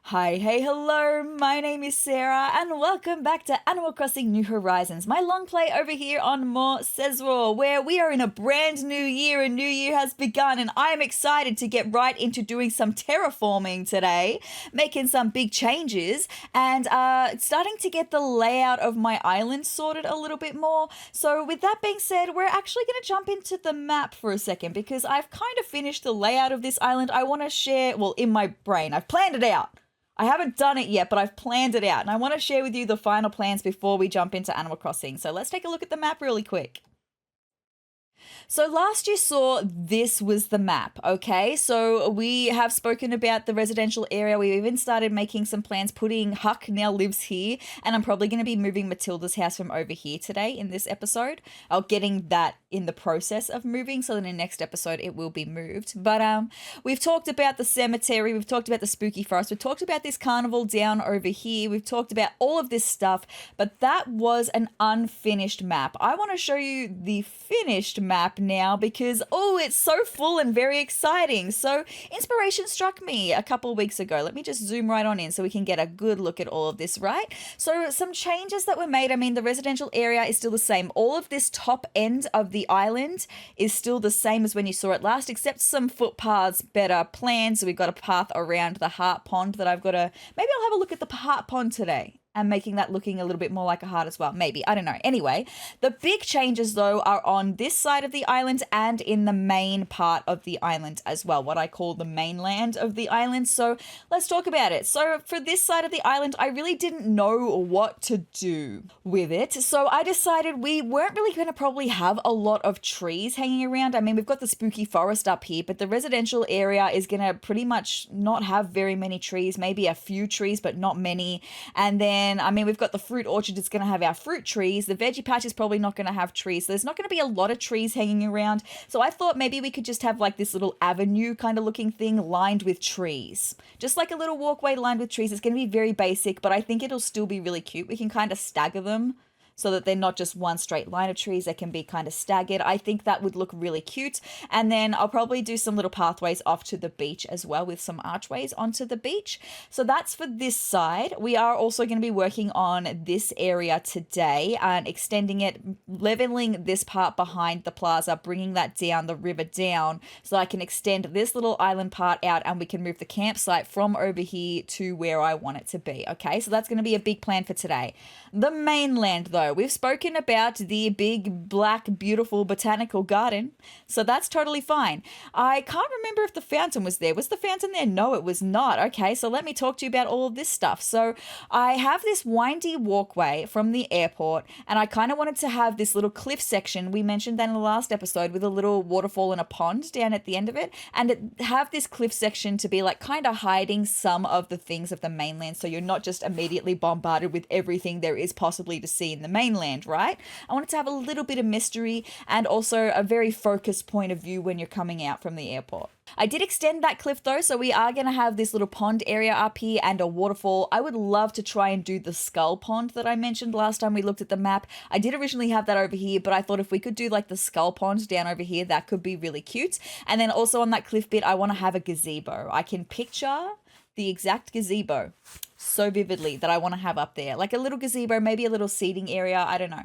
Hi, hey, hello, my name is Sarah, and welcome back to Animal Crossing New Horizons, my long play over here on more sezrawrr, where we are in a brand new year. A new year has begun, and I am excited to get right into doing some terraforming today, making some big changes, and starting to get the layout of my island sorted a little bit more. So with that being said, we're actually going to jump into the map for a second, because I've kind of finished the layout of this island. I want to share, well, in my brain, I've planned it out. I haven't done it yet, but I've planned it out, and I want to share with you the final plans before we jump into Animal Crossing. So let's take a look at the map really quick. So last you saw, this was the map, okay? So we have spoken about the residential area. We've even started making some plans, putting Huck now lives here, and I'm probably going to be moving Matilda's house from over here today in this episode. I'll getting that in the process of moving, so that in the next episode it will be moved. But we've talked about the cemetery, we've talked about the spooky forest, we've talked about this carnival down over here, we've talked about all of this stuff, but that was an unfinished map. I want to show you the finished map now because, oh, it's so full and very exciting. So inspiration struck me a couple of weeks ago. Let me just zoom right on in so we can get a good look at all of this, right? So some changes that were made. I mean, the residential area is still the same. All of this top end of the island is still the same as when you saw it last, except some footpaths better planned. So we've got a path around the heart pond that I've got to, maybe I'll have a look at the heart pond today and making that looking a little bit more like a heart as well. Maybe, I don't know. Anyway, the big changes though are on this side of the island and in the main part of the island as well, what I call the mainland of the island. So let's talk about it. So for this side of the island, I really didn't know what to do with it. So I decided we weren't really going to probably have a lot of trees hanging around. I mean, we've got the spooky forest up here, but the residential area is going to pretty much not have very many trees, maybe a few trees, but not many. And then I mean, we've got the fruit orchard, it's going to have our fruit trees. The veggie patch is probably not going to have trees. So there's not going to be a lot of trees hanging around. So I thought maybe we could just have like this little avenue kind of looking thing lined with trees. Just like a little walkway lined with trees. It's going to be very basic, but I think it'll still be really cute. We can kind of stagger them so that they're not just one straight line of trees. They can be kind of staggered. I think that would look really cute. And then I'll probably do some little pathways off to the beach as well with some archways onto the beach. So that's for this side. We are also going to be working on this area today and extending it, leveling this part behind the plaza, bringing that down, the river down, so I can extend this little island part out and we can move the campsite from over here to where I want it to be. Okay, so that's going to be a big plan for today. The mainland though, we've spoken about the big, black, beautiful botanical garden, so that's totally fine. I can't remember if the fountain was there. Was the fountain there? No, it was not. Okay, so let me talk to you about all of this stuff. So I have this windy walkway from the airport, and I kind of wanted to have this little cliff section. We mentioned that in the last episode with a little waterfall and a pond down at the end of it, and have this cliff section to be like kind of hiding some of the things of the mainland, so you're not just immediately bombarded with everything there is possibly to see in the mainland, right? I wanted to have a little bit of mystery and also a very focused point of view when you're coming out from the airport. I did extend that cliff though, so we are going to have this little pond area up here and a waterfall. I would love to try and do the skull pond that I mentioned last time we looked at the map. I did originally have that over here, but I thought if we could do like the skull pond down over here, that could be really cute. And then also on that cliff bit, I want to have a gazebo. I can picture the exact gazebo so vividly that I want to have up there. Like a little gazebo, maybe a little seating area, I don't know.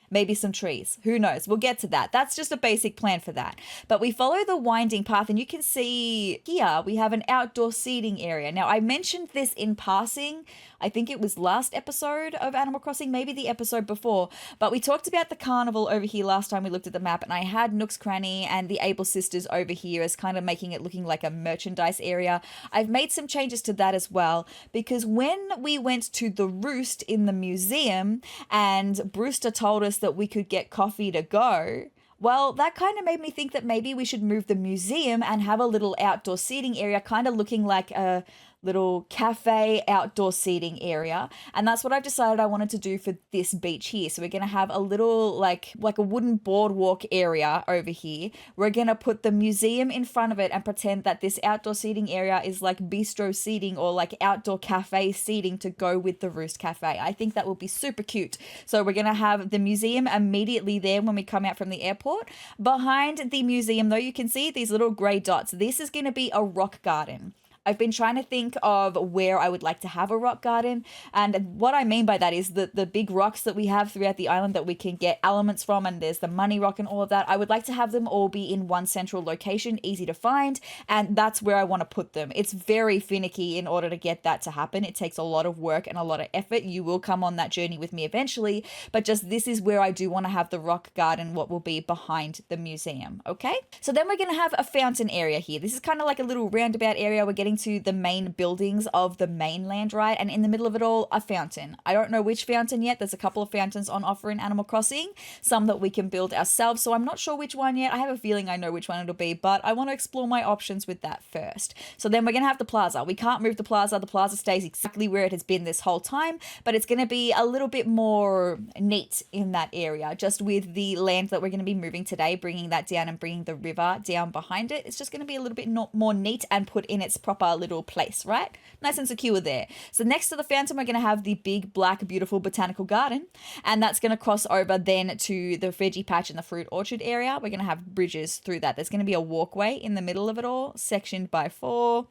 Maybe some trees. Who knows? We'll get to that. That's just a basic plan for that. But we follow the winding path, and you can see here we have an outdoor seating area. Now, I mentioned this in passing. I think it was last episode of Animal Crossing, maybe the episode before. But we talked about the carnival over here last time we looked at the map, and I had Nook's Cranny and the Able Sisters over here as kind of making it looking like a merchandise area. I've made some changes to that as well, because when we went to the Roost in the museum and Brewster told us that we could get coffee to go, well, that kind of made me think that maybe we should move the museum and have a little outdoor seating area, kind of looking like a little cafe outdoor seating area. And that's what I've decided I wanted to do for this beach here. So we're going to have a little like a wooden boardwalk area over here. We're going to put the museum in front of it and pretend that this outdoor seating area is like bistro seating or like outdoor cafe seating to go with the Roost Cafe. I think that will be super cute. So we're going to have the museum immediately there when we come out from the airport. Behind the museum though, you can see these little grey dots. This is going to be a rock garden. I've been trying to think of where I would like to have a rock garden. And what I mean by that is the big rocks that we have throughout the island that we can get elements from, and there's the money rock and all of that. I would like to have them all be in one central location, easy to find, and that's where I want to put them. It's very finicky in order to get that to happen. It takes a lot of work and a lot of effort. You will come on that journey with me eventually, but just this is where I do want to have the rock garden, what will be behind the museum, okay? So then we're going to have a fountain area here. This is kind of like a little roundabout area. We're getting to the main buildings of the mainland, right? And in the middle of it all, a fountain. I don't know which fountain yet. There's a couple of fountains on offer in Animal Crossing, some that we can build ourselves, so I'm not sure which one yet. I have a feeling I know which one it'll be, but I want to explore my options with that first. So then we're going to have the plaza. We can't move the plaza. The plaza stays exactly where it has been this whole time, but it's going to be a little bit more neat in that area, just with the land that we're going to be moving today, bringing that down and bringing the river down behind it. It's just going to be a little bit more neat and put in its proper little place, right? Nice and secure there. So next to the fountain, we're going to have the big, black, beautiful botanical garden, and that's going to cross over then to the veggie patch and the fruit orchard area. We're going to have bridges through that. There's going to be a walkway in the middle of it all, sectioned by 4.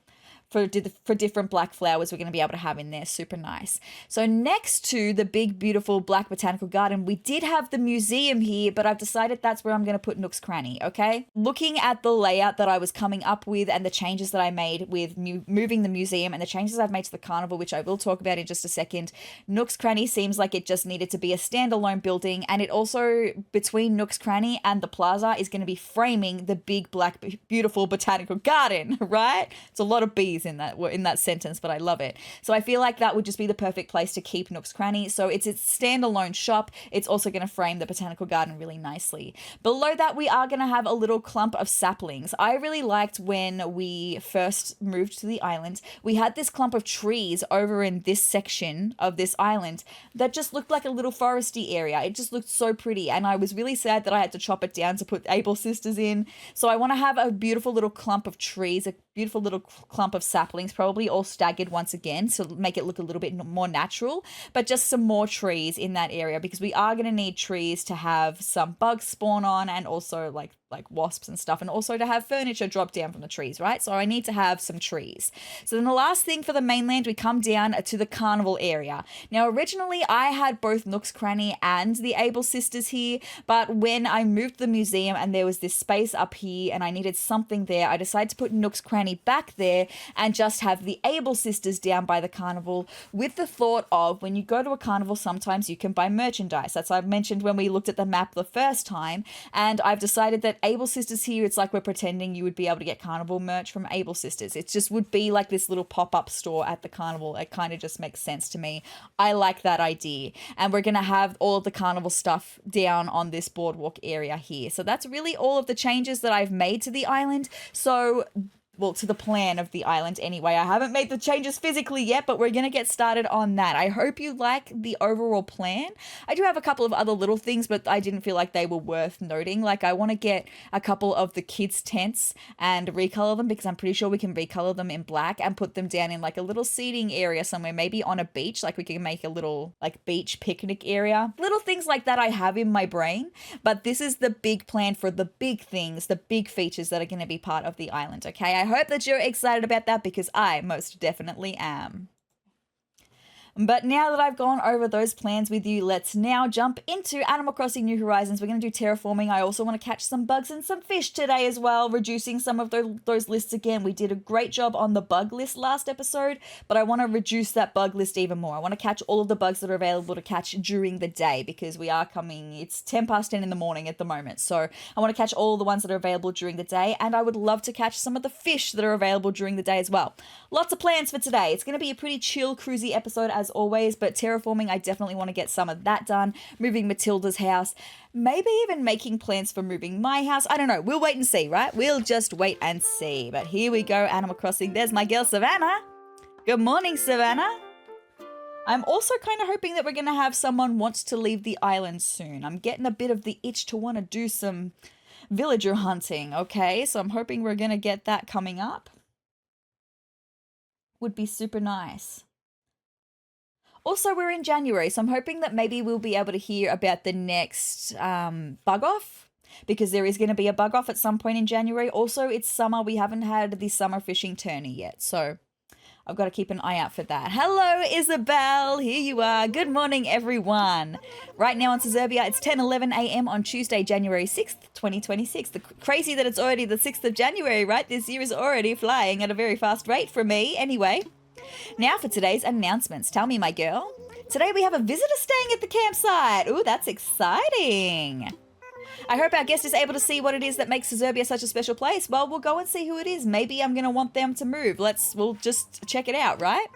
For different black flowers we're going to be able to have in there. Super nice. So next to the big, beautiful black botanical garden, we did have the museum here, but I've decided that's where I'm going to put Nook's Cranny, okay? Looking at the layout that I was coming up with and the changes that I made with moving the museum and the changes I've made to the carnival, which I will talk about in just a second, Nook's Cranny seems like it just needed to be a standalone building, and it also, between Nook's Cranny and the plaza, is going to be framing the big, black, beautiful botanical garden, right? It's a lot of bees in that sentence, but I love it. So I feel like that would just be the perfect place to keep Nook's Cranny. So it's its standalone shop. It's also going to frame the botanical garden really nicely. Below that, we are going to have a little clump of saplings. I really liked when we first moved to the island, we had this clump of trees over in this section of this island that just looked like a little foresty area. It just looked so pretty, and I was really sad that I had to chop it down to put Able Sisters in. So I want to have a beautiful little clump of trees, a beautiful little clump of saplings, probably all staggered once again, so make it look a little bit more natural, but just some more trees in that area, because we are going to need trees to have some bugs spawn on, and also like wasps and stuff, and also to have furniture drop down from the trees, right? So I need to have some trees. So then the last thing for the mainland, we come down to the carnival area. Now originally I had both Nook's Cranny and the Able Sisters here, but when I moved the museum and there was this space up here and I needed something there, I decided to put Nook's Cranny back there and just have the Able Sisters down by the carnival, with the thought of, when you go to a carnival, sometimes you can buy merchandise. That's what I mentioned when we looked at the map the first time, and I've decided that Able Sisters here, it's like we're pretending you would be able to get carnival merch from Able Sisters. It just would be like this little pop-up store at the carnival. It kind of just makes sense to me. I like that idea. And we're going to have all of the carnival stuff down on this boardwalk area here. So that's really all of the changes that I've made to the island. So, well, to the plan of the island anyway. I haven't made the changes physically yet, but we're going to get started on that. I hope you like the overall plan. I do have a couple of other little things, but I didn't feel like they were worth noting. Like, I want to get a couple of the kids' tents and recolor them, because I'm pretty sure we can recolor them in black and put them down in like a little seating area somewhere, maybe on a beach. Like, we can make a little like beach picnic area. Little things like that I have in my brain, but this is the big plan for the big things, the big features that are going to be part of the island, okay? I hope that you're excited about that, because I most definitely am. But now that I've gone over those plans with you, let's now jump into Animal Crossing New Horizons. We're going to do terraforming. I also want to catch some bugs and some fish today as well, reducing some of those lists again. We did a great job on the bug list last episode, but I want to reduce that bug list even more. I want to catch all of the bugs that are available to catch during the day, because we are coming, it's 10 past 10 in the morning at the moment. So I want to catch all the ones that are available during the day, and I would love to catch some of the fish that are available during the day as well. Lots of plans for today. It's going to be a pretty chill, cruisy episode as always, but terraforming, I definitely want to get some of that done. Moving Matilda's house, maybe even making plans for moving my house. I don't know. We'll wait and see, right? We'll just wait and see. But here we go, Animal Crossing. There's my girl, Savannah. Good morning, Savannah. I'm also kind of hoping that we're going to have someone wants to leave the island soon. I'm getting a bit of the itch to want to do some villager hunting, okay? So I'm hoping we're going to get that coming up. Would be super nice. Also, we're in January, so I'm hoping that maybe we'll be able to hear about the next bug off, because there is going to be a bug off at some point in January. Also, it's summer. We haven't had the summer fishing tourney yet, so I've got to keep an eye out for that. Hello, Isabel. Here you are. Good morning, everyone. Right now on Suburbia, it's 10:11 a.m. on Tuesday, January 6th, 2026. Crazy that it's already the 6th of January, right? This year is already flying at a very fast rate for me. Anyway, now for today's announcements. Tell me, my girl. Today we have a visitor staying at the campsite. Ooh, that's exciting. I hope our guest is able to see what it is that makes Suburbia such a special place. Well, we'll go and see who it is. Maybe I'm going to want them to move. We'll just check it out, right?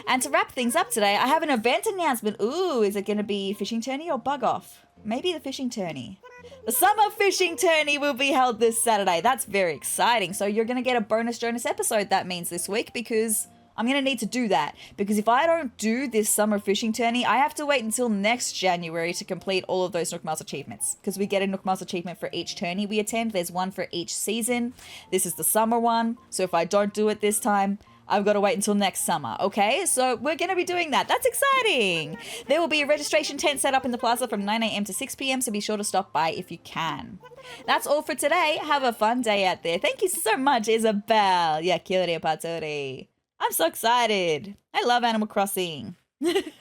And to wrap things up today, I have an event announcement. Ooh, is it going to be fishing tourney or bug off? Maybe the fishing tourney. The summer fishing tourney will be held this Saturday. That's very exciting. So you're going to get a bonus Jonas episode, that means, this week, because I'm going to need to do that, because if I don't do this summer fishing tourney, I have to wait until next January to complete all of those Nook Miles achievements, because we get a Nook Miles achievement for each tourney we attend. There's one for each season. This is the summer one, so if I don't do it this time, I've got to wait until next summer, okay? So we're going to be doing that. That's exciting. There will be a registration tent set up in the Plaza from 9 a.m. to 6 p.m, so be sure to stop by if you can. That's all for today. Have a fun day out there. Thank you so much, Isabel. Yeah, Kyrie Patori. I'm so excited. I love Animal Crossing. If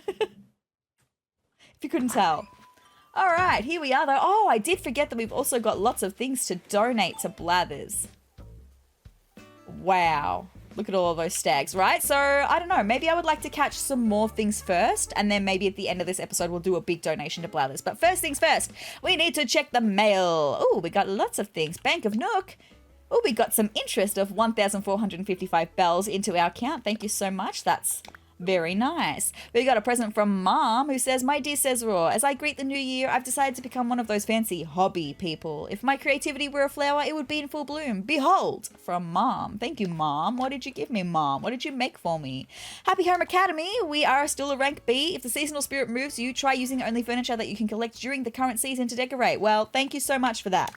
you couldn't tell. All right, here we are though. Oh, I did forget that we've also got lots of things to donate to Blathers. Wow. Look at all of those stags, right? So, I don't know. Maybe I would like to catch some more things first, and then maybe at the end of this episode, we'll do a big donation to Blathers. But first things first, we need to check the mail. Oh, we got lots of things. Bank of Nook. Oh, we got some interest of 1,455 bells into our account. Thank you so much. That's very nice. We got a present from Mom who says, "My dear sezrawrr, as I greet the new year, I've decided to become one of those fancy hobby people. If my creativity were a flower, it would be in full bloom. Behold!" From Mom. Thank you, Mom. What did you give me, Mom? What did you make for me? Happy Home Academy. We are still a rank B. If the seasonal spirit moves you, try using only furniture that you can collect during the current season to decorate. Well, thank you so much for that.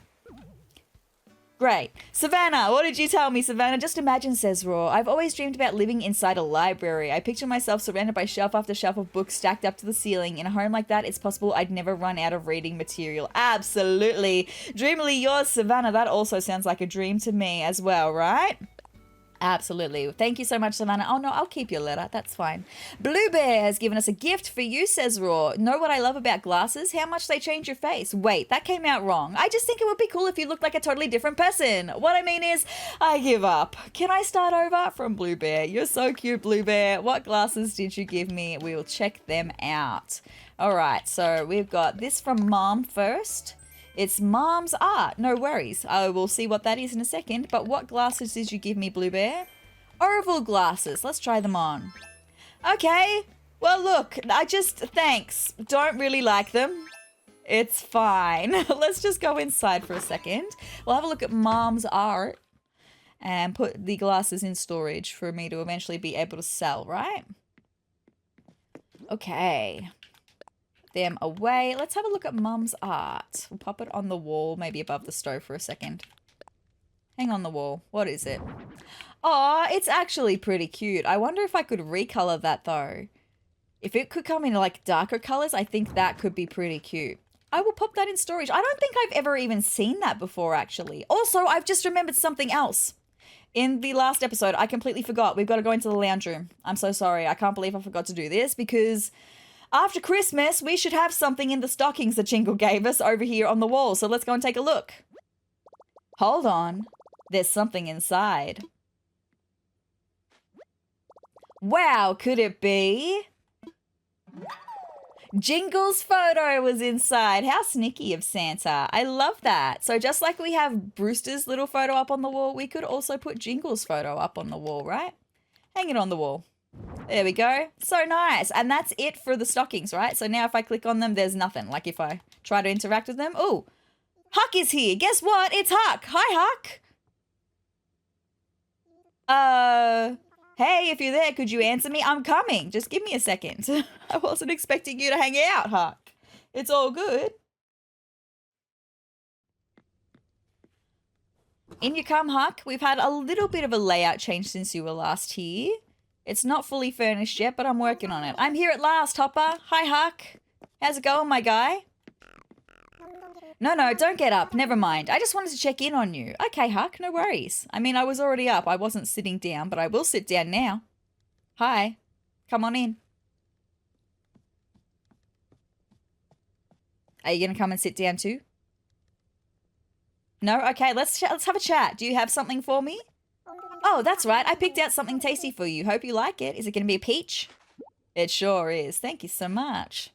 Great. Savannah, what did you tell me, Savannah? Just imagine, sezrawrr. I've always dreamed about living inside a library. I picture myself surrounded by shelf after shelf of books stacked up to the ceiling. In a home like that, it's possible I'd never run out of reading material. Absolutely. Dreamily yours, Savannah. That also sounds like a dream to me as well, right? Absolutely. Thank you so much, Savannah. Oh, no, I'll keep your letter. That's fine. Blue Bear has given us a gift for you, sezrawrr. Know what I love about glasses? How much they change your face. Wait, that came out wrong. I just think it would be cool if you looked like a totally different person. What I mean is, I give up. Can I start over? From Blue Bear. You're so cute, Blue Bear. What glasses did you give me? We will check them out. All right, so we've got this from Mom first. It's Mom's art. No worries. I will see what that is in a second. But what glasses did you give me, Blue Bear? Oval glasses. Let's try them on. Okay. Well, look, thanks. Don't really like them. It's fine. Let's just go inside for a second. We'll have a look at Mom's art and put the glasses in storage for me to eventually be able to sell, right? Okay. Them away. Let's have a look at Mum's art. We'll pop it on the wall, maybe above the stove for a second. Hang on the wall. What is it? Oh, it's actually pretty cute. I wonder if I could recolor that though. If it could come in like darker colors, I think that could be pretty cute. I will pop that in storage. I don't think I've ever even seen that before, actually. Also, I've just remembered something else. In the last episode, I completely forgot. We've got to go into the lounge room. I'm so sorry. I can't believe I forgot to do this because after Christmas, we should have something in the stockings that Jingle gave us over here on the wall. So let's go and take a look. Hold on. There's something inside. Wow, could it be? Jingle's photo was inside. How sneaky of Santa. I love that. So just like we have Brewster's little photo up on the wall, we could also put Jingle's photo up on the wall, right? Hang it on the wall. There we go. So nice. And that's it for the stockings, right? So now if I click on them, there's nothing. Like if I try to interact with them. Oh, Huck is here. Guess what? It's Huck. Hi, Huck. Hey, if you're there, could you answer me? I'm coming. Just give me a second. I wasn't expecting you to hang out, Huck. It's all good. In you come, Huck. We've had a little bit of a layout change since you were last here. It's not fully furnished yet, but I'm working on it. I'm here at last, Hopper. Hi, Huck. How's it going, my guy? No, don't get up. Never mind. I just wanted to check in on you. Okay, Huck, no worries. I mean, I was already up. I wasn't sitting down, but I will sit down now. Hi. Come on in. Are you going to come and sit down too? No? Okay, let's have a chat. Do you have something for me? Oh, that's right. I picked out something tasty for you. Hope you like it. Is it going to be a peach? It sure is. Thank you so much.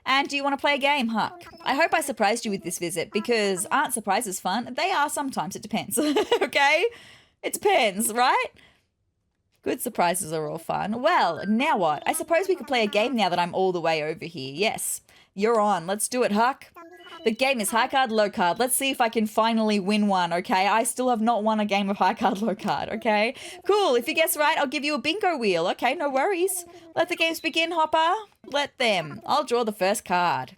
And do you want to play a game, Huck? I hope I surprised you with this visit, because aren't surprises fun? They are sometimes. It depends. Okay? It depends, right? Good surprises are all fun. Well, now what? I suppose we could play a game now that I'm all the way over here. Yes. You're on. Let's do it, Huck. The game is high card, low card. Let's see if I can finally win one, okay? I still have not won a game of high card, low card, okay? Cool. If you guess right, I'll give you a bingo wheel. Okay, no worries. Let the games begin, Hopper. Let them. I'll draw the first card.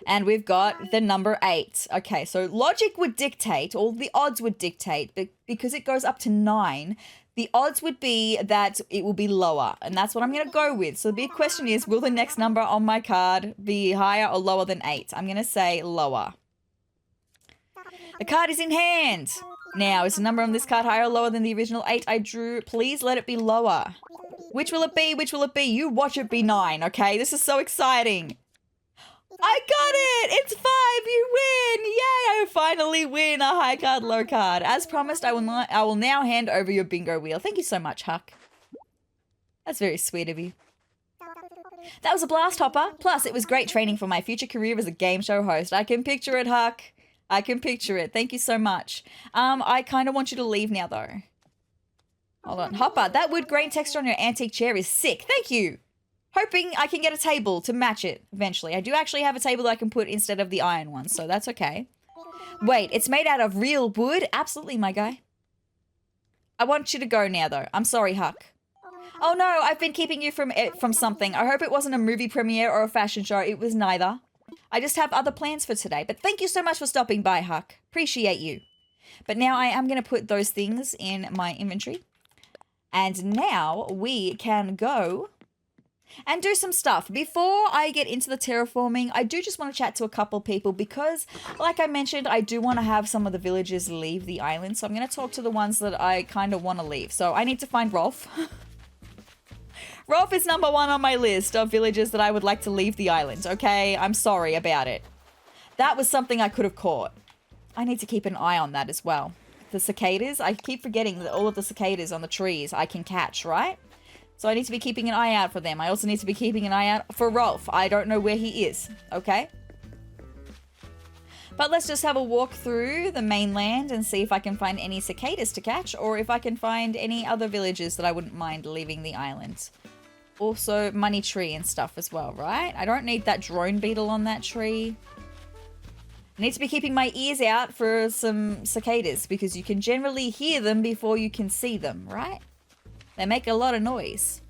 And we've got the number 8. Okay, so logic would dictate, or the odds would dictate, but because it goes up to 9, the odds would be that it will be lower, and that's what I'm going to go with. So the big question is, will the next number on my card be higher or lower than 8? I'm going to say lower. The card is in hand. Now, is the number on this card higher or lower than the original 8 I drew? Please let it be lower. Which will it be? Which will it be? You watch it be 9, okay? This is so exciting. I got it! It's 5! You win! Yay! I finally win a high card, low card. As promised, I will now hand over your bingo wheel. Thank you so much, Huck. That's very sweet of you. That was a blast, Hopper. Plus, it was great training for my future career as a game show host. I can picture it, Huck. I can picture it. Thank you so much. I kind of want you to leave now, though. Hold on. Hopper, that wood grain texture on your antique chair is sick. Thank you. Hoping I can get a table to match it eventually. I do actually have a table that I can put instead of the iron one, so that's okay. Wait, it's made out of real wood? Absolutely, my guy. I want you to go now, though. I'm sorry, Huck. Oh no, I've been keeping you from something. I hope it wasn't a movie premiere or a fashion show. It was neither. I just have other plans for today. But thank you so much for stopping by, Huck. Appreciate you. But now I am going to put those things in my inventory. And now we can go and do some stuff. Before I get into the terraforming, I do just want to chat to a couple people because, like I mentioned, I do want to have some of the villagers leave the island. So I'm going to talk to the ones that I kind of want to leave. So I need to find Rolf. Rolf is number 1 on my list of villagers that I would like to leave the island, okay? I'm sorry about it. That was something I could have caught. I need to keep an eye on that as well. The cicadas, I keep forgetting that all of the cicadas on the trees I can catch, right? So I need to be keeping an eye out for them. I also need to be keeping an eye out for Rolf. I don't know where he is, okay? But let's just have a walk through the mainland and see if I can find any cicadas to catch or if I can find any other villages that I wouldn't mind leaving the island. Also, money tree and stuff as well, right? I don't need that drone beetle on that tree. I need to be keeping my ears out for some cicadas because you can generally hear them before you can see them, right? They make a lot of noise.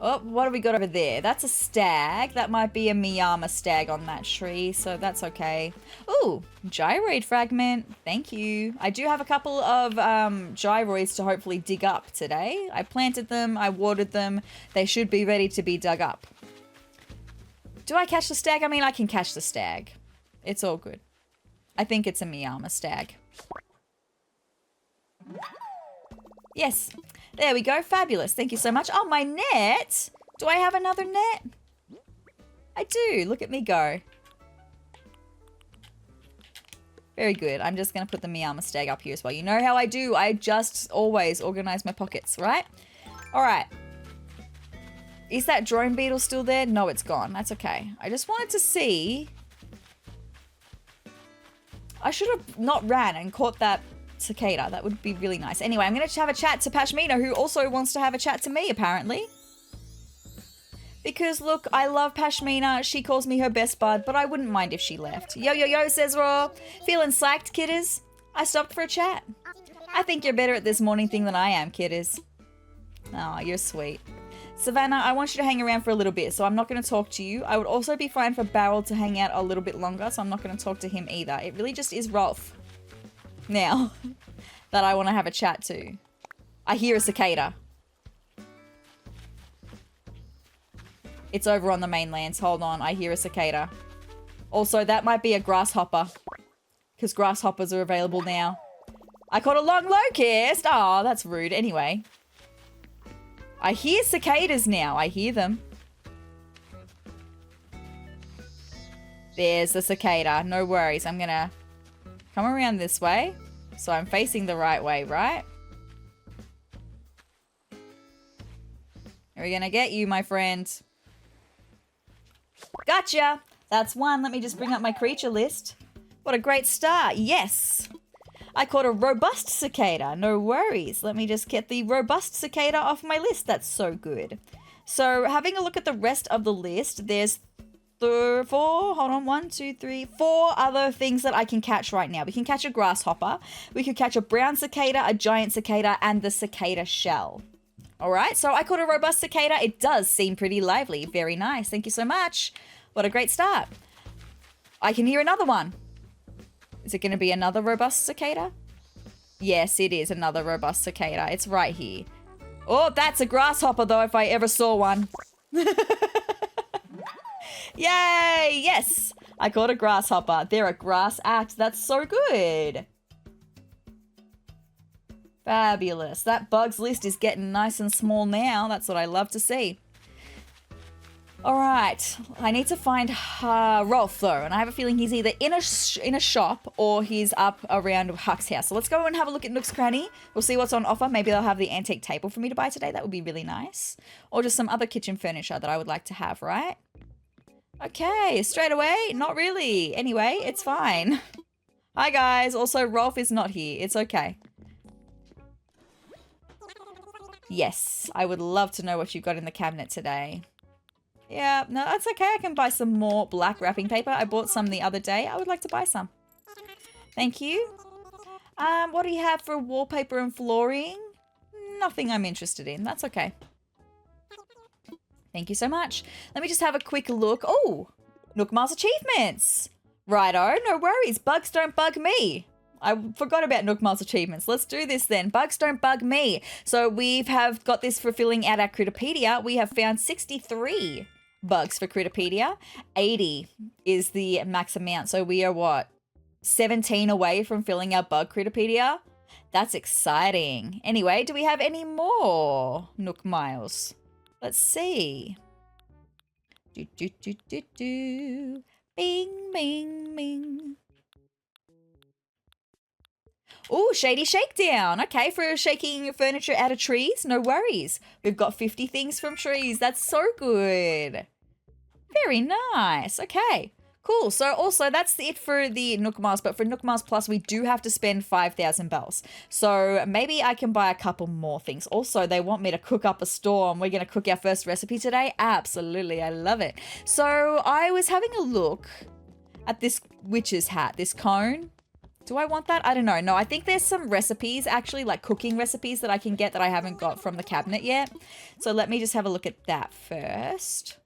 Oh, what have we got over there? That's a stag. That might be a Miyama stag on that tree, so that's okay. Ooh, gyroid fragment. Thank you. I do have a couple of gyroids to hopefully dig up today. I planted them. I watered them. They should be ready to be dug up. Do I catch the stag? I mean, I can catch the stag. It's all good. I think it's a Miyama stag. Yes. There we go. Fabulous. Thank you so much. Oh, my net. Do I have another net? I do. Look at me go. Very good. I'm just going to put the Miyama stag up here as well. You know how I do. I just always organize my pockets, right? All right. Is that drone beetle still there? No, it's gone. That's okay. I just wanted to see. I should have not ran and caught that cicada. That would be really nice. Anyway, I'm going to have a chat to Pashmina, who also wants to have a chat to me, apparently. Because, look, I love Pashmina. She calls me her best bud, but I wouldn't mind if she left. Yo, yo, yo, sezrawrr. Feeling psyched, kidders? I stopped for a chat. I think you're better at this morning thing than I am, kidders. Oh, you're sweet. Savannah, I want you to hang around for a little bit, so I'm not going to talk to you. I would also be fine for Barrel to hang out a little bit longer, so I'm not going to talk to him either. It really just is Rolf now that I want to have a chat to. I hear a cicada. It's over on the mainlands. Hold on, I hear a cicada. Also, that might be a grasshopper because grasshoppers are available now. I caught a long locust. Oh, that's rude. Anyway. I hear cicadas now. I hear them. There's the cicada. No worries. I'm going to come around this way. So I'm facing the right way, right? We're going to get you, my friend. Gotcha. That's one. Let me just bring up my creature list. What a great start. Yes. I caught a robust cicada. No worries. Let me just get the robust cicada off my list. That's so good. So having a look at the rest of the list, there's four other things that I can catch right now. We can catch a grasshopper. We could catch a brown cicada, a giant cicada, and the cicada shell. All right, so I caught a robust cicada. It does seem pretty lively. Very nice. Thank you so much. What a great start. I can hear another one. Is it going to be another robust cicada? Yes, it is another robust cicada. It's right here. Oh, that's a grasshopper, though, if I ever saw one. Yay! Yes! I caught a grasshopper. They're a grass act. That's so good. Fabulous. That bugs list is getting nice and small now. That's what I love to see. All right. I need to find Rolf, though, and I have a feeling he's either in a shop or he's up around Huck's house. So let's go and have a look at Nook's Cranny. We'll see what's on offer. Maybe they'll have the antique table for me to buy today. That would be really nice. Or just some other kitchen furniture that I would like to have, right? Okay, straight away? Not really. Anyway, it's fine. Hi, guys. Also, Rolf is not here. It's okay. Yes, I would love to know what you've got in the cabinet today. Yeah, no, that's okay. I can buy some more black wrapping paper. I bought some the other day. I would like to buy some. Thank you. What do you have for wallpaper and flooring? Nothing I'm interested in. That's okay. Thank you so much. Let me just have a quick look. Oh, Nook Miles achievements. Righto, no worries. Bugs don't bug me. I forgot about Nook Miles achievements. Let's do this then. Bugs don't bug me. So we have got this for filling out our Critterpedia. We have found 63 bugs for Critterpedia. 80 is the max amount. So we are what? 17 away from filling our bug Critterpedia? That's exciting. Anyway, do we have any more Nook Miles? Let's see. Do, do, do, do, do. Bing, bing, bing. Oh, Shady Shakedown. Okay, for shaking furniture out of trees, no worries. We've got 50 things from trees. That's so good. Very nice. Okay, cool. So also that's it for the Nook Miles, but for Nook Miles Plus, we do have to spend 5,000 bells. So maybe I can buy a couple more things. Also, they want me to cook up a storm. We're going to cook our first recipe today. Absolutely. I love it. So I was having a look at this witch's hat, this cone. Do I want that? I don't know. No, I think there's some recipes, actually, like cooking recipes that I can get that I haven't got from the cabinet yet. So let me just have a look at that first.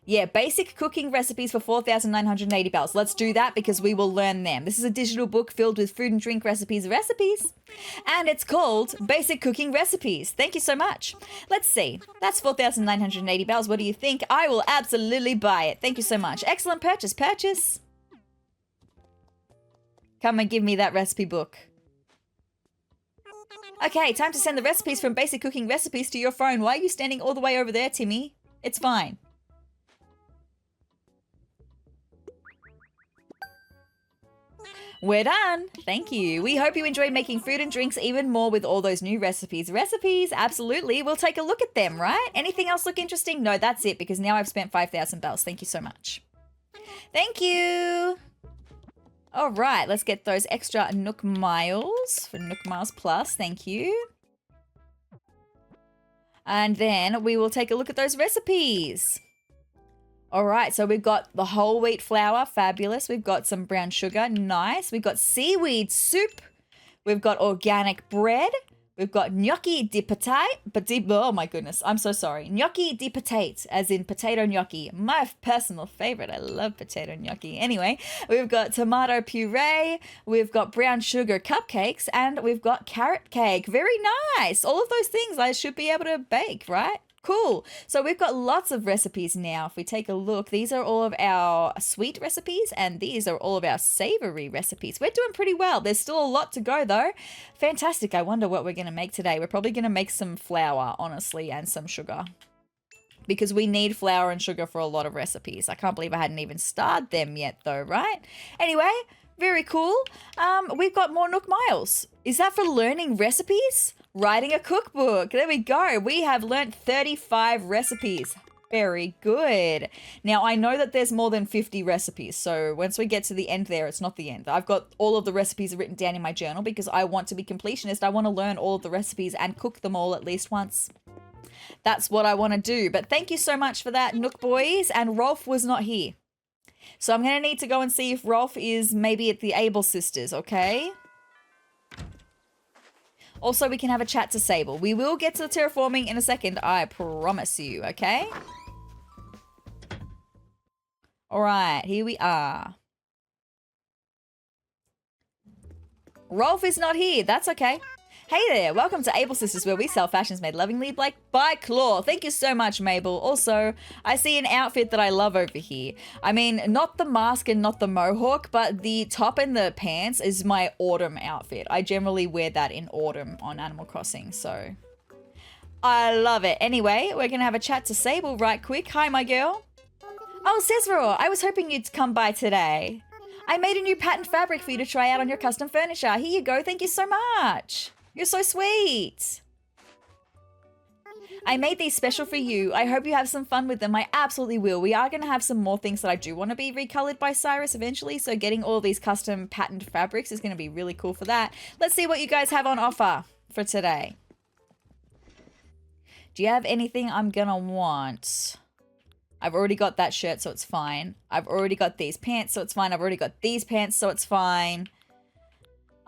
Yeah, basic cooking recipes for 4,980 bells. Let's do that because we will learn them. This is a digital book filled with food and drink recipes. And it's called Basic Cooking Recipes. Thank you so much. Let's see. That's 4,980 bells. What do you think? I will absolutely buy it. Thank you so much. Excellent purchase. Purchase. Come and give me that recipe book. Okay, time to send the recipes from Basic Cooking Recipes to your phone. Why are you standing all the way over there, Timmy? It's fine. We're done. Thank you. We hope you enjoy making food and drinks even more with all those new recipes. Recipes, absolutely. We'll take a look at them, right? Anything else look interesting? No, that's it because now I've spent 5,000 bells. Thank you so much. Thank you. All right, let's get those extra Nook Miles for Nook Miles Plus. Thank you. And then we will take a look at those recipes. All right, so we've got the whole wheat flour, fabulous. We've got some brown sugar, nice. We've got seaweed soup. We've got organic bread. We've got gnocchi di patate. Oh my goodness, I'm so sorry. Gnocchi di patate, as in potato gnocchi. My personal favorite. I love potato gnocchi. Anyway, we've got tomato puree. We've got brown sugar cupcakes. And we've got carrot cake. Very nice. All of those things I should be able to bake, right? Cool. So we've got lots of recipes now. If we take a look, these are all of our sweet recipes and these are all of our savory recipes. We're doing pretty well. There's still a lot to go though. Fantastic. I wonder what we're going to make today. We're probably going to make some flour, honestly, and some sugar. Because we need flour and sugar for a lot of recipes. I can't believe I hadn't even started them yet though, right? Anyway, very cool. We've got more Nook Miles. Is that for learning recipes? Writing a cookbook. There we go. We have learnt 35 recipes. Very good. Now, I know that there's more than 50 recipes, so once we get to the end there, it's not the end. I've got all of the recipes written down in my journal because I want to be completionist. I want to learn all of the recipes and cook them all at least once. That's what I want to do. But thank you so much for that, Nook boys. And Rolf was not here. So I'm going to need to go and see if Rolf is maybe at the Able sisters, okay? Also, we can have a chat to Sable. We will get to the terraforming in a second, I promise you, okay? All right, here we are. Rolf is not here. That's okay. Hey there, welcome to Able Sisters, where we sell fashions made lovingly by Claw. Thank you so much, Mabel. Also, I see an outfit that I love over here. I mean, not the mask and not the mohawk, but the top and the pants is my autumn outfit. I generally wear that in autumn on Animal Crossing, so I love it. Anyway, we're going to have a chat to Sable right quick. Hi, my girl. Oh, sezrawrr, I was hoping you'd come by today. I made a new patterned fabric for you to try out on your custom furniture. Here you go. Thank you so much. You're so sweet. I made these special for you. I hope you have some fun with them. I absolutely will. We are going to have some more things that I do want to be recolored by Cyrus eventually. So getting all these custom patterned fabrics is going to be really cool for that. Let's see what you guys have on offer for today. Do you have anything I'm going to want? I've already got that shirt, so it's fine. I've already got these pants, so it's fine. I've already got these pants, so it's fine.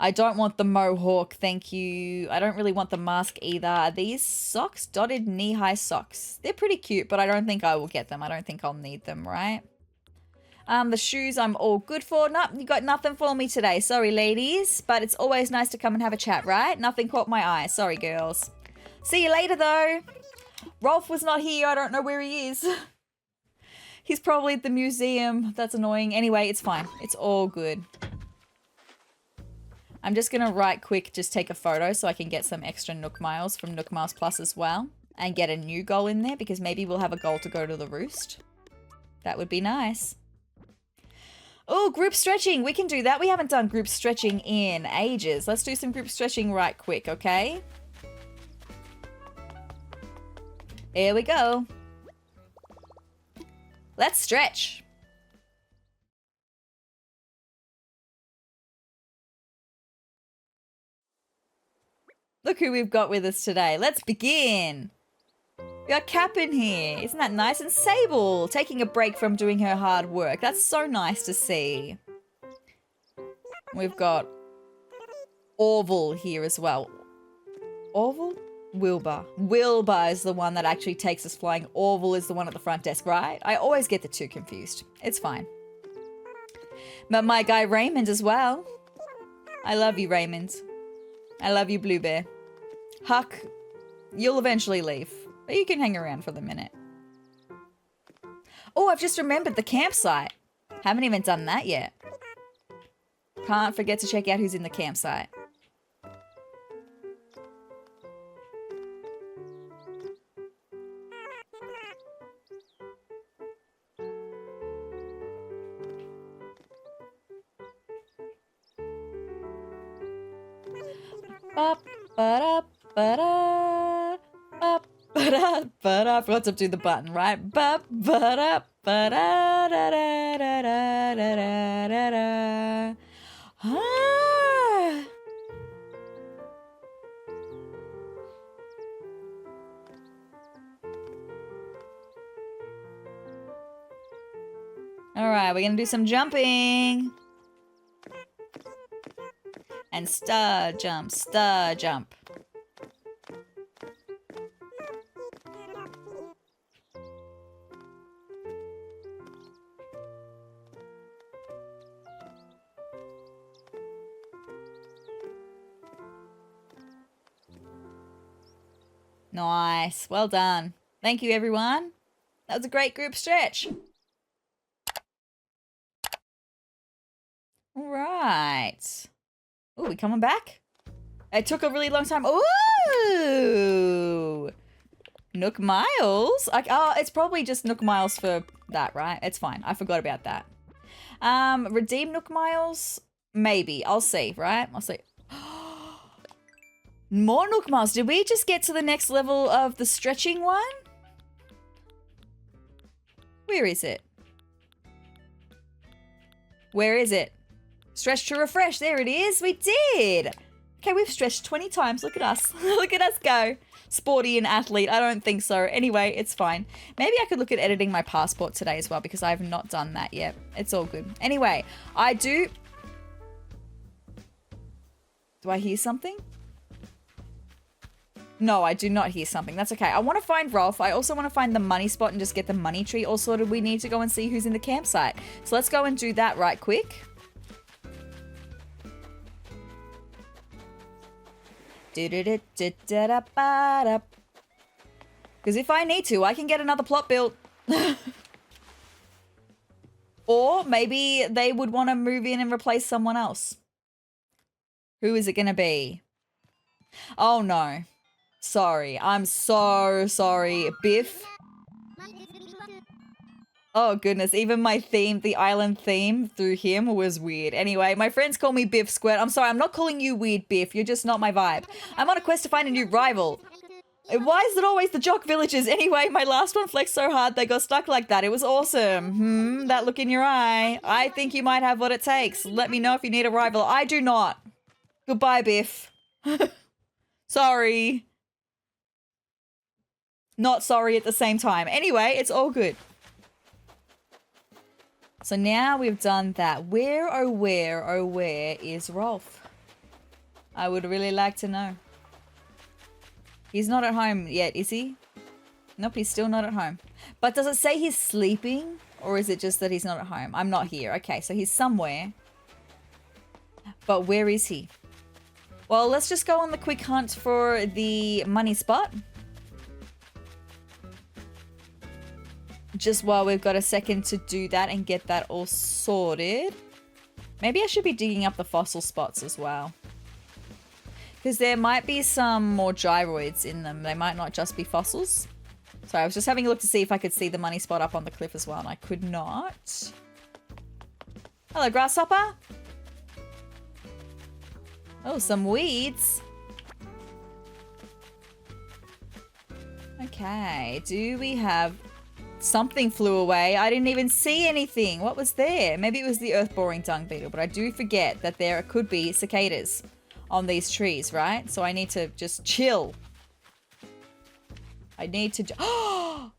I don't want the mohawk, thank you. I don't really want the mask either. Are these socks? Dotted knee-high socks. They're pretty cute, but I don't think I will get them. I don't think I'll need them, right? The shoes I'm all good for. Nope, you got nothing for me today. Sorry, ladies. But it's always nice to come and have a chat, right? Nothing caught my eye. Sorry, girls. See you later, though. Rolf was not here. I don't know where he is. He's probably at the museum. That's annoying. Anyway, it's fine. It's all good. I'm just going to right quick just take a photo so I can get some extra Nook Miles from Nook Miles Plus as well. And get a new goal in there because maybe we'll have a goal to go to the Roost. That would be nice. Oh, group stretching. We can do that. We haven't done group stretching in ages. Let's do some group stretching right quick, okay? Here we go. Let's stretch. Look who we've got with us today. Let's begin. We got Cap in here. Isn't that nice? And Sable taking a break from doing her hard work. That's so nice to see. We've got Orville here as well. Orville? Wilbur. Wilbur is the one that actually takes us flying. Orville is the one at the front desk, right? I always get the two confused. It's fine. But my guy Raymond as well. I love you, Raymond. I love you, Blue Bear. Huck, you'll eventually leave. But you can hang around for the minute. Oh, I've just remembered the campsite. Haven't even done that yet. Can't forget to check out who's in the campsite. I forgot to do the button, right? All right, we're gonna do some jumping. And star jump, star jump. Nice, well done. Thank you, everyone. That was a great group stretch. All right. Oh, we coming back? It took a really long time. Ooh! Nook Miles? Oh, it's probably just Nook Miles for that, right? It's fine. I forgot about that. Redeem Nook Miles? Maybe. I'll see, right? I'll see. More Nook Miles. Did we just get to the next level of the stretching one? Where is it? Where is it? Stretch to refresh. There it is. We did. Okay, we've stretched 20 times. Look at us. Look at us go. Sporty and athlete. I don't think so. Anyway, it's fine. Maybe I could look at editing my passport today as well because I have not done that yet. It's all good. Anyway, I do... Do I hear something? No, I do not hear something. That's okay. I want to find Rolf. I also want to find the money spot and just get the money tree all sorted. We need to go and see who's in the campsite. So let's go and do that right quick. Because if I need to, I can get another plot built. Or maybe they would want to move in and replace someone else. Who is it going to be? Oh, no. Sorry. I'm so sorry. Biff. Oh, goodness. Even my theme, the island theme through him was weird. Anyway, my friends call me Biff Squirt. I'm sorry. I'm not calling you weird, Biff. You're just not my vibe. I'm on a quest to find a new rival. Why is it always the jock villagers? Anyway, my last one flexed so hard they got stuck like that. It was awesome. That look in your eye. I think you might have what it takes. Let me know if you need a rival. I do not. Goodbye, Biff. Sorry. Not sorry at the same time. Anyway, it's all good. So now we've done that. Where, oh where is Rolf? I would really like to know. He's not at home yet, is he? Nope, he's still not at home. But does it say he's sleeping? Or is it just that he's not at home? I'm not here. Okay, so he's somewhere. But where is he? Well, let's just go on the quick hunt for the money spot. Just while we've got a second to do that and get that all sorted. Maybe I should be digging up the fossil spots as well. Because there might be some more gyroids in them. They might not just be fossils. So I was just having a look to see if I could see the money spot up on the cliff as well, and I could not. Hello, grasshopper. Oh, some weeds. Okay, do we have... Something flew away. I didn't even see anything. What was there? Maybe it was the earth-boring dung beetle, but I do forget that there could be cicadas on these trees, right? So I need to just chill. I need to... Oh!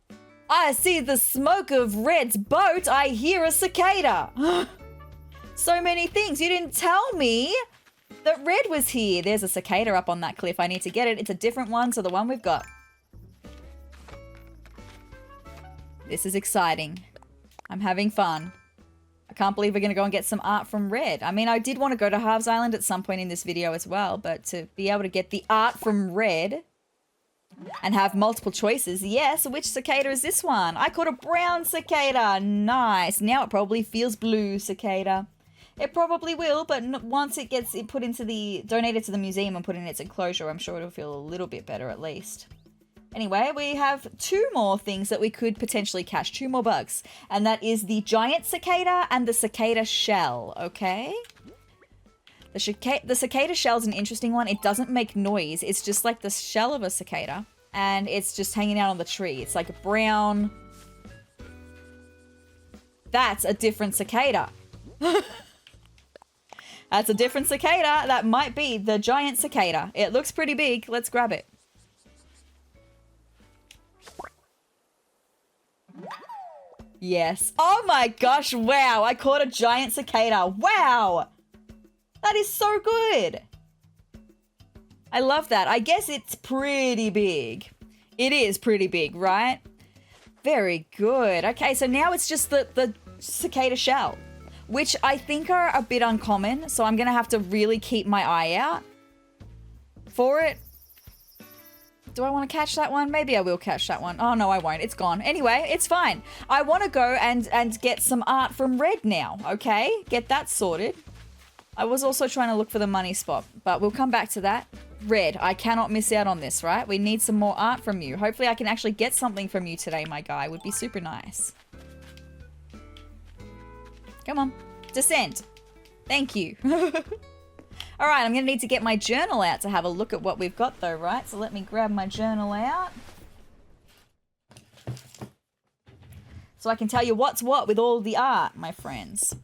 I see the smoke of Red's boat. I hear a cicada. So many things. You didn't tell me that Red was here. There's a cicada up on that cliff. I need to get it. It's a different one to the one we've got. This is exciting. I'm having fun. I can't believe we're going to go and get some art from Red. I mean, I did want to go to Halves Island at some point in this video as well, but to be able to get the art from Red and have multiple choices. Yes, which cicada is this one? I caught a brown cicada. Nice. Now it probably feels blue cicada. It probably will, but once it gets put into the, donated to the museum and put in its enclosure, I'm sure it'll feel a little bit better at least. Anyway, we have two more things that we could potentially catch, two more bugs, and that is the giant cicada and the cicada shell, okay? The cicada shell is an interesting one. It doesn't make noise. It's just like the shell of a cicada, and it's just hanging out on the tree. It's like a brown... That's a different cicada. That's a different cicada. That might be the giant cicada. It looks pretty big. Let's grab it. Yes. Oh my gosh, wow. I caught a giant cicada. Wow. That is so good. I love that. I guess it's pretty big. It is pretty big, right? Very good. Okay, so now it's just the cicada shell, which I think are a bit uncommon. So I'm going to have to really keep my eye out for it. Do I want to catch that one? Maybe I will catch that one. Oh, no, I won't. It's gone. Anyway, it's fine. I want to go and get some art from Red now, okay? Get that sorted. I was also trying to look for the money spot, but we'll come back to that. Red, I cannot miss out on this, right? We need some more art from you. Hopefully I can actually get something from you today, my guy. Would be super nice. Come on. Descend. Thank you. All right, I'm going to need to get my journal out to have a look at what we've got though, right? So let me grab my journal out. So I can tell you what's what with all the art, my friends.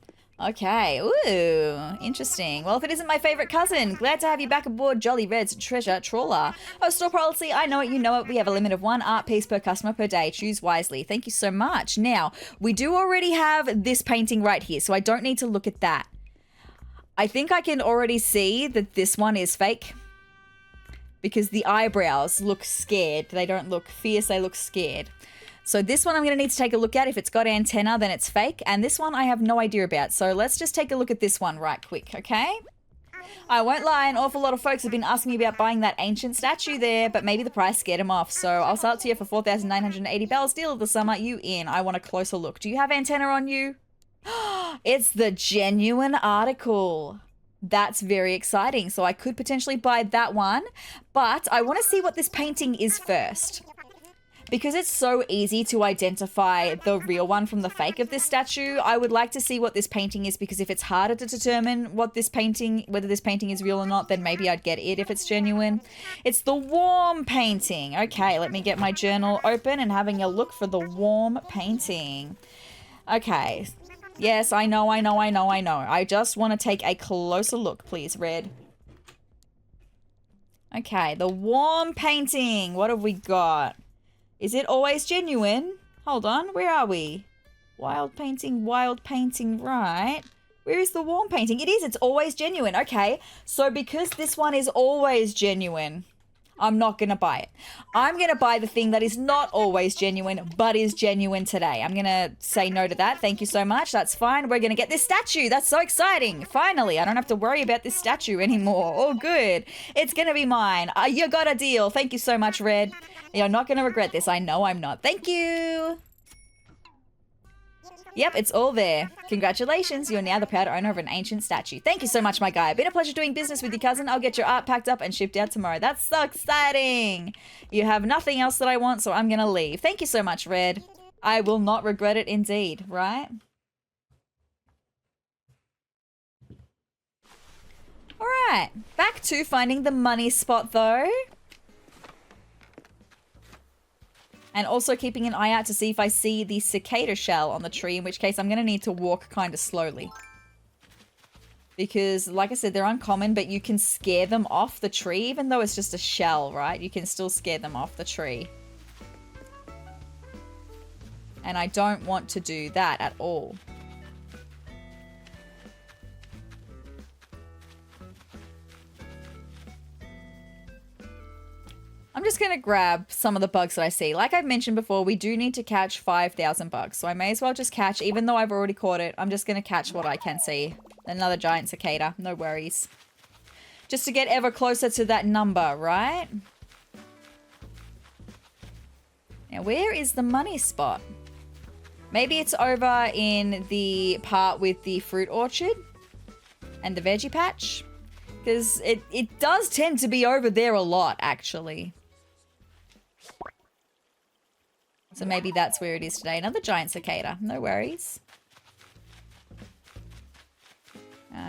Okay, ooh, interesting. Well, if it isn't my favorite cousin, glad to have you back aboard Jolly Red's treasure trawler. Oh, store policy, I know it, you know it. We have a limit of 1 art piece per customer per day. Choose wisely. Thank you so much. Now, we do already have this painting right here, so I don't need to look at that. I think I can already see that this one is fake because the eyebrows look scared. They don't look fierce, they look scared. So this one I'm going to need to take a look at. If it's got antenna, then it's fake. And this one I have no idea about. So let's just take a look at this one right quick, okay? I won't lie, an awful lot of folks have been asking me about buying that ancient statue there, but maybe the price scared them off. So I'll sell it to you for 4,980 bells. Deal of the summer, you in. I want a closer look. Do you have antenna on you? It's the genuine article. That's very exciting. So I could potentially buy that one, but I want to see what this painting is first. Because it's so easy to identify the real one from the fake of this statue, I would like to see what this painting is, because if it's harder to determine what this painting, whether this painting is real or not, then maybe I'd get it if it's genuine. It's the warm painting. Okay, let me get my journal open and having a look for the warm painting. Okay. Yes, I know. I just want to take a closer look, please, Red. Okay, the warm painting. What have we got? Is it always genuine? Hold on, where are we? Wild painting, right? Where is the warm painting? It is, it's always genuine. Okay, so because this one is always genuine, I'm not going to buy it. I'm going to buy the thing that is not always genuine, but is genuine today. I'm going to say no to that. Thank you so much. That's fine. We're going to get this statue. That's so exciting. Finally, I don't have to worry about this statue anymore. All good. It's going to be mine. You got a deal. Thank you so much, Red. You're not going to regret this. I know I'm not. Thank you. Yep, it's all there. Congratulations, you're now the proud owner of an ancient statue. Thank you so much, my guy. Been a pleasure doing business with you, cousin. I'll get your art packed up and shipped out tomorrow. That's so exciting. You have nothing else that I want, so I'm going to leave. Thank you so much, Red. I will not regret it indeed, right? All right, back to finding the money spot, though. And also keeping an eye out to see if I see the cicada shell on the tree, in which case I'm going to need to walk kind of slowly. Because, like I said, they're uncommon, but you can scare them off the tree, even though it's just a shell, right? You can still scare them off the tree. And I don't want to do that at all. I'm just going to grab some of the bugs that I see. Like I've mentioned before, we do need to catch 5,000 bugs. So I may as well just catch, even though I've already caught it, I'm just going to catch what I can see. Another giant cicada. No worries. Just to get ever closer to that number, right? Now, where is the money spot? Maybe it's over in the part with the fruit orchard and the veggie patch. Because it does tend to be over there a lot, actually. So maybe that's where it is today. Another giant cicada. No worries.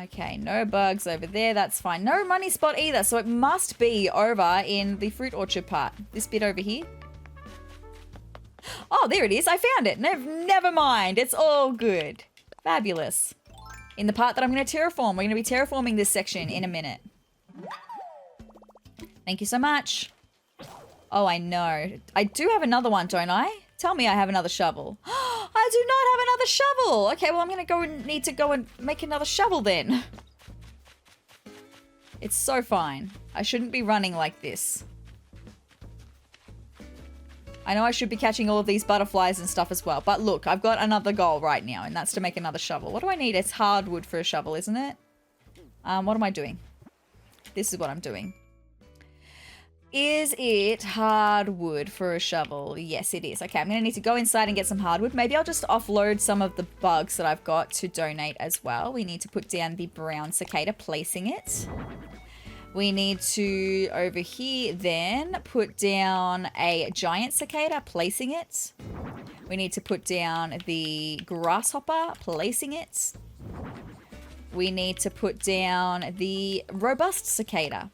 Okay, no bugs over there. That's fine. No money spot either. So it must be over in the fruit orchard part. This bit over here. Oh, there it is. I found it. Never mind. It's all good. Fabulous. In the part that I'm going to terraform. We're going to be terraforming this section in a minute. Thank you so much. Oh, I know. I do have another one, don't I? Tell me I have another shovel. I do not have another shovel. Okay, well, I'm going to need to go and make another shovel then. It's so fine. I shouldn't be running like this. I know I should be catching all of these butterflies and stuff as well. But look, I've got another goal right now, and that's to make another shovel. What do I need? It's hardwood for a shovel, isn't it? What am I doing? This is what I'm doing. Is it hardwood for a shovel? Yes, it is. Okay, I'm going to need to go inside and get some hardwood. Maybe I'll just offload some of the bugs that I've got to donate as well. We need to put down the brown cicada, placing it. We need to, over here then, put down a giant cicada, placing it. We need to put down the grasshopper, placing it. We need to put down the robust cicada.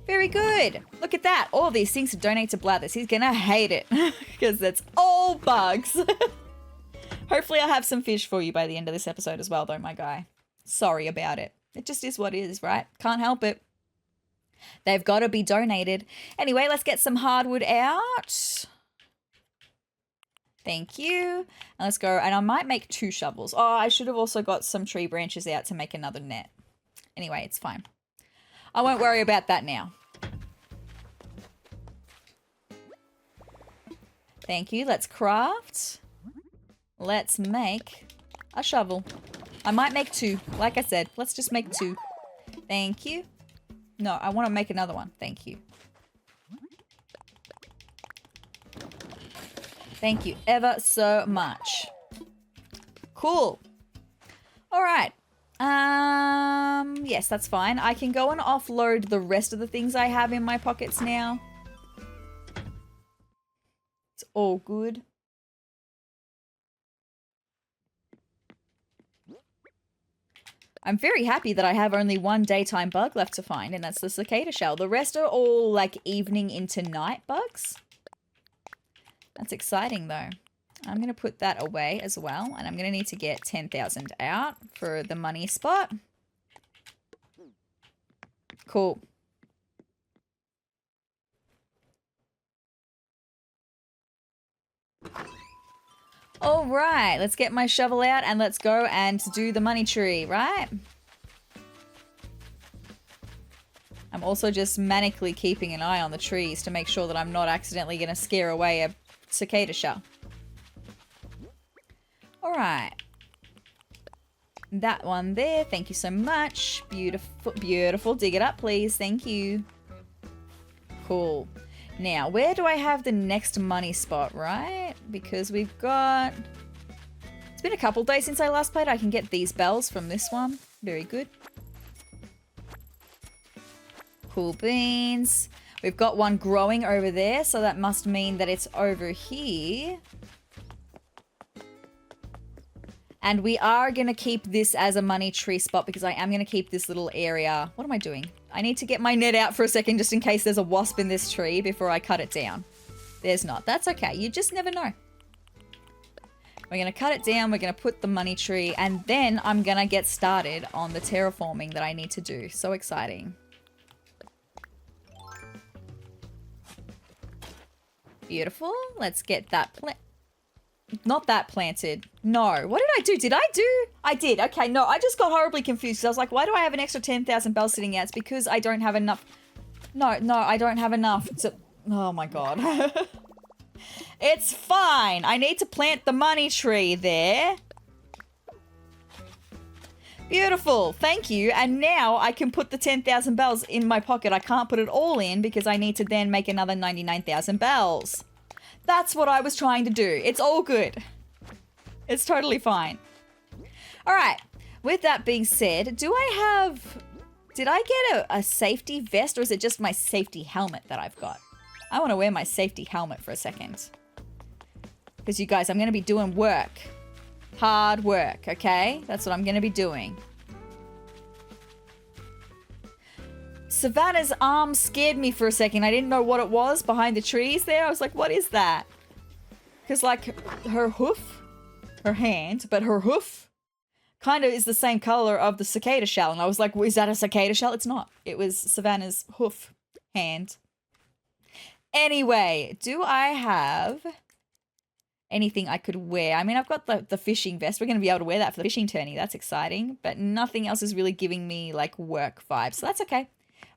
Very good. Look at that. All of these things to donate to Blathers. He's going to hate it because that's all bugs. Hopefully I'll have some fish for you by the end of this episode as well, though, my guy. Sorry about it. It just is what it is, right? Can't help it. They've got to be donated. Anyway, let's get some hardwood out. Thank you. And let's go. And I might make 2 shovels. Oh, I should have also got some tree branches out to make another net. Anyway, it's fine. I won't worry about that now. Thank you. Let's craft. Let's make a shovel. I might make 2. Like I said, let's just make 2. Thank you. No, I want to make another one. Thank you. Thank you ever so much. Cool. All right. Yes, that's fine. I can go and offload the rest of the things I have in my pockets now. It's all good. I'm very happy that I have only 1 daytime bug left to find, and that's the cicada shell. The rest are all like evening into night bugs. That's exciting though. I'm going to put that away as well, and I'm going to need to get 10,000 out for the money spot. Cool. All right, let's get my shovel out and let's go and do the money tree, right? I'm also just manically keeping an eye on the trees to make sure that I'm not accidentally going to scare away a cicada shell. All right. That one there. Thank you so much. Beautiful, beautiful. Dig it up, please. Thank you. Cool. Now, where do I have the next money spot, right? Because we've got... It's been a couple days since I last played. I can get these bells from this one. Very good. Cool beans. We've got one growing over there, so that must mean that it's over here. And we are going to keep this as a money tree spot because I am going to keep this little area. What am I doing? I need to get my net out for a second just in case there's a wasp in this tree before I cut it down. There's not. That's okay. You just never know. We're going to cut it down. We're going to put the money tree. And then I'm going to get started on the terraforming that I need to do. So exciting. Beautiful. Let's get that plant. Not that planted. No. What did I do? Did I do? I did. Okay, no. I just got horribly confused. I was like, why do I have an extra 10,000 bells sitting out? It's because I don't have enough. No, I don't have enough to... Oh my god. It's fine. I need to plant the money tree there. Beautiful. Thank you. And now I can put the 10,000 bells in my pocket. I can't put it all in because I need to then make another 99,000 bells. That's what I was trying to do. It's all good. It's totally fine. All right. With that being said, do I have... Did I get a safety vest or is it just my safety helmet that I've got? I want to wear my safety helmet for a second. Because you guys, I'm going to be doing work. Hard work, okay? That's what I'm going to be doing. Savannah's arm scared me for a second. I didn't know what it was behind the trees there. I was like, what is that? Because like her hoof, her hand, but her hoof kind of is the same color of the cicada shell. And I was like, well, is that a cicada shell? It's not. It was Savannah's hoof hand. Anyway, do I have anything I could wear? I mean, I've got the fishing vest. We're going to be able to wear that for the fishing tourney. That's exciting. But nothing else is really giving me like work vibes. So that's okay.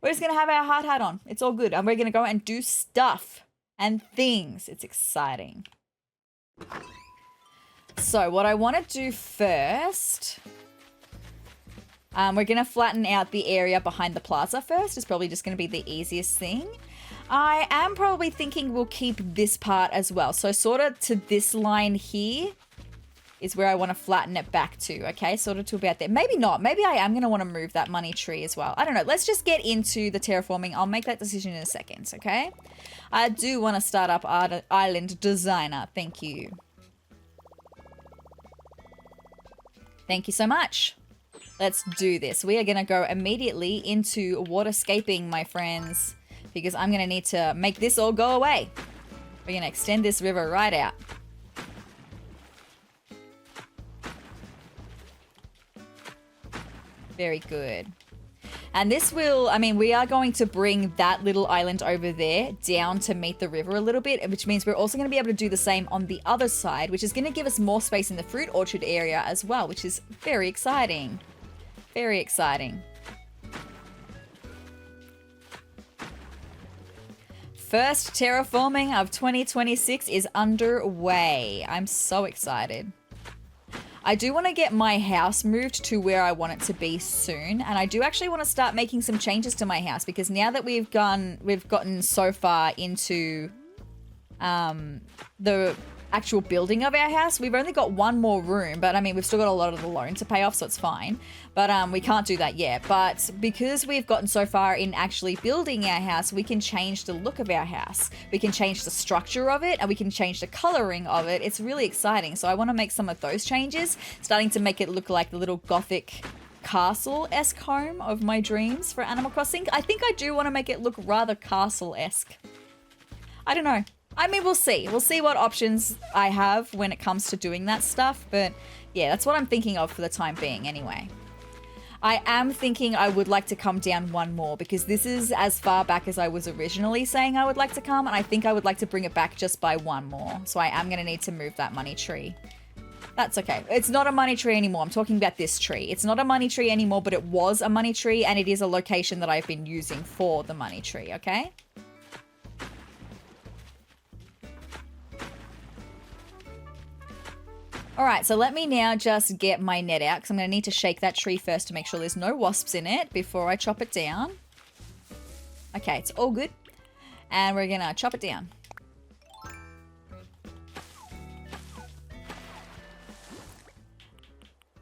We're just going to have our hard hat on. It's all good. And we're going to go and do stuff and things. It's exciting. So what I want to do first We're going to flatten out the area behind the plaza first. It's probably just going to be the easiest thing. I am probably thinking we'll keep this part as well. So sort of to this line here is where I want to flatten it back to, okay? Sort of to about there. Maybe not. Maybe I am going to want to move that money tree as well. I don't know. Let's just get into the terraforming. I'll make that decision in a second, okay? I do want to start up Island Designer. Thank you. Thank you so much. Let's do this. We are going to go immediately into waterscaping, my friends, because I'm going to need to make this all go away. We're going to extend this river right out. Very good. And this will, I mean, we are going to bring that little island over there down to meet the river a little bit, which means we're also going to be able to do the same on the other side, which is going to give us more space in the fruit orchard area as well, which is very exciting. Very exciting. First terraforming of 2026 is underway. I'm so excited. I do want to get my house moved to where I want it to be soon, and I do actually want to start making some changes to my house because now that we've gotten so far into the actual building of our house, we've only got one more room, but I mean we've still got a lot of the loan to pay off, so it's fine. But we can't do that yet. But because we've gotten so far in actually building our house, we can change the look of our house. We can change the structure of it, and we can change the coloring of it. It's really exciting. So I want to make some of those changes, starting to make it look like the little gothic castle-esque home of my dreams for Animal Crossing. I think I do want to make it look rather castle-esque. I don't know. I mean, we'll see. We'll see what options I have when it comes to doing that stuff. But yeah, that's what I'm thinking of for the time being anyway. I am thinking I would like to come down one more because this is as far back as I was originally saying I would like to come. And I think I would like to bring it back just by one more. So I am going to need to move that money tree. That's okay. It's not a money tree anymore. I'm talking about this tree. It's not a money tree anymore, but it was a money tree. And it is a location that I've been using for the money tree, okay? All right, so let me now just get my net out because I'm going to need to shake that tree first to make sure there's no wasps in it before I chop it down. Okay, it's all good. And we're going to chop it down.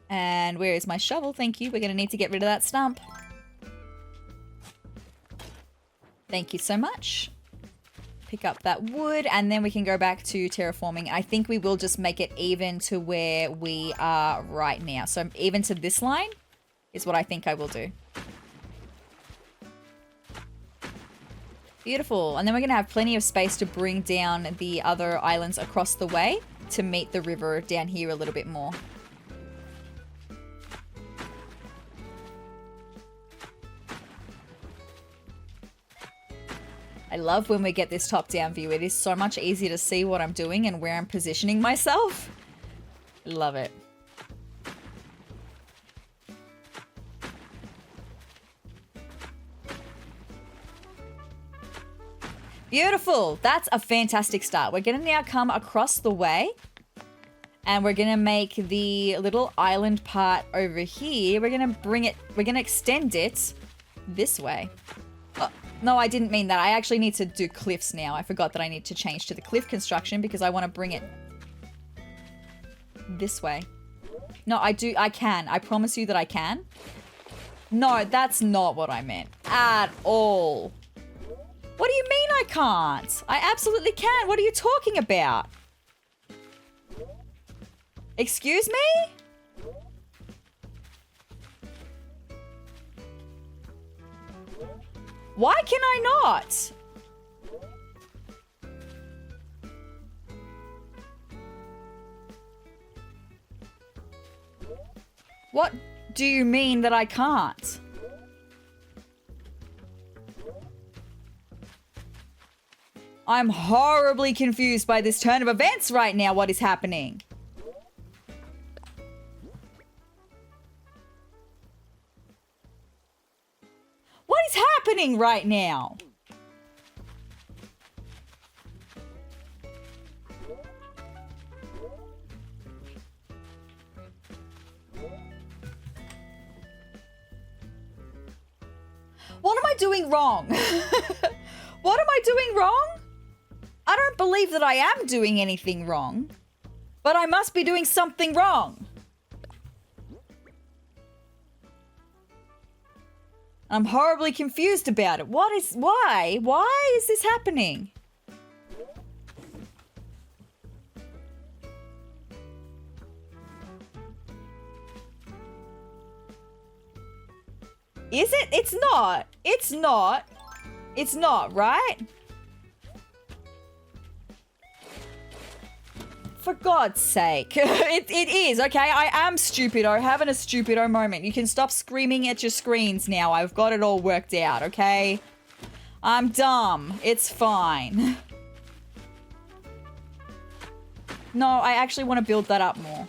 And where is my shovel? Thank you. We're going to need to get rid of that stump. Thank you so much. Pick up that wood, and then we can go back to terraforming. I think we will just make it even to where we are right now. So even to this line is what I think I will do. Beautiful. And then we're going to have plenty of space to bring down the other islands across the way to meet the river down here a little bit more. I love when we get this top-down view. It is so much easier to see what I'm doing and where I'm positioning myself. Love it. Beautiful. That's a fantastic start. We're going to now come across the way and we're going to make the little island part over here. We're going to bring it, we're going to extend it this way. No, I didn't mean that. I actually need to do cliffs now. I forgot that I need to change to the cliff construction because I want to bring it this way. No, I can. I promise you that I can. No, that's not what I meant at all. What do you mean I can't? I absolutely can. What are you talking about? Excuse me? Why can I not? What do you mean that I can't? I'm horribly confused by this turn of events right now. What is happening? What is happening right now? What am I doing wrong? What am I doing wrong? I don't believe that I am doing anything wrong, but I must be doing something wrong. I'm horribly confused about it. Why? Why is this happening? Is it? It's not. It's not. It's not, right? For God's sake. It is, okay? I am stupido, having a stupido moment. You can stop screaming at your screens now. I've got it all worked out, okay? I'm dumb. It's fine. No, I actually want to build that up more.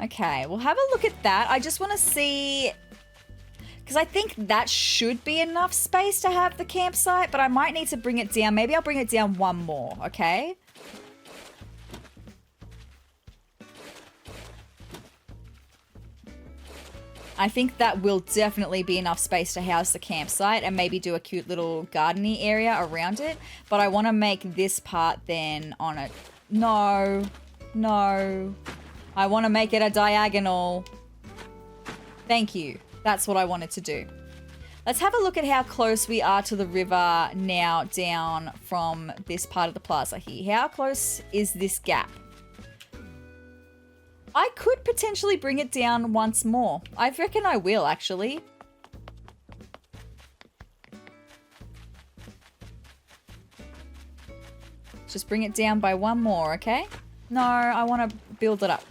Okay, we'll have a look at that. I just want to see, because I think that should be enough space to have the campsite, but I might need to bring it down. Maybe I'll bring it down one more, okay? I think that will definitely be enough space to house the campsite and maybe do a cute little gardeny area around it. But I want to make this part then on it. No, no. I want to make it a diagonal. Thank you. That's what I wanted to do. Let's have a look at how close we are to the river now down from this part of the plaza here. How close is this gap? I could potentially bring it down once more. I reckon I will, actually. Just bring it down by one more, okay? No, I want to build it up.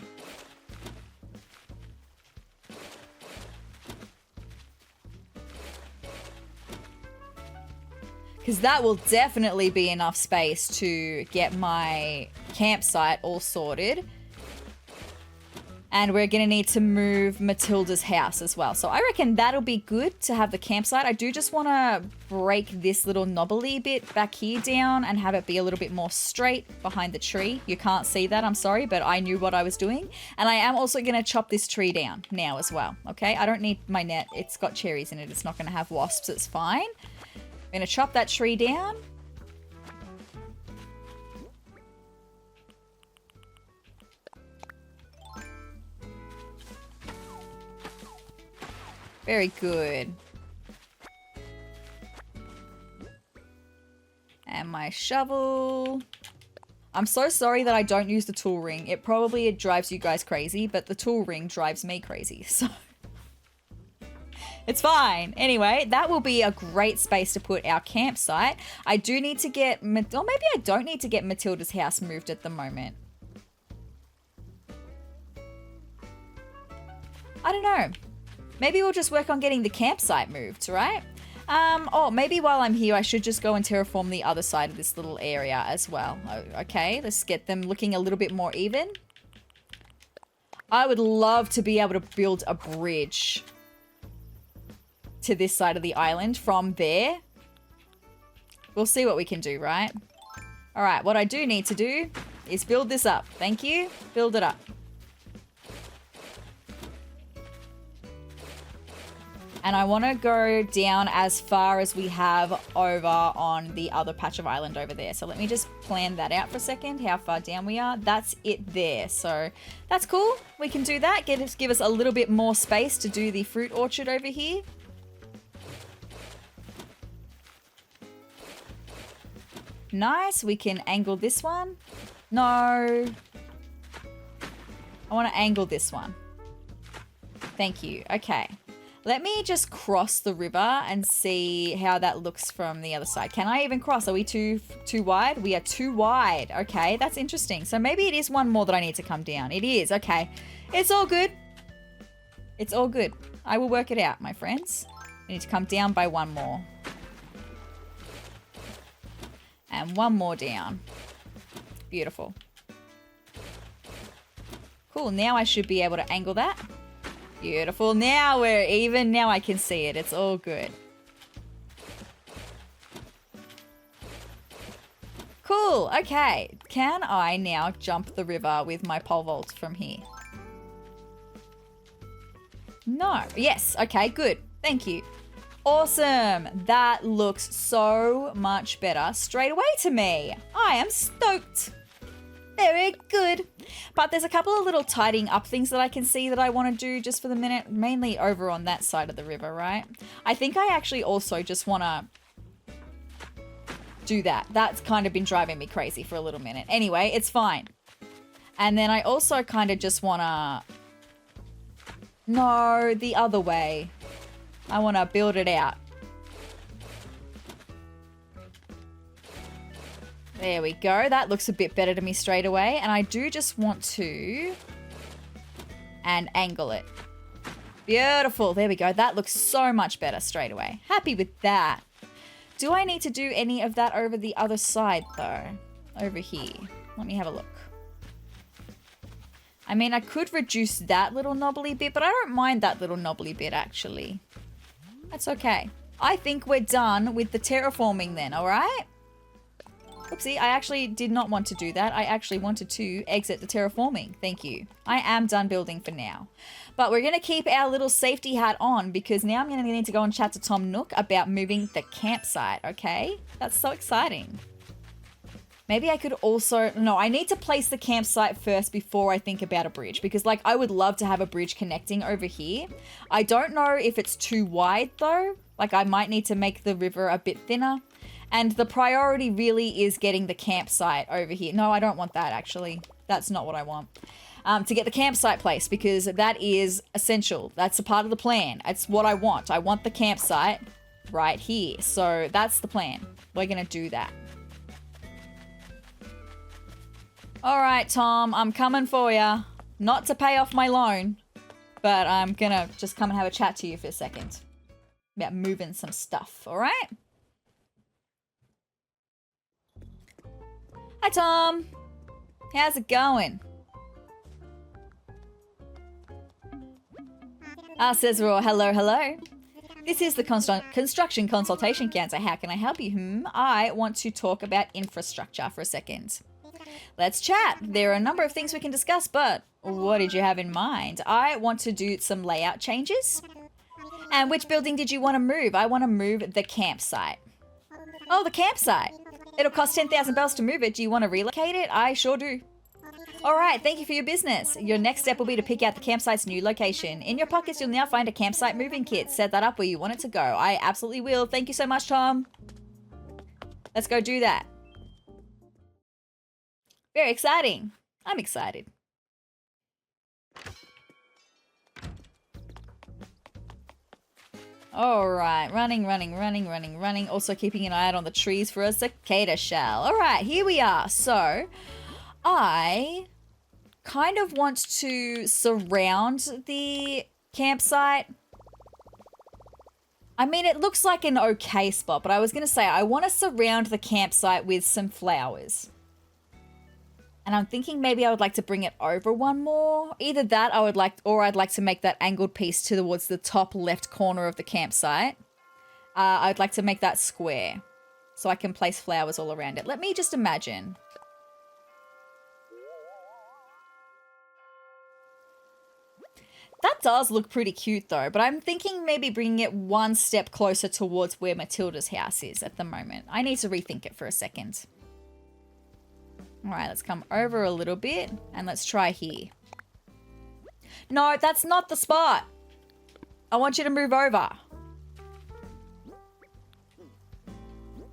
Because that will definitely be enough space to get my campsite all sorted. And we're going to need to move Matilda's house as well. So I reckon that'll be good to have the campsite. I do just want to break this little knobbly bit back here down and have it be a little bit more straight behind the tree. You can't see that, I'm sorry, but I knew what I was doing. And I am also going to chop this tree down now as well, okay? I don't need my net. It's got cherries in it. It's not going to have wasps. It's fine. I'm going to chop that tree down. Very good. And my shovel. I'm so sorry that I don't use the tool ring. It probably drives you guys crazy, but the tool ring drives me crazy, so it's fine. Anyway, that will be a great space to put our campsite. I do need to get, or maybe I don't need to get Matilda's house moved at the moment. I don't know. Maybe we'll just work on getting the campsite moved, right? Oh, maybe while I'm here, I should just go and terraform the other side of this little area as well. Okay, let's get them looking a little bit more even. I would love to be able to build a bridge to this side of the island from there. We'll see what we can do, right? All right, what I do need to do is build this up. Thank you. Build it up. And I want to go down as far as we have over on the other patch of island over there. So let me just plan that out for a second, how far down we are. That's it there. So that's cool. We can do that. Give us a little bit more space to do the fruit orchard over here. Nice. We can angle this one. No. I want to angle this one. Thank you. Okay. Let me just cross the river and see how that looks from the other side. Can I even cross? Are we too wide? We are too wide. Okay, that's interesting. So maybe it is one more that I need to come down. It is. Okay. It's all good. It's all good. I will work it out, my friends. We need to come down by one more. And one more down. Beautiful. Cool. Now I should be able to angle that. Beautiful. Now we're even. Now I can see it. It's all good. Cool. Cool. Okay. Can I now jump the river with my pole vault from here? No. Yes. Okay, good. Thank you. Awesome. That looks so much better straight away to me. I am stoked. Very good. But there's a couple of little tidying up things that I can see that I want to do just for the minute, mainly over on that side of the river, right? I think I actually also just want to do that. That's kind of been driving me crazy for a little minute. Anyway, it's fine. And then I also kind of just want to... No, the other way. I want to build it out. There we go. That looks a bit better to me straight away. And I do just want to... and angle it. Beautiful. There we go. That looks so much better straight away. Happy with that. Do I need to do any of that over the other side, though? Over here. Let me have a look. I mean, I could reduce that little knobbly bit, but I don't mind that little knobbly bit, actually. That's okay. I think we're done with the terraforming then, all right? Oopsie, I actually did not want to do that. I actually wanted to exit the terraforming. Thank you. I am done building for now. But we're going to keep our little safety hat on because now I'm going to need to go and chat to Tom Nook about moving the campsite, okay? That's so exciting. Maybe I could also... No, I need to place the campsite first before I think about a bridge because, like, I would love to have a bridge connecting over here. I don't know if it's too wide, though. Like, I might need to make the river a bit thinner. And the priority really is getting the campsite over here. No, I don't want that, actually. That's not what I want. To get the campsite place, because that is essential. That's a part of the plan. It's what I want. I want the campsite right here. So that's the plan. We're going to do that. All right, Tom, I'm coming for you. Not to pay off my loan, but I'm going to just come and have a chat to you for a second about moving some stuff, all right? Hi, Tom. How's it going? Sezrawrr, hello, hello. This is the construction consultation counter. How can I help you? I want to talk about infrastructure for a second. Let's chat. There are a number of things we can discuss, but what did you have in mind? I want to do some layout changes. And which building did you want to move? I want to move the campsite. Oh, the campsite. It'll cost 10,000 bells to move it. Do you want to relocate it? I sure do. All right, thank you for your business. Your next step will be to pick out the campsite's new location. In your pockets, you'll now find a campsite moving kit. Set that up where you want it to go. I absolutely will. Thank you so much, Tom. Let's go do that. Very exciting. I'm excited. All right, running. Also keeping an eye out on the trees for a cicada shell. All right, here we are. So I kind of want to surround the campsite. I mean, it looks like an okay spot, but I was going to say I want to surround the campsite with some flowers. And I'm thinking maybe I would like to bring it over one more. Either that I would like, or I'd like to make that angled piece towards the top left corner of the campsite. I'd like to make that square so I can place flowers all around it. Let me just imagine. That does look pretty cute though, but I'm thinking maybe bringing it one step closer towards where Matilda's house is at the moment. I need to rethink it for a second. All right, let's come over a little bit and let's try here. No, that's not the spot. I want you to move over.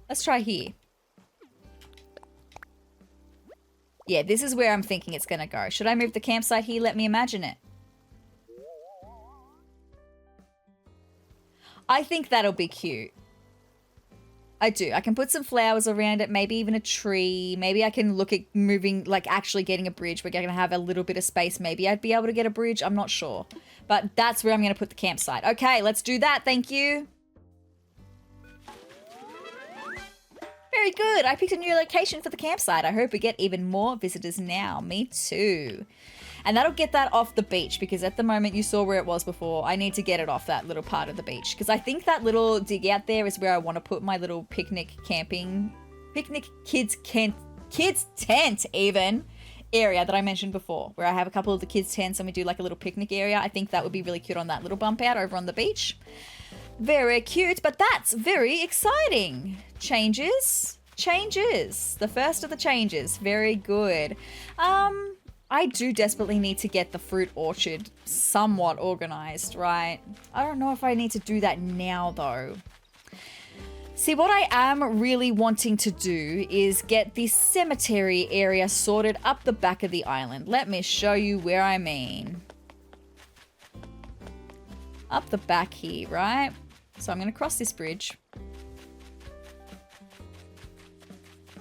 Let's try here. Yeah, this is where I'm thinking it's going to go. Should I move the campsite here? Let me imagine it. I think that'll be cute. I do. I can put some flowers around it, maybe even a tree. Maybe I can look at moving, like actually getting a bridge. We're going to have a little bit of space. Maybe I'd be able to get a bridge. I'm not sure. But that's where I'm going to put the campsite. Okay, let's do that. Thank you. Very good. I picked a new location for the campsite. I hope we get even more visitors now. Me too. And that'll get that off the beach because at the moment you saw where it was before. I need to get it off that little part of the beach because I think that little dig out there is where I want to put my little picnic kids kids' tent even area that I mentioned before, where I have a couple of the kids' tents and we do like a little picnic area. I think that would be really cute on that little bump out over on the beach. Very cute, but that's very exciting. Changes. The first of the changes. Very good. I do desperately need to get the fruit orchard somewhat organized, right? I don't know if I need to do that now though. See, what I am really wanting to do is get the cemetery area sorted up the back of the island. Let me show you where I mean. Up the back here, right? So I'm going to cross this bridge.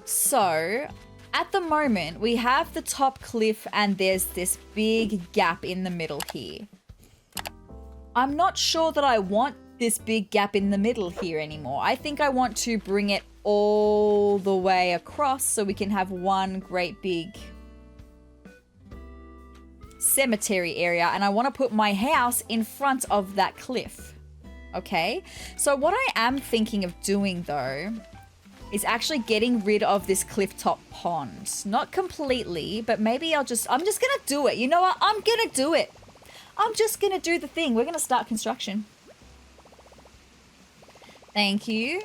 So, at the moment, we have the top cliff and there's this big gap in the middle here. I'm not sure that I want this big gap in the middle here anymore. I think I want to bring it all the way across so we can have one great big cemetery area, and I want to put my house in front of that cliff. Okay, so what I am thinking of doing though is actually getting rid of this cliff top pond. Not completely, but maybe I'm just gonna do it. You know what? I'm gonna do it. I'm just gonna do the thing. We're gonna start construction. Thank you.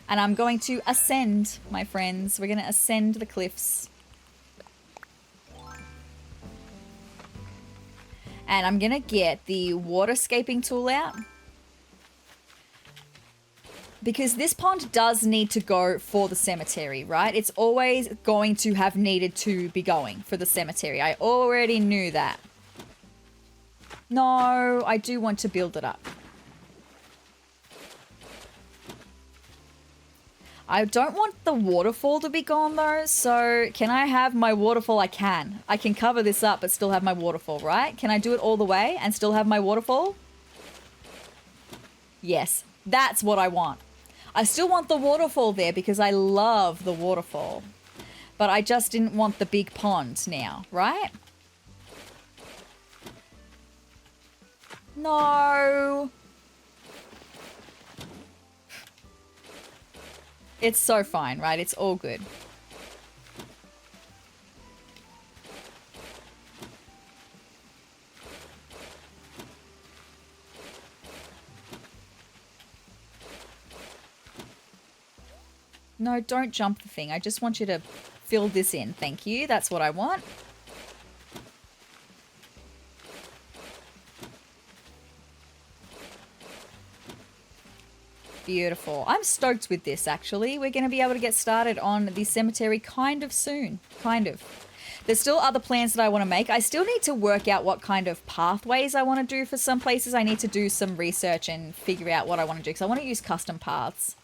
And I'm going to ascend, my friends. We're going to ascend the cliffs. And I'm going to get the waterscaping tool out. Because this pond does need to go for the cemetery, right? It's always going to have needed to be going for the cemetery. I already knew that. No, I do want to build it up. I don't want the waterfall to be gone though, so can I have my waterfall? I can. I can cover this up but still have my waterfall, right? Can I do it all the way and still have my waterfall? Yes, that's what I want. I still want the waterfall there because I love the waterfall. But I just didn't want the big pond now, right? No. It's so fine, right? It's all good. No, don't jump the thing. I just want you to fill this in. Thank you. That's what I want. Beautiful. I'm stoked with this, actually. We're going to be able to get started on the cemetery kind of soon. Kind of. There's still other plans that I want to make. I still need to work out what kind of pathways I want to do for some places. I need to do some research and figure out what I want to do because I want to use custom paths.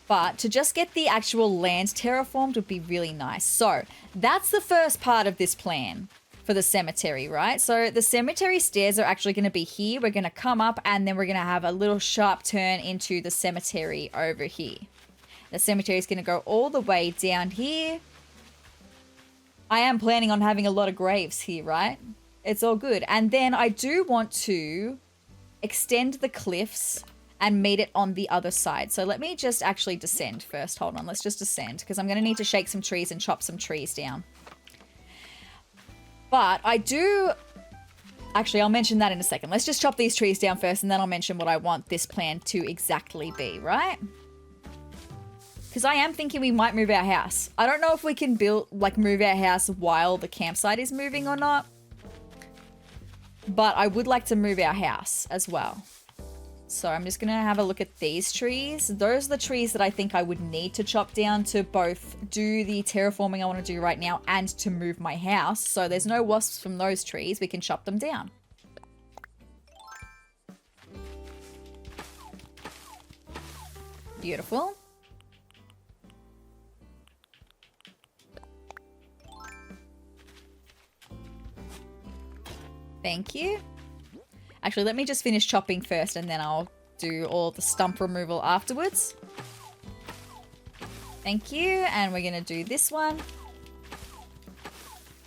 But to just get the actual land terraformed would be really nice. So that's the first part of this plan for the cemetery, right? So the cemetery stairs are actually going to be here. We're going to come up and then we're going to have a little sharp turn into the cemetery over here. The cemetery is going to go all the way down here. I am planning on having a lot of graves here, right? It's all good. And then I do want to extend the cliffs and meet it on the other side. So let me just actually descend first. Hold on, let's just descend because I'm going to need to shake some trees and chop some trees down. But I do... Actually, I'll mention that in a second. Let's just chop these trees down first and then I'll mention what I want this plan to exactly be, right? Because I am thinking we might move our house. I don't know if we can move our house while the campsite is moving or not. But I would like to move our house as well. So I'm just going to have a look at these trees. Those are the trees that I think I would need to chop down to both do the terraforming I want to do right now and to move my house. So there's no wasps from those trees. We can chop them down. Beautiful. Thank you. Actually, let me just finish chopping first and then I'll do all the stump removal afterwards. Thank you. And we're going to do this one.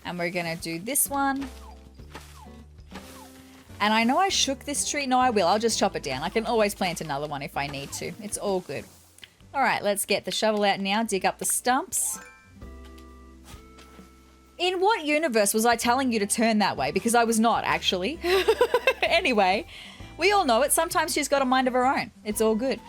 And we're going to do this one. And I know I shook this tree. No, I will. I'll just chop it down. I can always plant another one if I need to. It's all good. All right, let's get the shovel out now, dig up the stumps. In what universe was I telling you to turn that way? Because I was not, actually. Anyway, we all know it. Sometimes she's got a mind of her own. It's all good.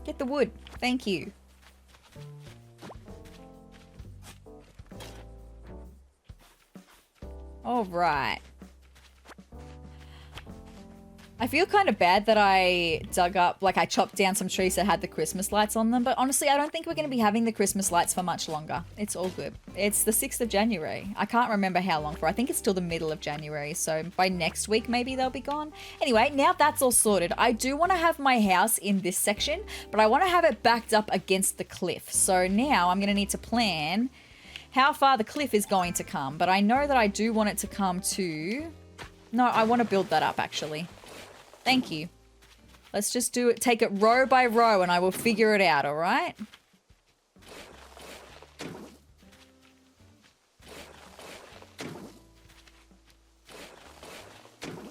Get the wood. Thank you. All right. I feel kind of bad that I dug up, like I chopped down some trees that had the Christmas lights on them, but honestly, I don't think we're going to be having the Christmas lights for much longer. It's all good. It's the 6th of January. I can't remember how long for. I think it's till the middle of January, so by next week, maybe they'll be gone. Anyway, now that's all sorted. I do want to have my house in this section, but I want to have it backed up against the cliff. So now I'm going to need to plan how far the cliff is going to come, but I know that I do want it to come to... No, I want to build that up, actually. Thank you. Let's just do it. Take it row by row and I will figure it out, all right?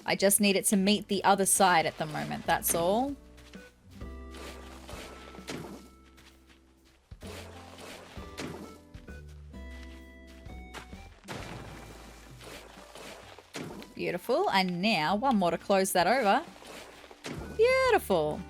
I just need it to meet the other side at the moment, that's all. Beautiful. And now one more to close that over. Beautiful.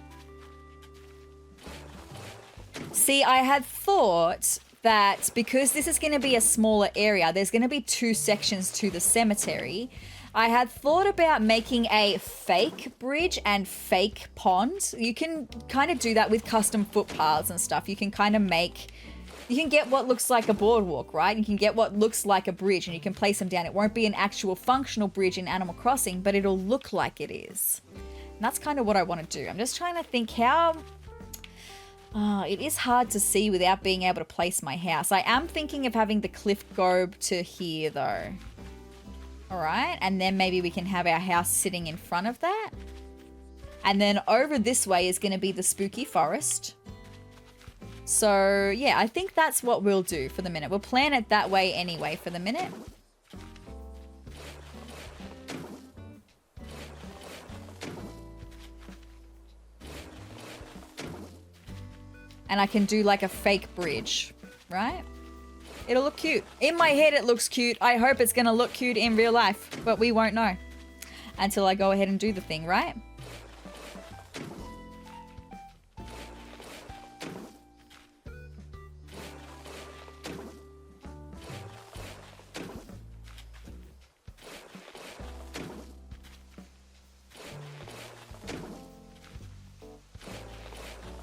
See, I had thought that because this is going to be a smaller area, there's going to be 2 sections to the cemetery. I had thought about making a fake bridge and fake pond. You can kind of do that with custom footpaths and stuff. You can kind of make... You can get what looks like a boardwalk, right? You can get what looks like a bridge and you can place them down. It won't be an actual functional bridge in Animal Crossing, but it'll look like it is. And that's kind of what I want to do. I'm just trying to think how... it is hard to see without being able to place my house. I am thinking of having the cliff go to here, though. All right. And then maybe we can have our house sitting in front of that. And then over this way is going to be the spooky forest. So, yeah, I think that's what we'll do for the minute. We'll plan it that way anyway for the minute. And I can do like a fake bridge, right? It'll look cute. In my head, it looks cute. I hope it's going to look cute in real life, but we won't know until I go ahead and do the thing, right?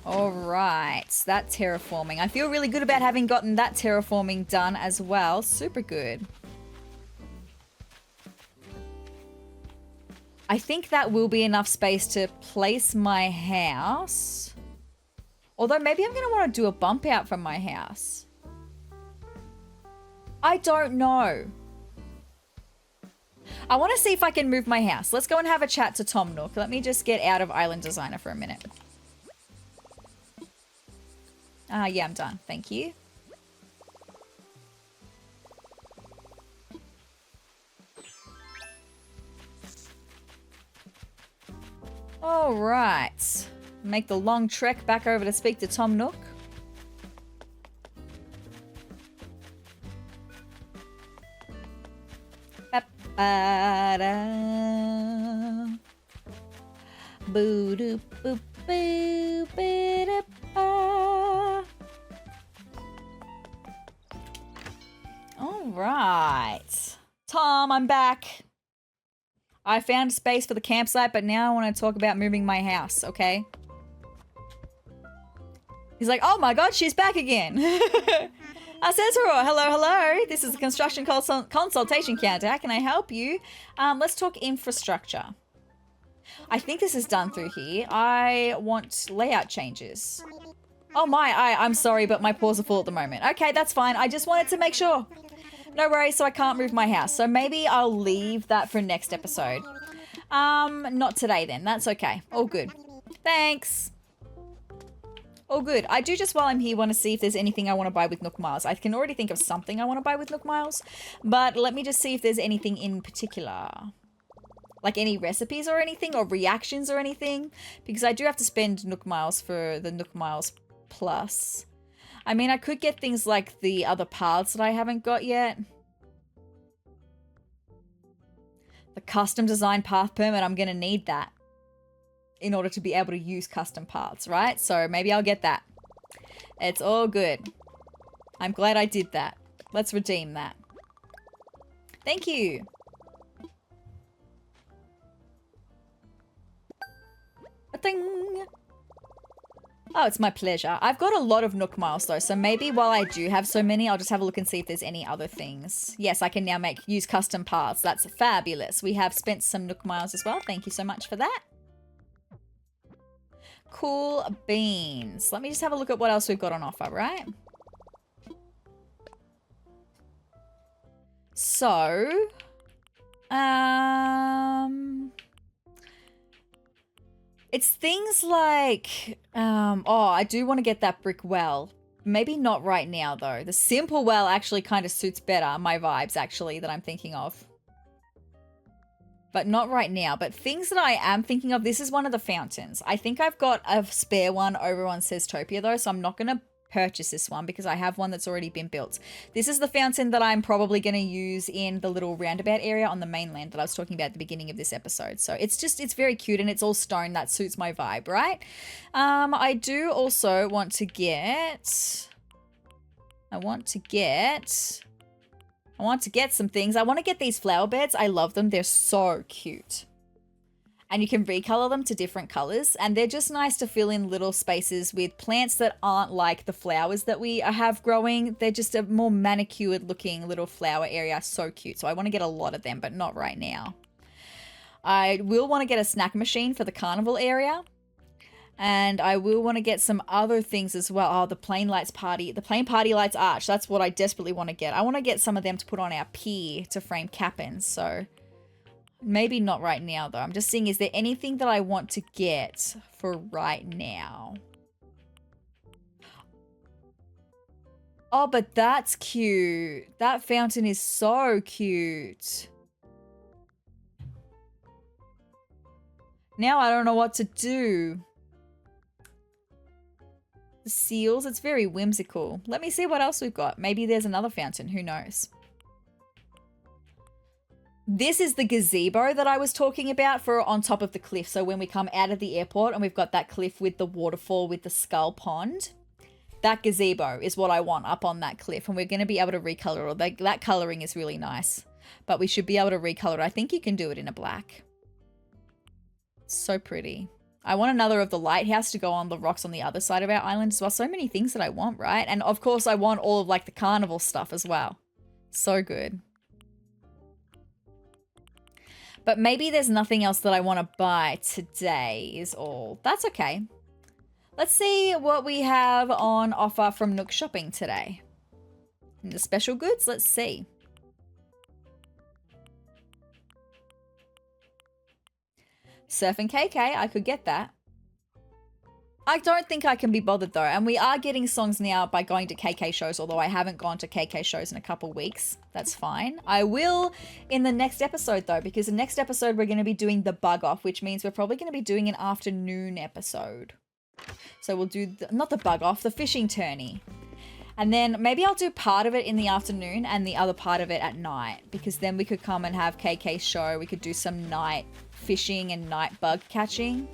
All right, that terraforming. I feel really good about having gotten that terraforming done as well. Super good. I think that will be enough space to place my house. Although maybe I'm going to want to do a bump out from my house. I don't know. I want to see if I can move my house. Let's go and have a chat to Tom Nook. Let me just get out of Island Designer for a minute. Yeah, I'm done. Thank you. All right. Make the long trek back over to speak to Tom Nook. Boo doo boo boo boo All right. Tom, I'm back. I found space for the campsite, but now I want to talk about moving my house, okay? He's like, oh my god, she's back again. Sezrawrr, hello, hello. This is the construction consultation counter. How can I help you? Let's talk infrastructure. I think this is done through here. I want layout changes. Oh my, I'm sorry, but my paws are full at the moment. Okay, that's fine. I just wanted to make sure. No worries, so I can't move my house. So maybe I'll leave that for next episode. Not today then. That's okay. All good. Thanks. All good. I do just while I'm here want to see if there's anything I want to buy with Nook Miles. I can already think of something I want to buy with Nook Miles, but let me just see if there's anything in particular. Like any recipes or anything, or reactions or anything, because I do have to spend Nook Miles for the Nook Miles Plus. I mean, I could get things like the other paths that I haven't got yet. The custom design path permit, I'm going to need that in order to be able to use custom paths, right? So maybe I'll get that. It's all good. I'm glad I did that. Let's redeem that. Thank you. A ding. Oh, it's my pleasure. I've got a lot of Nook Miles though, so maybe while I do have so many, I'll just have a look and see if there's any other things. Yes, I can now use custom paths. That's fabulous. We have spent some Nook Miles as well. Thank you so much for that. Cool beans. Let me just have a look at what else we've got on offer, right? So, it's things like, oh, I do want to get that brick well. Maybe not right now, though. The simple well actually kind of suits better my vibes, actually, that I'm thinking of. But not right now. But things that I am thinking of, this is one of the fountains. I think I've got a spare one over on Seztopia, though, so I'm not going to purchase this one because I have one that's already been built. This is the fountain that I'm probably going to use in the little roundabout area on the mainland that I was talking about at the beginning of this episode. So it's very cute and it's all stone. That suits my vibe, right? I do also want to get... I want to get some things. I want to get these flower beds. I love them. They're so cute. And you can recolor them to different colors. And they're just nice to fill in little spaces with plants that aren't like the flowers that we have growing. They're just a more manicured looking little flower area. So cute. So I want to get a lot of them, but not right now. I will want to get a snack machine for the carnival area. And I will want to get some other things as well. Oh, the plain party lights arch. That's what I desperately want to get. I want to get some of them to put on our pier to frame cabins. So maybe not right now though. I'm just seeing, is there anything that I want to get for right now? Oh, but that's cute. That fountain is so cute. Now I don't know what to do. The seals, it's very whimsical. Let me see what else we've got. Maybe there's another fountain, who knows? This is the gazebo that I was talking about for on top of the cliff. So when we come out of the airport and we've got that cliff with the waterfall with the skull pond, that gazebo is what I want up on that cliff. And we're going to be able to recolor it. That coloring is really nice, but we should be able to recolor it. I think you can do it in a black. So pretty. I want another of the lighthouse to go on the rocks on the other side of our island as well. So many things that I want, right? And of course I want all of like the carnival stuff as well. So good. But maybe there's nothing else that I want to buy today is all. That's okay. Let's see what we have on offer from Nook Shopping today. In the special goods, let's see. Surf and KK, I could get that. I don't think I can be bothered though, and we are getting songs now by going to KK shows, although I haven't gone to KK shows in a couple weeks. That's fine. I will in the next episode though, because the next episode we're going to be doing the bug off, which means we're probably going to be doing an afternoon episode. So we'll do, not the bug off, the fishing tourney. And then maybe I'll do part of it in the afternoon and the other part of it at night, because then we could come and have KK's show. We could do some night fishing and night bug catching.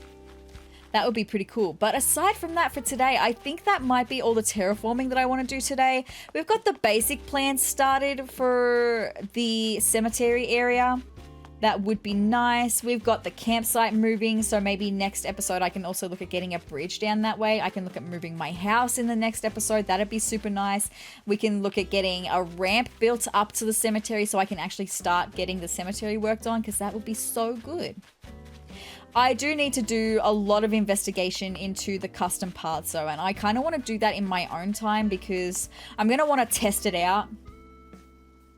That would be pretty cool. But aside from that for today, I think that might be all the terraforming that I want to do today. We've got the basic plans started for the cemetery area. That would be nice. We've got the campsite moving, so maybe next episode I can also look at getting a bridge down that way. I can look at moving my house in the next episode. That'd be super nice. We can look at getting a ramp built up to the cemetery so I can actually start getting the cemetery worked on, because that would be so good. I do need to do a lot of investigation into the custom paths though, and I kind of want to do that in my own time because I'm going to want to test it out.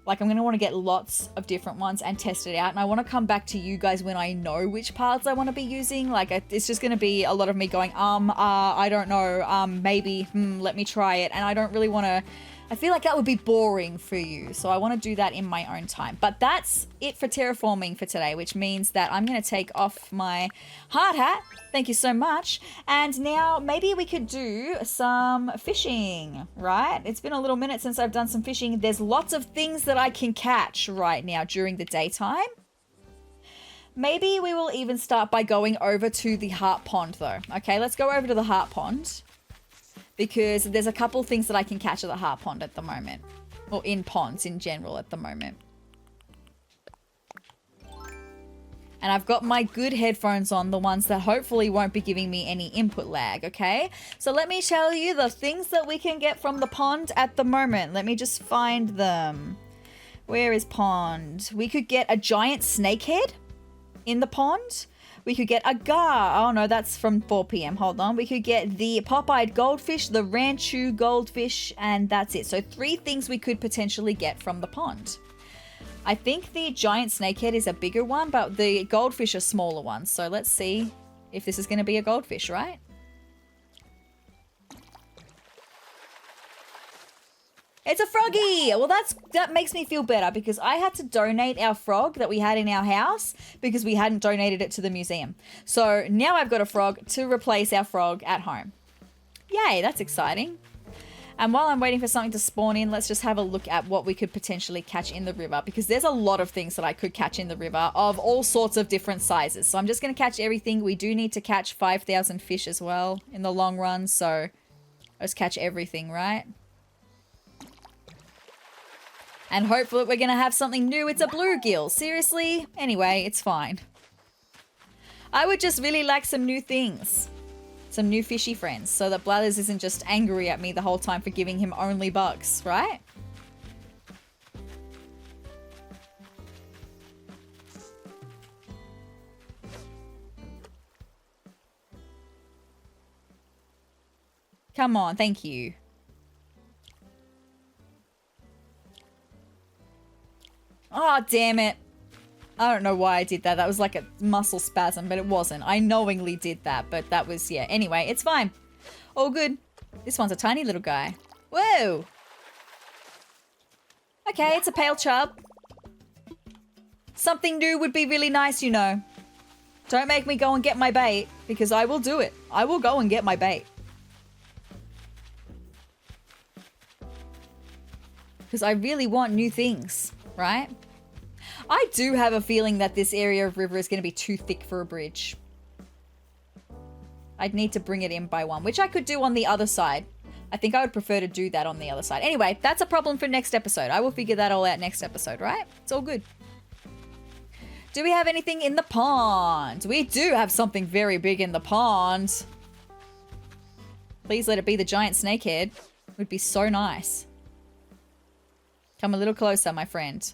Like, I'm going to want to get lots of different ones and test it out. And I want to come back to you guys when I know which paths I want to be using. Like, it's just going to be a lot of me going, I don't know, maybe, let me try it. And I don't really want to, I feel like that would be boring for you. So I want to do that in my own time. But that's it for terraforming for today, which means that I'm going to take off my hard hat. Thank you so much. And now maybe we could do some fishing, right? It's been a little minute since I've done some fishing. There's lots of things that I can catch right now during the daytime. Maybe we will even start by going over to the heart pond though. Okay, let's go over to the heart pond because there's a couple things that I can catch at the heart pond at the moment, or in ponds in general at the moment. And I've got my good headphones on, the ones that hopefully won't be giving me any input lag, okay? So let me tell you the things that we can get from the pond at the moment. Let me just find them. Where is pond? We could get a giant snakehead in the pond. We could get a gar. Oh no, that's from 4 p.m. Hold on. We could get the pop-eyed goldfish, the ranchu goldfish, and that's it. So 3 things we could potentially get from the pond. I think the giant snakehead is a bigger one, but the goldfish are smaller ones. So let's see if this is going to be a goldfish, right? It's a froggy! Well, that makes me feel better because I had to donate our frog that we had in our house because we hadn't donated it to the museum. So now I've got a frog to replace our frog at home. Yay, that's exciting. And while I'm waiting for something to spawn in, let's just have a look at what we could potentially catch in the river because there's a lot of things that I could catch in the river of all sorts of different sizes. So I'm just going to catch everything. We do need to catch 5,000 fish as well in the long run. So let's catch everything, right? And hopefully we're going to have something new. It's a bluegill. Seriously? Anyway, it's fine. I would just really like some new things. Some new fishy friends so that Blathers isn't just angry at me the whole time for giving him only bugs, right? Come on, thank you. Oh, damn it. I don't know why I did that. That was like a muscle spasm, but it wasn't. I knowingly did that, but that was, yeah. Anyway, it's fine. All good. This one's a tiny little guy. Whoa. Okay, it's a pale chub. Something new would be really nice, you know. Don't make me go and get my bait, because I will do it. I will go and get my bait. Because I really want new things, right? I do have a feeling that this area of river is going to be too thick for a bridge. I'd need to bring it in by one, which I could do on the other side. I think I would prefer to do that on the other side. Anyway, that's a problem for next episode. I will figure that all out next episode, right? It's all good. Do we have anything in the pond? We do have something very big in the pond. Please let it be the giant snakehead. It would be so nice. Come a little closer, my friend.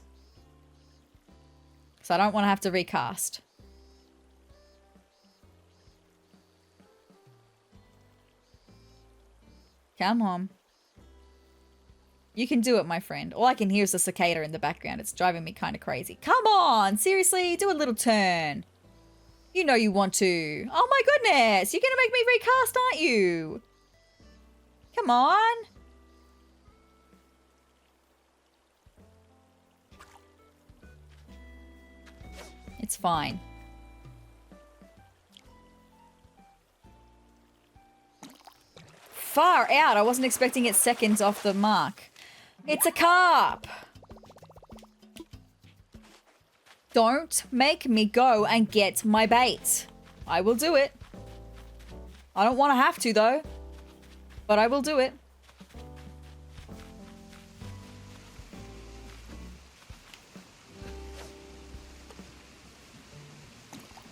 So I don't want to have to recast. Come on. You can do it, my friend. All I can hear is a cicada in the background. It's driving me kind of crazy. Come on! Seriously, do a little turn. You know you want to. Oh my goodness! You're going to make me recast, aren't you? Come on! It's fine. Far out. I wasn't expecting it seconds off the mark. It's a carp. Don't make me go and get my bait. I will do it. I don't want to have to though, but I will do it.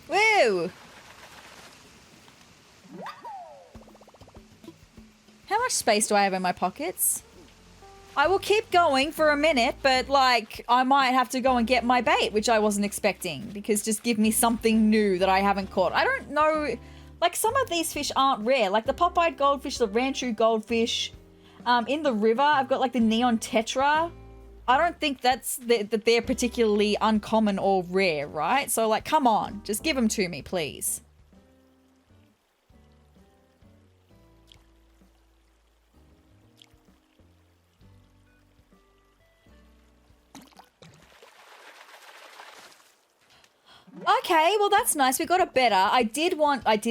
Woo! How much space do I have in my pockets? I will keep going for a minute, but like I might have to go and get my bait, which I wasn't expecting, because just give me something new that I haven't caught. I don't know, like some of these fish aren't rare, like the pop-eyed goldfish, the ranchu goldfish. In the river, I've got like the neon tetra. I don't think that they're particularly uncommon or rare, right? So, like, come on. Just give them to me, please. Okay, well that's nice. We got a betta. I did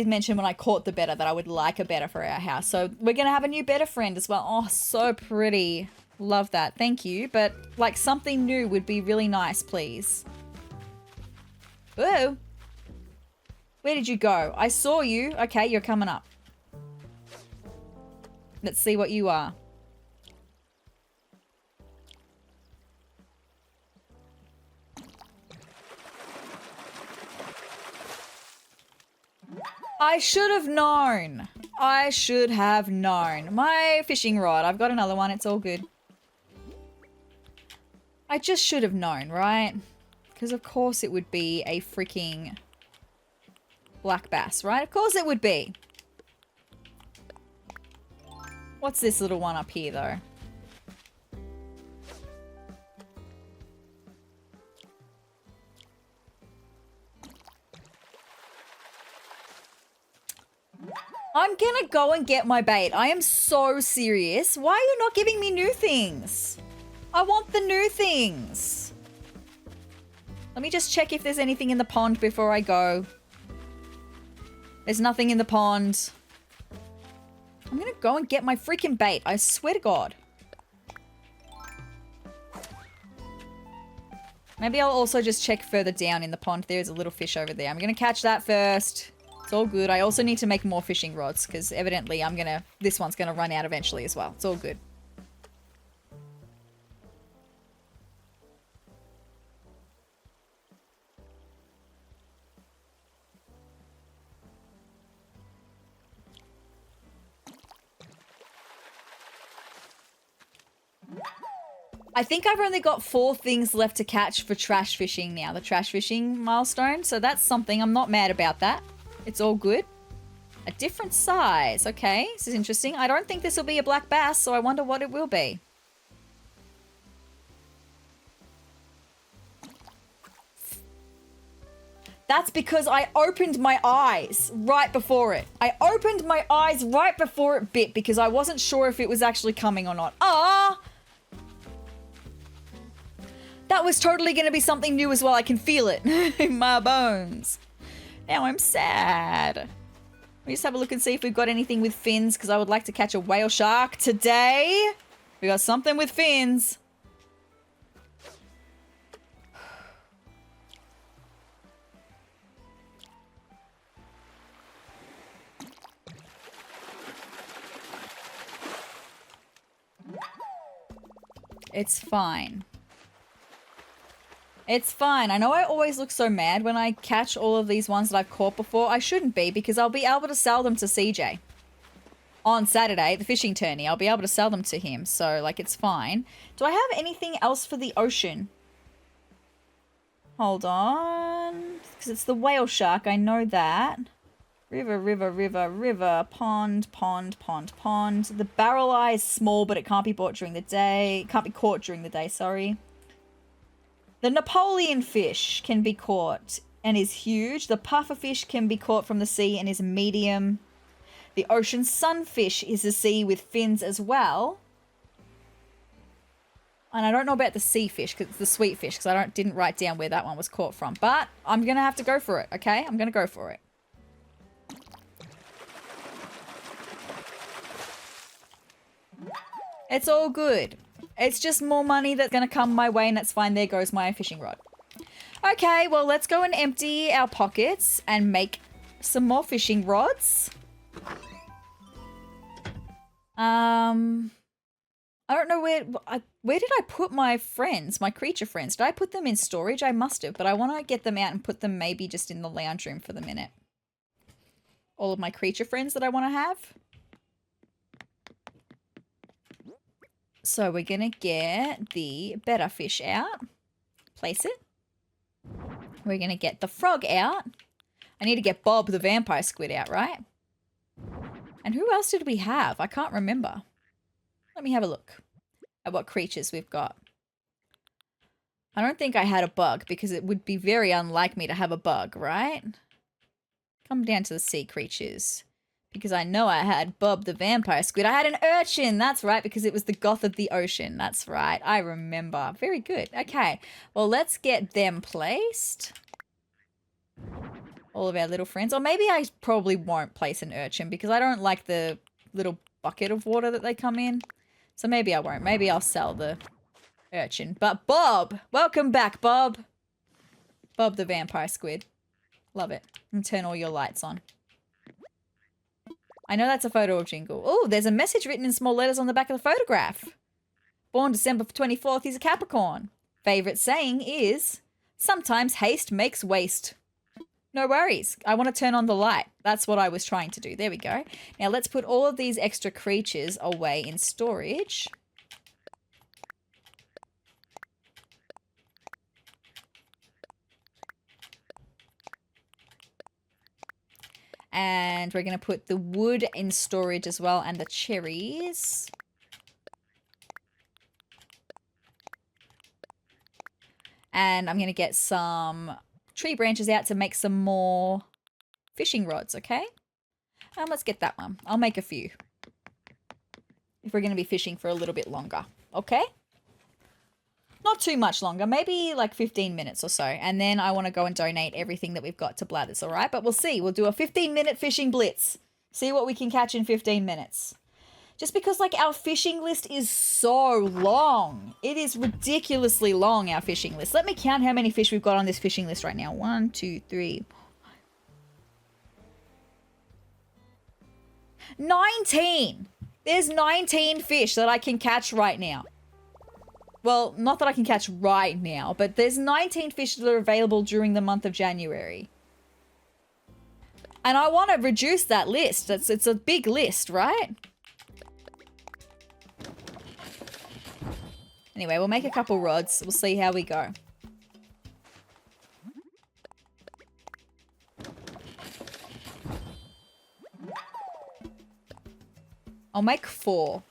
mention when I caught the betta that I would like a betta for our house. So we're going to have a new betta friend as well. Oh, so pretty. Love that. Thank you. But like something new would be really nice, please. Whoa. Where did you go? I saw you. Okay, you're coming up. Let's see what you are. I should have known. I should have known. My fishing rod. I've got another one. It's all good. I just should have known, right? Because of course it would be a freaking black bass, right? Of course it would be. What's this little one up here, though? I'm gonna go and get my bait. I am so serious. Why are you not giving me new things? I want the new things. Let me just check if there's anything in the pond before I go. There's nothing in the pond. I'm gonna go and get my freaking bait. I swear to God. Maybe I'll also just check further down in the pond. There's a little fish over there. I'm gonna catch that first. It's all good. I also need to make more fishing rods because evidently this one's gonna run out eventually as well. It's all good. I think I've only got 4 things left to catch for trash fishing now, the trash fishing milestone. So that's something. I'm not mad about that. It's all good. A different size. Okay, this is interesting. I don't think this will be a black bass, so I wonder what it will be. That's because I opened my eyes right before it. I opened my eyes right before it bit because I wasn't sure if it was actually coming or not. Ah! That was totally going to be something new as well. I can feel it in my bones. Now I'm sad. Let me just have a look and see if we've got anything with fins because I would like to catch a whale shark today. We got something with fins. It's fine. It's fine. I know I always look so mad when I catch all of these ones that I've caught before. I shouldn't be because I'll be able to sell them to CJ. On Saturday, the fishing tourney, I'll be able to sell them to him. So, like, it's fine. Do I have anything else for the ocean? Hold on. Because it's the whale shark. I know that. River, river, river, river. Pond, pond, pond, pond. The barrel eye is small, but it can't be bought during the day. Can't be caught during the day, sorry. The Napoleon fish can be caught and is huge. The pufferfish can be caught from the sea and is medium. The ocean sunfish is a sea with fins as well. And I don't know about the sea fish, because it's the sweet fish, because I didn't write down where that one was caught from. But I'm going to have to go for it, okay? I'm going to go for it. It's all good. It's just more money that's going to come my way, and that's fine. There goes my fishing rod. Okay, well, let's go and empty our pockets and make some more fishing rods. I don't know where did I put my friends, my creature friends? Did I put them in storage? I must have, but I want to get them out and put them maybe just in the lounge room for the minute. All of my creature friends that I want to have. So we're going to get the better fish out. Place it. We're going to get the frog out. I need to get Bob the vampire squid out, right? And who else did we have? I can't remember. Let me have a look at what creatures we've got. I don't think I had a bug because it would be very unlike me to have a bug, right? Come down to the sea creatures. Because I know I had Bob the vampire squid. I had an urchin. That's right, because it was the goth of the ocean. That's right. I remember. Very good. Okay. Well, let's get them placed. All of our little friends. Or maybe I probably won't place an urchin because I don't like the little bucket of water that they come in. So maybe I won't. Maybe I'll sell the urchin. But Bob! Welcome back, Bob! Bob the vampire squid. Love it. And turn all your lights on. I know that's a photo of Jingle. Oh, there's a message written in small letters on the back of the photograph. Born December 24th, he's a Capricorn. Favorite saying is, sometimes haste makes waste. No worries. I want to turn on the light. That's what I was trying to do. There we go. Now let's put all of these extra creatures away in storage. And we're going to put the wood in storage as well and the cherries. And I'm going to get some tree branches out to make some more fishing rods, okay? Let's get that one. I'll make a few. If we're going to be fishing for a little bit longer, okay? Not too much longer, maybe like 15 minutes or so. And then I want to go and donate everything that we've got to Blathers, all right? But we'll see. We'll do a 15-minute fishing blitz. See what we can catch in 15 minutes. Just because, like, our fishing list is so long. It is ridiculously long, our fishing list. Let me count how many fish we've got on this fishing list right now. 1, 2, 3. 19! There's 19 fish that I can catch right now. Well, not that I can catch right now, but there's 19 fish that are available during the month of January. And I want to reduce that list. It's a big list, right? Anyway, we'll make a couple rods. We'll see how we go. I'll make 4.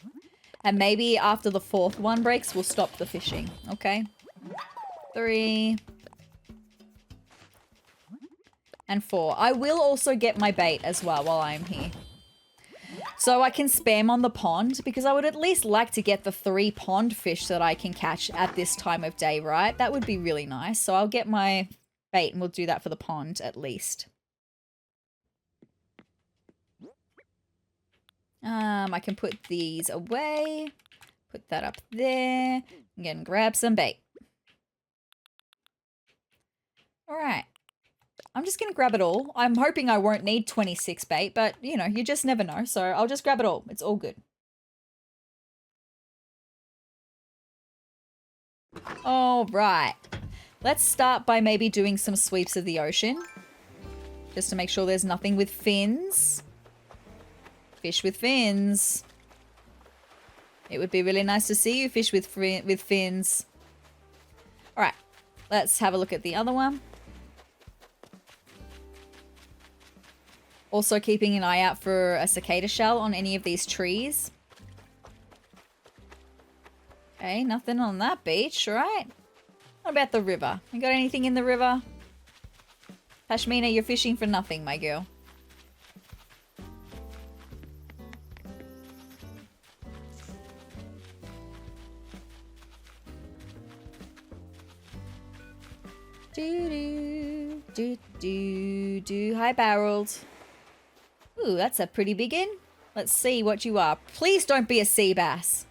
And maybe after the 4th one breaks, we'll stop the fishing. Okay. 3. And 4. I will also get my bait as well while I'm here. So I can spam on the pond because I would at least like to get the 3 pond fish that I can catch at this time of day, right? That would be really nice. So I'll get my bait and we'll do that for the pond at least. I can put these away. Put that up there. And grab some bait. All right. I'm just going to grab it all. I'm hoping I won't need 26 bait, but, you know, you just never know. So I'll just grab it all. It's all good. All right. Let's start by maybe doing some sweeps of the ocean. Just to make sure there's nothing with fins. Fish with fins. It would be really nice to see you fish with fins. All right, let's have a look at the other one. Also keeping an eye out for a cicada shell on any of these trees. Okay, nothing on that beach, right? What about the river? You got anything in the river? Pashmina, you're fishing for nothing, my girl. Do. Hi, Barreled. Ooh, that's a pretty big one. Let's see what you are. Please don't be a sea bass.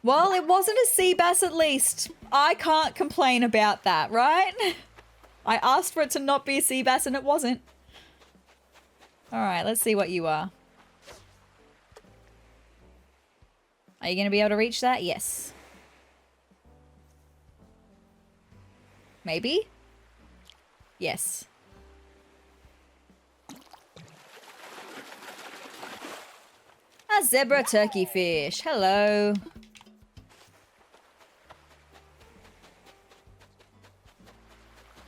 Well, it wasn't a sea bass at least. I can't complain about that, right? I asked for it to not be a sea bass and it wasn't. All right, let's see what you are. Are you going to be able to reach that? Yes. Maybe? Yes. A zebra turkey fish. Hello.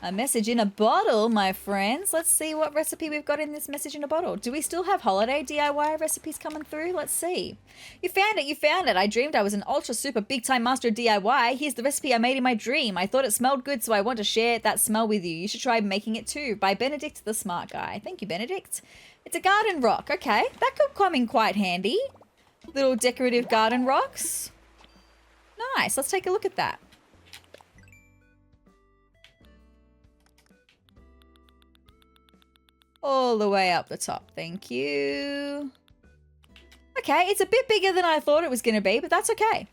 A message in a bottle, my friends. Let's see what recipe we've got in this message in a bottle. Do we still have holiday DIY recipes coming through? Let's see. You found it, you found it. I dreamed I was an ultra super big time master of DIY. Here's the recipe I made in my dream. I thought it smelled good, so I want to share that smell with you. You should try making it too. By Benedict the Smart Guy. Thank you, Benedict. It's a garden rock. Okay, that could come in quite handy. Little decorative garden rocks. Nice, let's take a look at that. All the way up the top. Thank you. Okay, it's a bit bigger than I thought it was going to be, but that's okay.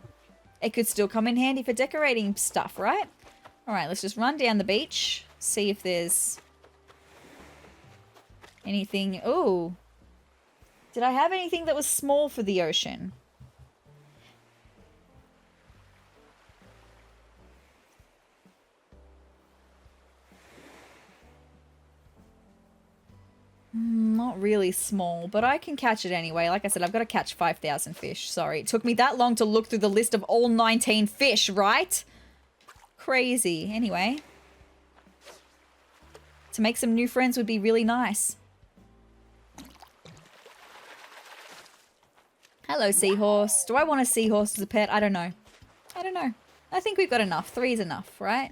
It could still come in handy for decorating stuff, right? All right, let's just run down the beach. See if there's anything. Oh, did I have anything that was small for the ocean? Not really small, but I can catch it anyway. Like I said, I've got to catch 5,000 fish. Sorry, it took me that long to look through the list of all 19 fish, right? Crazy. Anyway. To make some new friends would be really nice. Hello, seahorse. Do I want a seahorse as a pet? I don't know. I don't know. I think we've got enough. 3 is enough, right?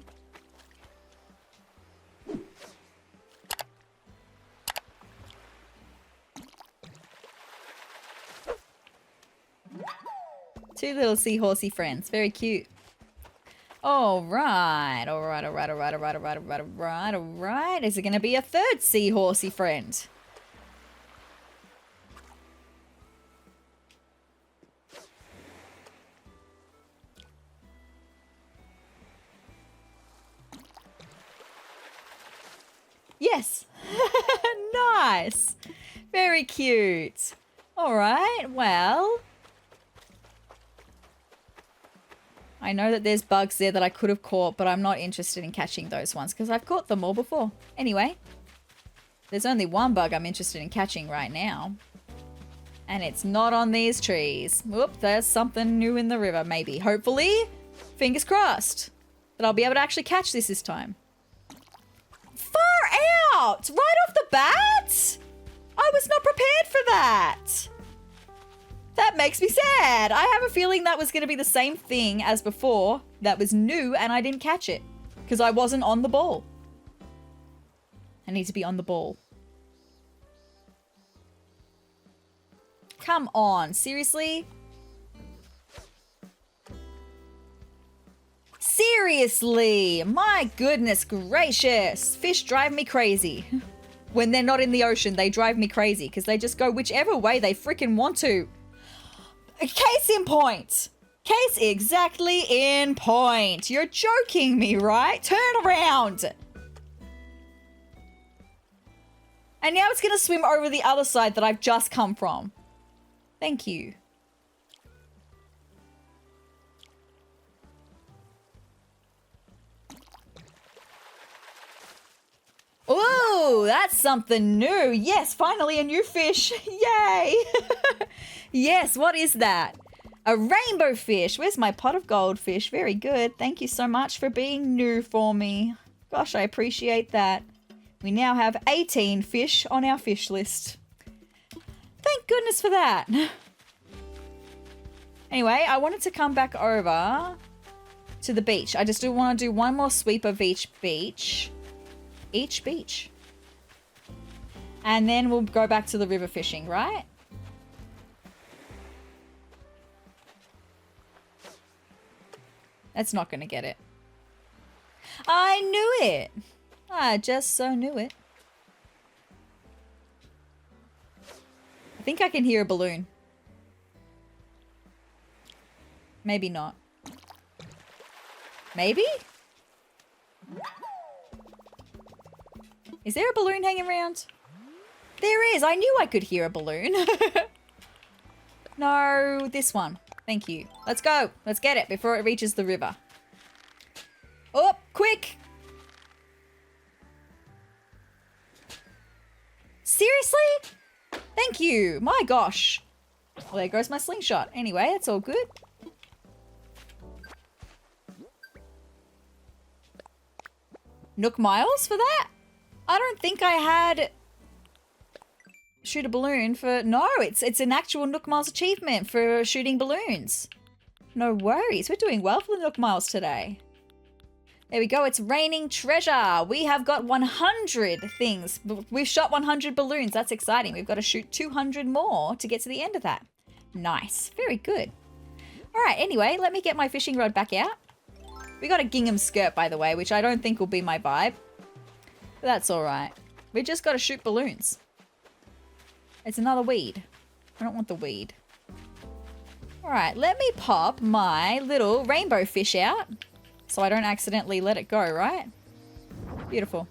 Two little seahorsey friends. Very cute. Alright. Alright. Is it going to be a third seahorsey friend? Yes. Nice. Very cute. Alright. Well, I know that there's bugs there that I could have caught, but I'm not interested in catching those ones because I've caught them all before. Anyway, there's only one bug I'm interested in catching right now. And it's not on these trees. Whoop, there's something new in the river, maybe. Hopefully, fingers crossed, that I'll be able to actually catch this time. Far out! Right off the bat? I was not prepared for that. That makes me sad. I have a feeling that was going to be the same thing as before. That was new and I didn't catch it because I wasn't on the ball. I need to be on the ball. Come on, seriously? Seriously, my goodness gracious. Fish drive me crazy. When they're not in the ocean, they drive me crazy because they just go whichever way they freaking want to. Case in point. Case exactly in point. You're joking me, right? Turn around. And now it's going to swim over the other side that I've just come from. Thank you. Oh, that's something new. Yes, finally a new fish. Yay. Yes, what is that? A rainbow fish. Where's my pot of goldfish? Very good. Thank you so much for being new for me. Gosh, I appreciate that. We now have 18 fish on our fish list. Thank goodness for that. Anyway, I wanted to come back over to the beach. I just do want to do one more sweep of each beach. Each beach. And then we'll go back to the river fishing, right? That's not going to get it. I knew it. I just so knew it. I think I can hear a balloon. Maybe not. Maybe? Is there a balloon hanging around? There is. I knew I could hear a balloon. No, this one. Thank you. Let's go. Let's get it before it reaches the river. Oh, quick. Seriously? Thank you. My gosh. Well, there goes my slingshot. Anyway, it's all good. Nook Miles for that? I don't think I had shoot a balloon for... No, it's an actual Nook Miles achievement for shooting balloons. No worries. We're doing well for the Nook Miles today. There we go. It's raining treasure. We have got 100 things. We've shot 100 balloons. That's exciting. We've got to shoot 200 more to get to the end of that. Nice. Very good. All right. Anyway, let me get my fishing rod back out. We got a gingham skirt, by the way, which I don't think will be my vibe. But that's all right. We just got to shoot balloons. It's another weed. I don't want the weed. All right. Let me pop my little rainbow fish out so I don't accidentally let it go, right? Beautiful.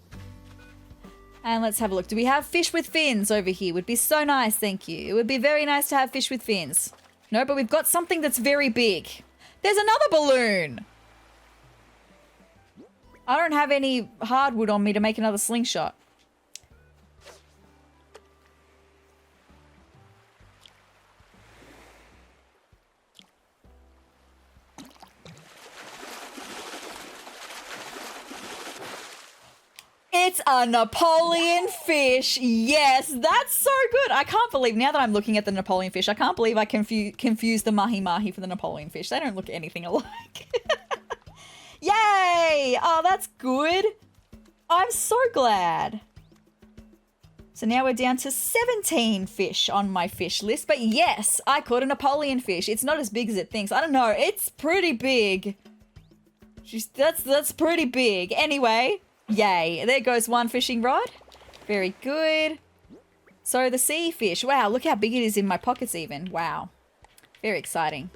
And let's have a look. Do we have fish with fins over here? Would be so nice, thank you. It would be very nice to have fish with fins. No, but we've got something that's very big. There's another balloon. I don't have any hardwood on me to make another slingshot. It's a Napoleon fish. Yes, that's so good. I can't believe, now that I'm looking at the Napoleon fish, I can't believe I confused the mahi-mahi for the Napoleon fish. They don't look anything alike. Yay! Oh, that's good. I'm so glad. So now we're down to 17 fish on my fish list. But yes, I caught a Napoleon fish. It's not as big as it thinks. I don't know. It's pretty big. That's pretty big. Anyway, yay. There goes one fishing rod. Very good. So the sea fish. Wow, look how big it is in my pockets even. Wow. Very exciting.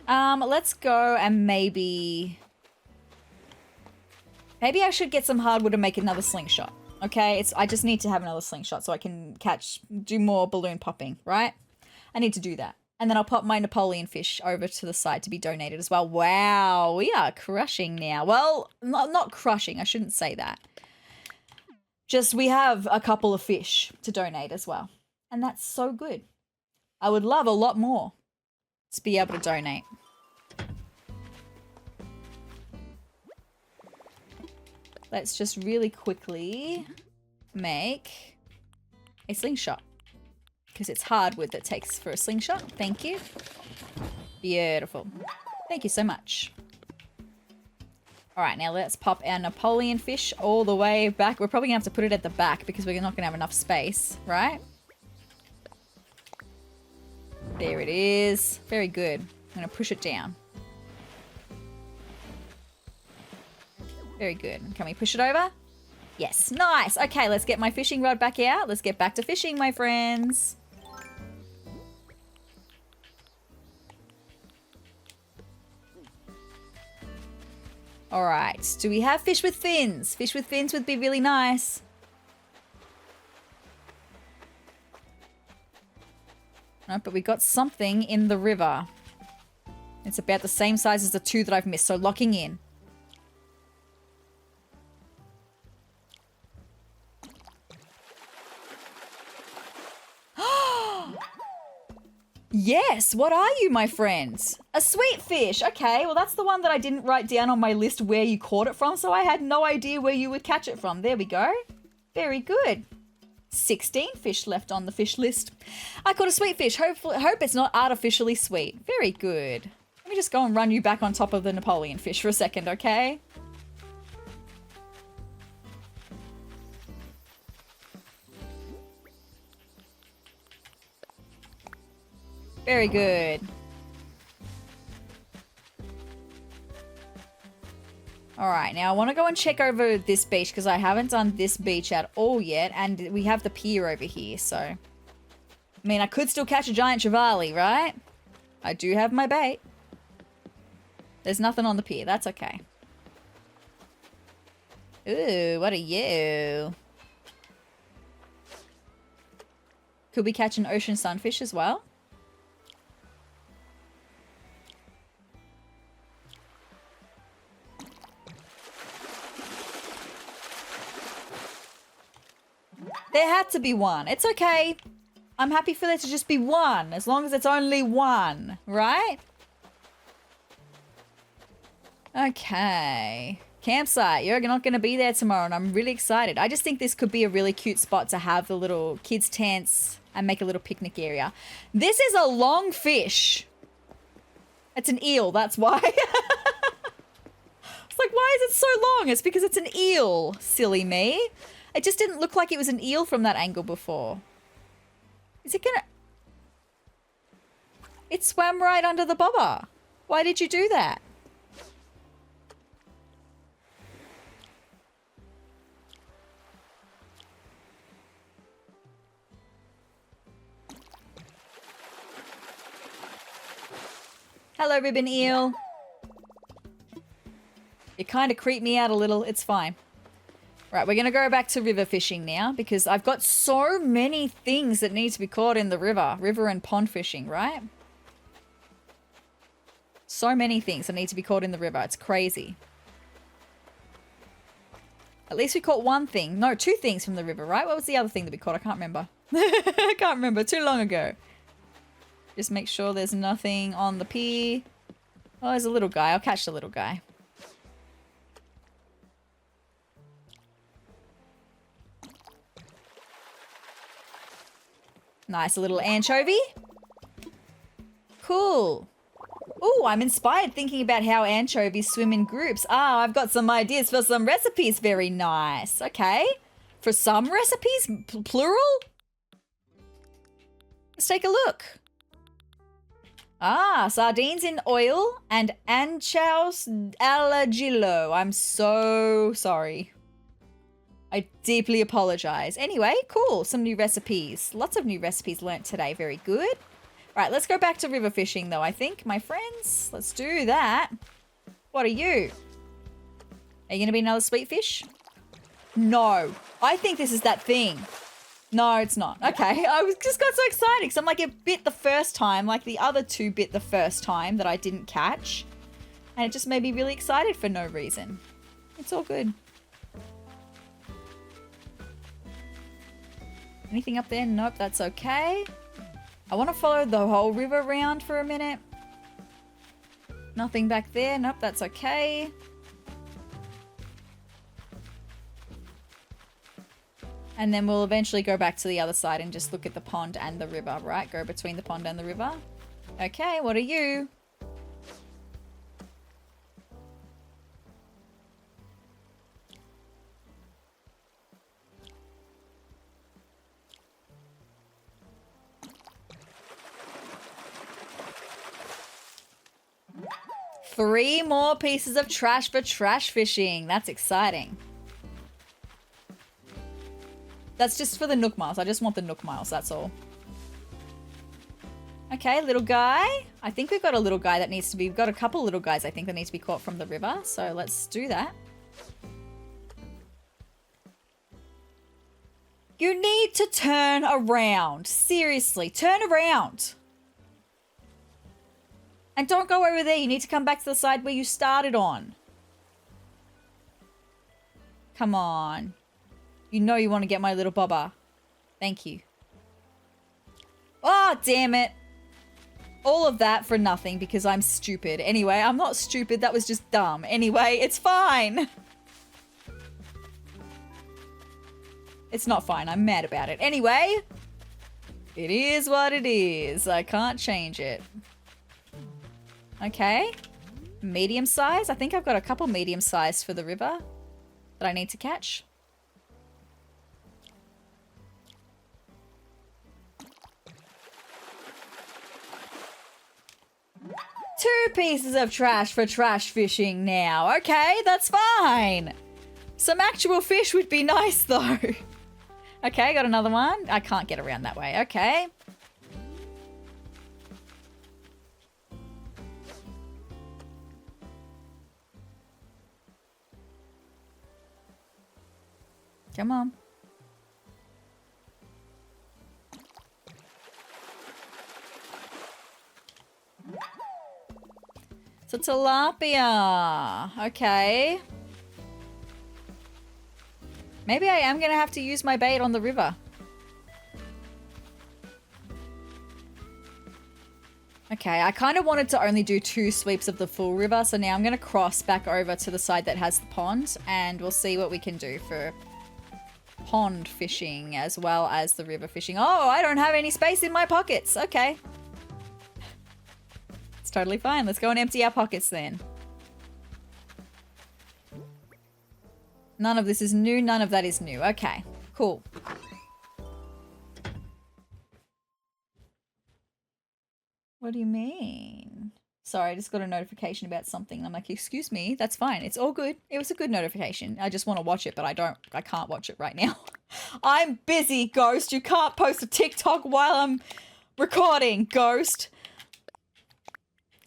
Let's go and maybe I should get some hardwood and make another slingshot. Okay, I just need to have another slingshot so I can do more balloon popping, right? I need to do that. And then I'll pop my Napoleon fish over to the side to be donated as well. Wow, we are crushing now. Well, not crushing, I shouldn't say that. Just we have a couple of fish to donate as well. And that's so good. I would love a lot more to be able to donate. Let's just really quickly make a slingshot. Because it's hardwood that takes for a slingshot. Thank you. Beautiful. Thank you so much. Alright, now let's pop our Napoleon fish all the way back. We're probably going to have to put it at the back because we're not going to have enough space, right? There it is. Very good. I'm going to push it down. Very good. Can we push it over? Yes. Nice. Okay, let's get my fishing rod back out. Let's get back to fishing, my friends. All right. Do we have fish with fins? Fish with fins would be really nice. No, but we got something in the river. It's about the same size as the two that I've missed, so locking in. Yes, what are you, my friends? A sweet fish. Okay, well, that's the one that I didn't write down on my list where you caught it from, so I had no idea where you would catch it from. There we go. Very good. 16 fish left on the fish list. I caught a sweet fish. Hope it's not artificially sweet. Very good. Let me just go and run you back on top of the Napoleon fish for a second, okay? Very good. All right, now I want to go and check over this beach because I haven't done this beach at all yet, and we have the pier over here, so... I mean, I could still catch a giant trevally, right? I do have my bait. There's nothing on the pier, that's okay. Ooh, what are you? Could we catch an ocean sunfish as well? There had to be one. It's okay. I'm happy for there to just be one, as long as it's only one, right? Okay. Campsite. You're not going to be there tomorrow, and I'm really excited. I just think this could be a really cute spot to have the little kids' tents and make a little picnic area. This is a long fish. It's an eel, that's why. It's like, why is it so long? It's because it's an eel, silly me. It just didn't look like it was an eel from that angle before. Is it gonna... It swam right under the bobber. Why did you do that? Hello, ribbon eel. You kind of creep me out a little. It's fine. Right, we're going to go back to river fishing now because I've got so many things that need to be caught in the river. River and pond fishing, right? So many things that need to be caught in the river. It's crazy. At least we caught one thing. No, two things from the river, right? What was the other thing that we caught? I can't remember. I can't remember. Too long ago. Just make sure there's nothing on the pier. Oh, there's a little guy. I'll catch the little guy. Nice little anchovy. Cool. Oh, I'm inspired thinking about how anchovies swim in groups. Ah, I've got some ideas for some recipes. Very nice. Okay. For some recipes, plural? Let's take a look. Ah, sardines in oil and anchovies alla gillo. I'm so sorry. I deeply apologize. Anyway, cool. Some new recipes. Lots of new recipes learnt today. Very good. Right, let's go back to river fishing though, I think, my friends. Let's do that. What are you? Are you going to be another sweet fish? No. I think this is that thing. No, it's not. Okay, I just got so excited because I'm like, it bit the first time, like the other two bit the first time that I didn't catch. And it just made me really excited for no reason. It's all good. Anything up there? Nope, that's okay. I want to follow the whole river around for a minute. Nothing back there. Nope, that's okay. And then we'll eventually go back to the other side and just look at the pond and the river, right? Go between the pond and the river. Okay, what are you? Three more pieces of trash for trash fishing. That's exciting. That's just for the Nook Miles. I just want the Nook Miles, that's all. Okay, little guy. I think we've got a little guy that needs to be... We've got a couple little guys, I think, that need to be caught from the river. So let's do that. You need to turn around. Seriously, turn around. And don't go over there. You need to come back to the side where you started on. Come on. You know you want to get my little bobber. Thank you. Oh, damn it. All of that for nothing because I'm stupid. Anyway, I'm not stupid. That was just dumb. Anyway, it's fine. It's not fine. I'm mad about it. Anyway, it is what it is. I can't change it. Okay. Medium size. I think I've got a couple medium size for the river that I need to catch. Two pieces of trash for trash fishing now. Okay, that's fine. Some actual fish would be nice though. Okay, got another one. I can't get around that way. Okay. Come on. So tilapia. Okay. Maybe I am going to have to use my bait on the river. Okay, I kind of wanted to only do 2 sweeps of the full river, so now I'm going to cross back over to the side that has the pond, and we'll see what we can do for pond fishing as well as the river fishing. Oh, I don't have any space in my pockets. Okay. It's totally fine. Let's go and empty our pockets then. None of this is new. None of that is new. Okay, cool. What do you mean? Sorry, I just got a notification about something. I'm like, excuse me, that's fine. It's all good. It was a good notification. I just want to watch it, but I can't watch it right now. I'm busy, Ghost. You can't post a TikTok while I'm recording, Ghost.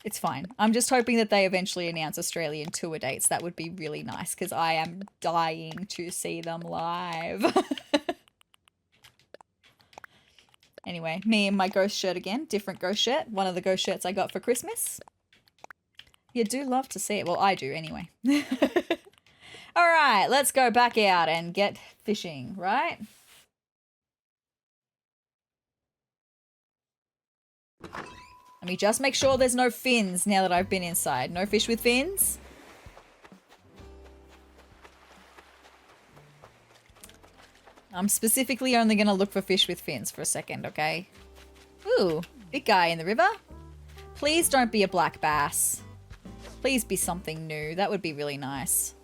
It's fine. I'm just hoping that they eventually announce Australian tour dates. That would be really nice because I am dying to see them live. Anyway, me and my ghost shirt again. Different ghost shirt. One of the ghost shirts I got for Christmas. You do love to see it. Well, I do anyway. All right, let's go back out and get fishing, right? Let me just make sure there's no fins now that I've been inside. No fish with fins? I'm specifically only going to look for fish with fins for a second, okay? Ooh, big guy in the river. Please don't be a black bass. Please be something new. That would be really nice.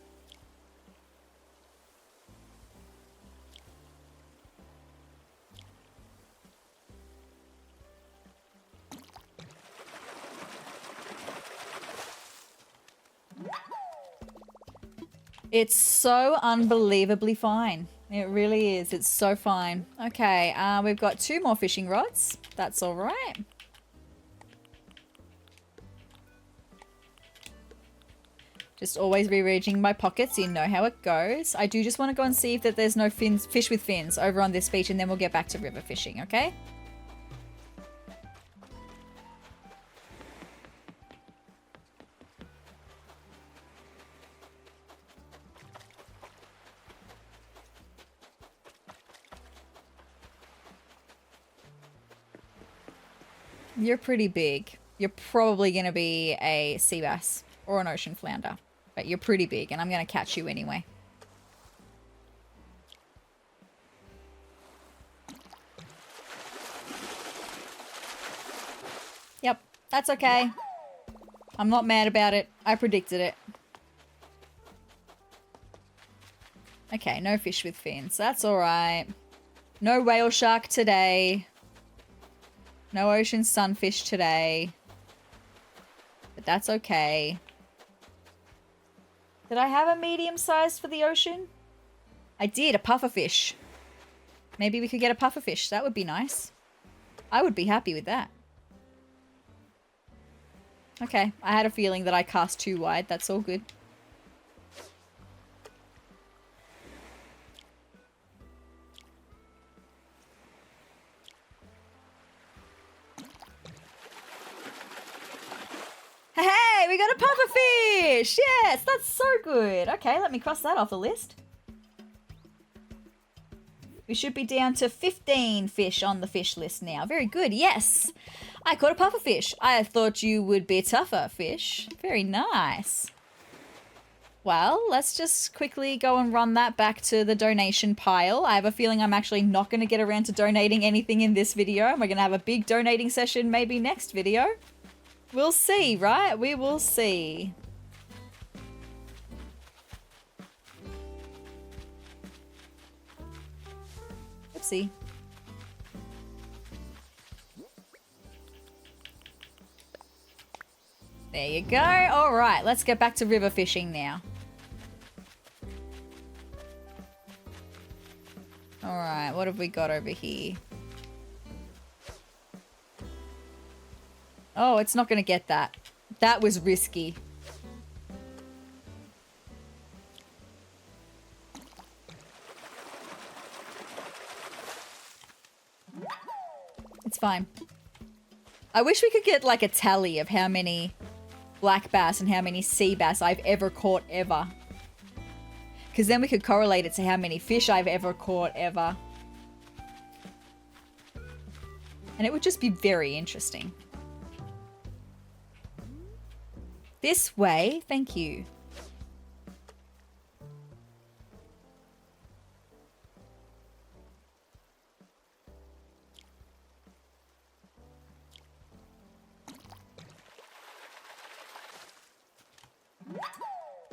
It's so unbelievably fine. It really is. It's so fine. Okay, we've got 2 more fishing rods. That's all right. Just always rearranging my pockets. You know how it goes. I do just want to go and see if that there's no fish with fins over on this beach, and then we'll get back to river fishing, okay? You're pretty big. You're probably going to be a sea bass or an ocean flounder. But you're pretty big, and I'm going to catch you anyway. Yep, that's okay. I'm not mad about it. I predicted it. Okay, no fish with fins. That's alright. No whale shark today. No ocean sunfish today. But that's okay. Did I have a medium size for the ocean? I did, a pufferfish. Maybe we could get a pufferfish. That would be nice. I would be happy with that. Okay, I had a feeling that I cast too wide. That's all good. Hey, we got a pufferfish! Yes, that's so good. Okay, let me cross that off the list. We should be down to 15 fish on the fish list now. Very good, yes. I caught a pufferfish. I thought you would be a tougher fish. Very nice. Well, let's just quickly go and run that back to the donation pile. I have a feeling I'm actually not going to get around to donating anything in this video. We're going to have a big donating session maybe next video. We'll see, right? We will see. Oopsie. There you go. All right, let's get back to river fishing now. All right, what have we got over here? Oh, it's not going to get that. That was risky. It's fine. I wish we could get like a tally of how many black bass and how many sea bass I've ever caught ever. Because then we could correlate it to how many fish I've ever caught ever. And it would just be very interesting. This way. Thank you.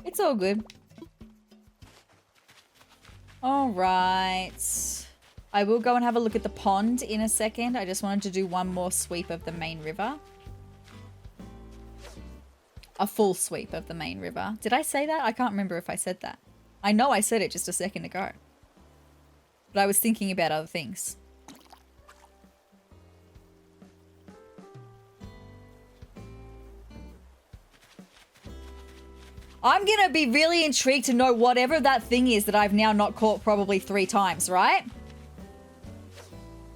It's all good. All right. I will go and have a look at the pond in a second. I just wanted to do one more sweep of the main river. A full sweep of the main river. Did I say that? I can't remember if I said that. I know I said it just a second ago. But I was thinking about other things. I'm gonna be really intrigued to know whatever that thing is that I've now not caught probably 3 times, right?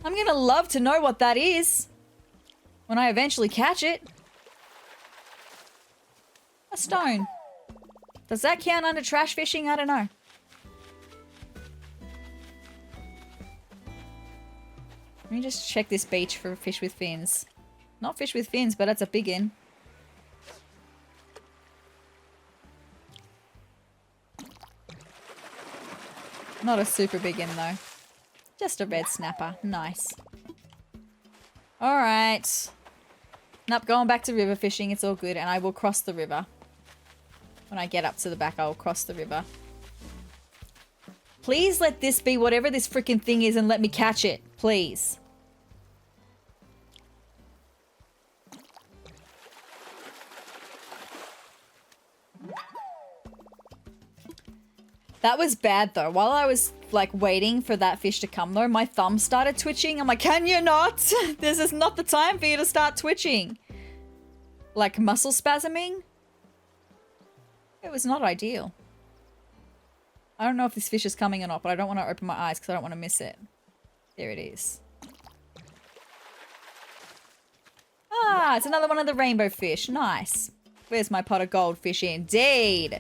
I'm gonna love to know what that is when I eventually catch it. A stone. Does that count under trash fishing? I don't know. Let me just check this beach for fish with fins. Not fish with fins, but that's a big one. Not a super big one though. Just a red snapper. Nice. Alright. Nope, going back to river fishing. It's all good. And I will cross the river. When I get up to the back, I'll cross the river. Please let this be whatever this freaking thing is and let me catch it. Please. That was bad though. While I was like waiting for that fish to come though, my thumb started twitching. I'm like, can you not? This is not the time for you to start twitching. Like muscle spasming. It was not ideal. I don't know if this fish is coming or not, but I don't want to open my eyes because I don't want to miss it. There it is. Ah, it's another one of the rainbow fish. Nice. Where's my pot of goldfish indeed?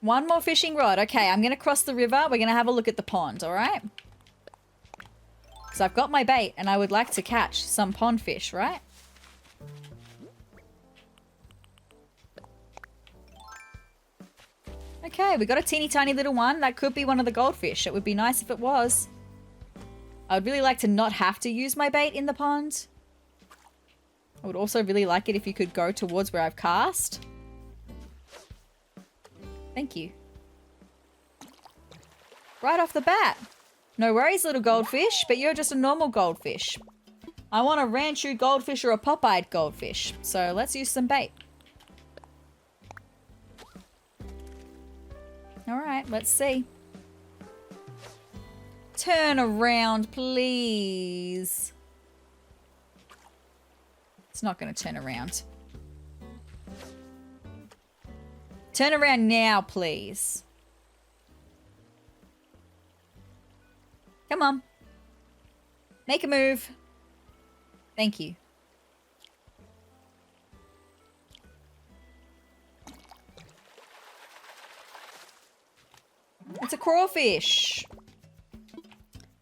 One more fishing rod. Okay, I'm going to cross the river. We're going to have a look at the pond, all right? Because I've got my bait and I would like to catch some pond fish, right? Okay, we got a teeny tiny little one. That could be one of the goldfish. It would be nice if it was. I would really like to not have to use my bait in the pond. I would also really like it if you could go towards where I've cast. Thank you. Right off the bat. No worries, little goldfish, but you're just a normal goldfish. I want a Ranchu goldfish or a Popeyed goldfish. So let's use some bait. Alright, let's see. Turn around, please. It's not going to turn around. Turn around now, please. Come on. Make a move. Thank you. It's a crawfish.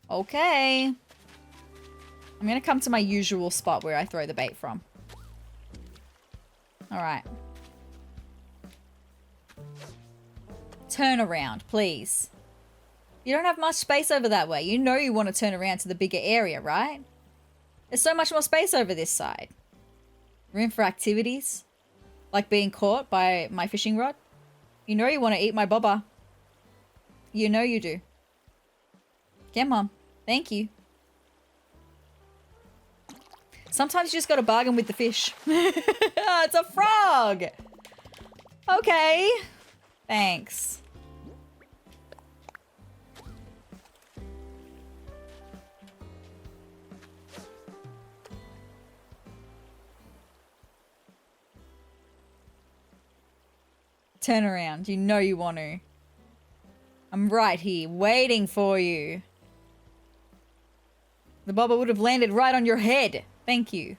Okay. I'm going to come to my usual spot where I throw the bait from. All right. Turn around, please. You don't have much space over that way. You know you want to turn around to the bigger area, right? There's so much more space over this side. Room for activities. Like being caught by my fishing rod. You know you want to eat my bobber. You know you do. Come on. Thank you. Sometimes you just got to bargain with the fish. It's a frog. Okay. Thanks. Turn around. You know you want to. I'm right here, waiting for you. The bobber would have landed right on your head. Thank you.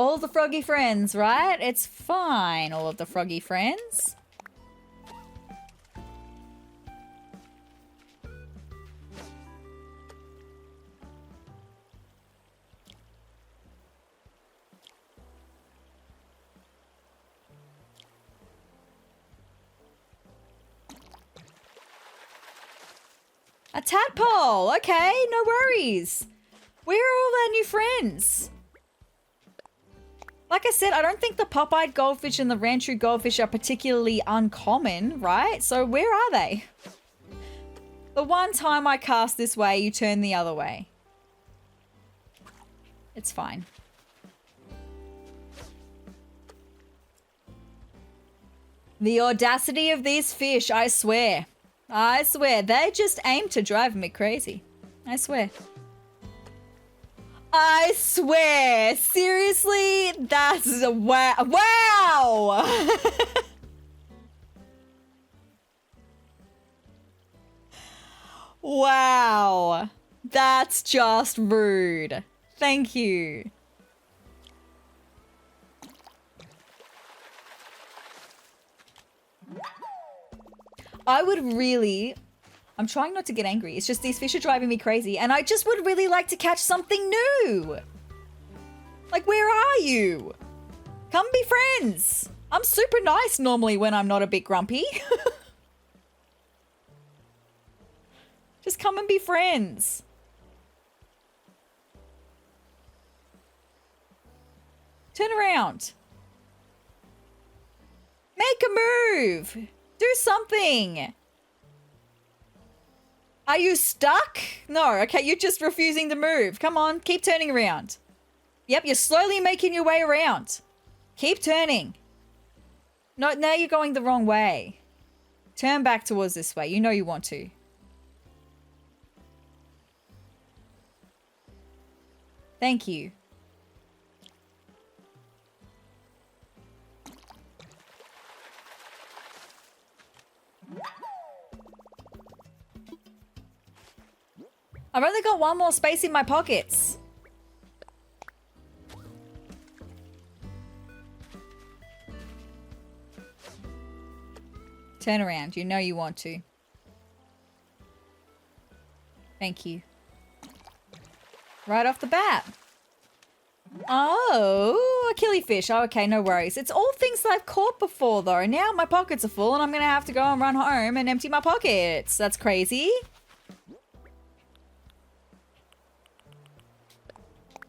All the froggy friends, right? It's fine, all of the froggy friends. A tadpole! Okay, no worries. Where are all our new friends? Like I said, I don't think the pop-eyed goldfish and the ranchu goldfish are particularly uncommon, right? So where are they? The one time I cast this way, you turn the other way. It's fine. The audacity of these fish, I swear. I swear, they just aim to drive me crazy. I swear. I swear. Seriously? That's a wow. Wow! Wow. That's just rude. Thank you. I would really... I'm trying not to get angry. It's just these fish are driving me crazy. And I just would really like to catch something new. Like, where are you? Come be friends. I'm super nice normally when I'm not a bit grumpy. Just come and be friends. Turn around. Make a move. Do something. Are you stuck? No, okay, you're just refusing to move. Come on, keep turning around. Yep, you're slowly making your way around. Keep turning. No, now you're going the wrong way. Turn back towards this way. You know you want to. Thank you. I've only got one more space in my pockets. Turn around. You know you want to. Thank you. Right off the bat. Oh, a killifish. Oh, okay, no worries. It's all things that I've caught before, though. Now my pockets are full and I'm going to have to go and run home and empty my pockets. That's crazy.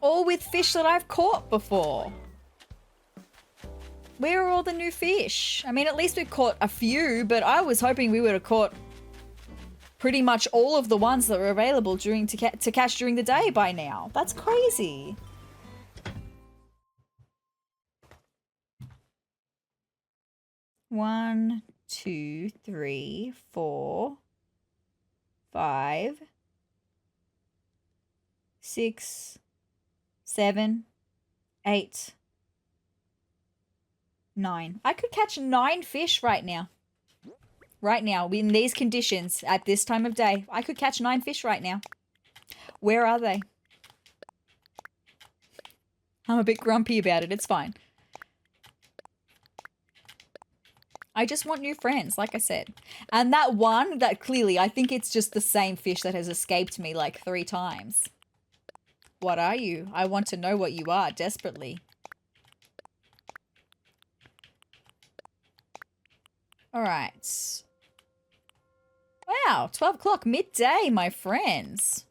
All with fish that I've caught before. Where are all the new fish? I mean, at least we've caught a few, but I was hoping we would have caught pretty much all of the ones that were available to catch during the day by now. That's crazy. One, two, three, 4, 5, 6, 7, 8, 9. I could catch 9 fish right now. Right now, in these conditions, at this time of day, I could catch 9 fish right now. Where are they? I'm a bit grumpy about it. It's fine. I just want new friends, like I said. And that one, that clearly, I think it's just the same fish that has escaped me like 3 times. What are you? I want to know what you are, desperately. All right. Wow, 12 o'clock, midday, my friends.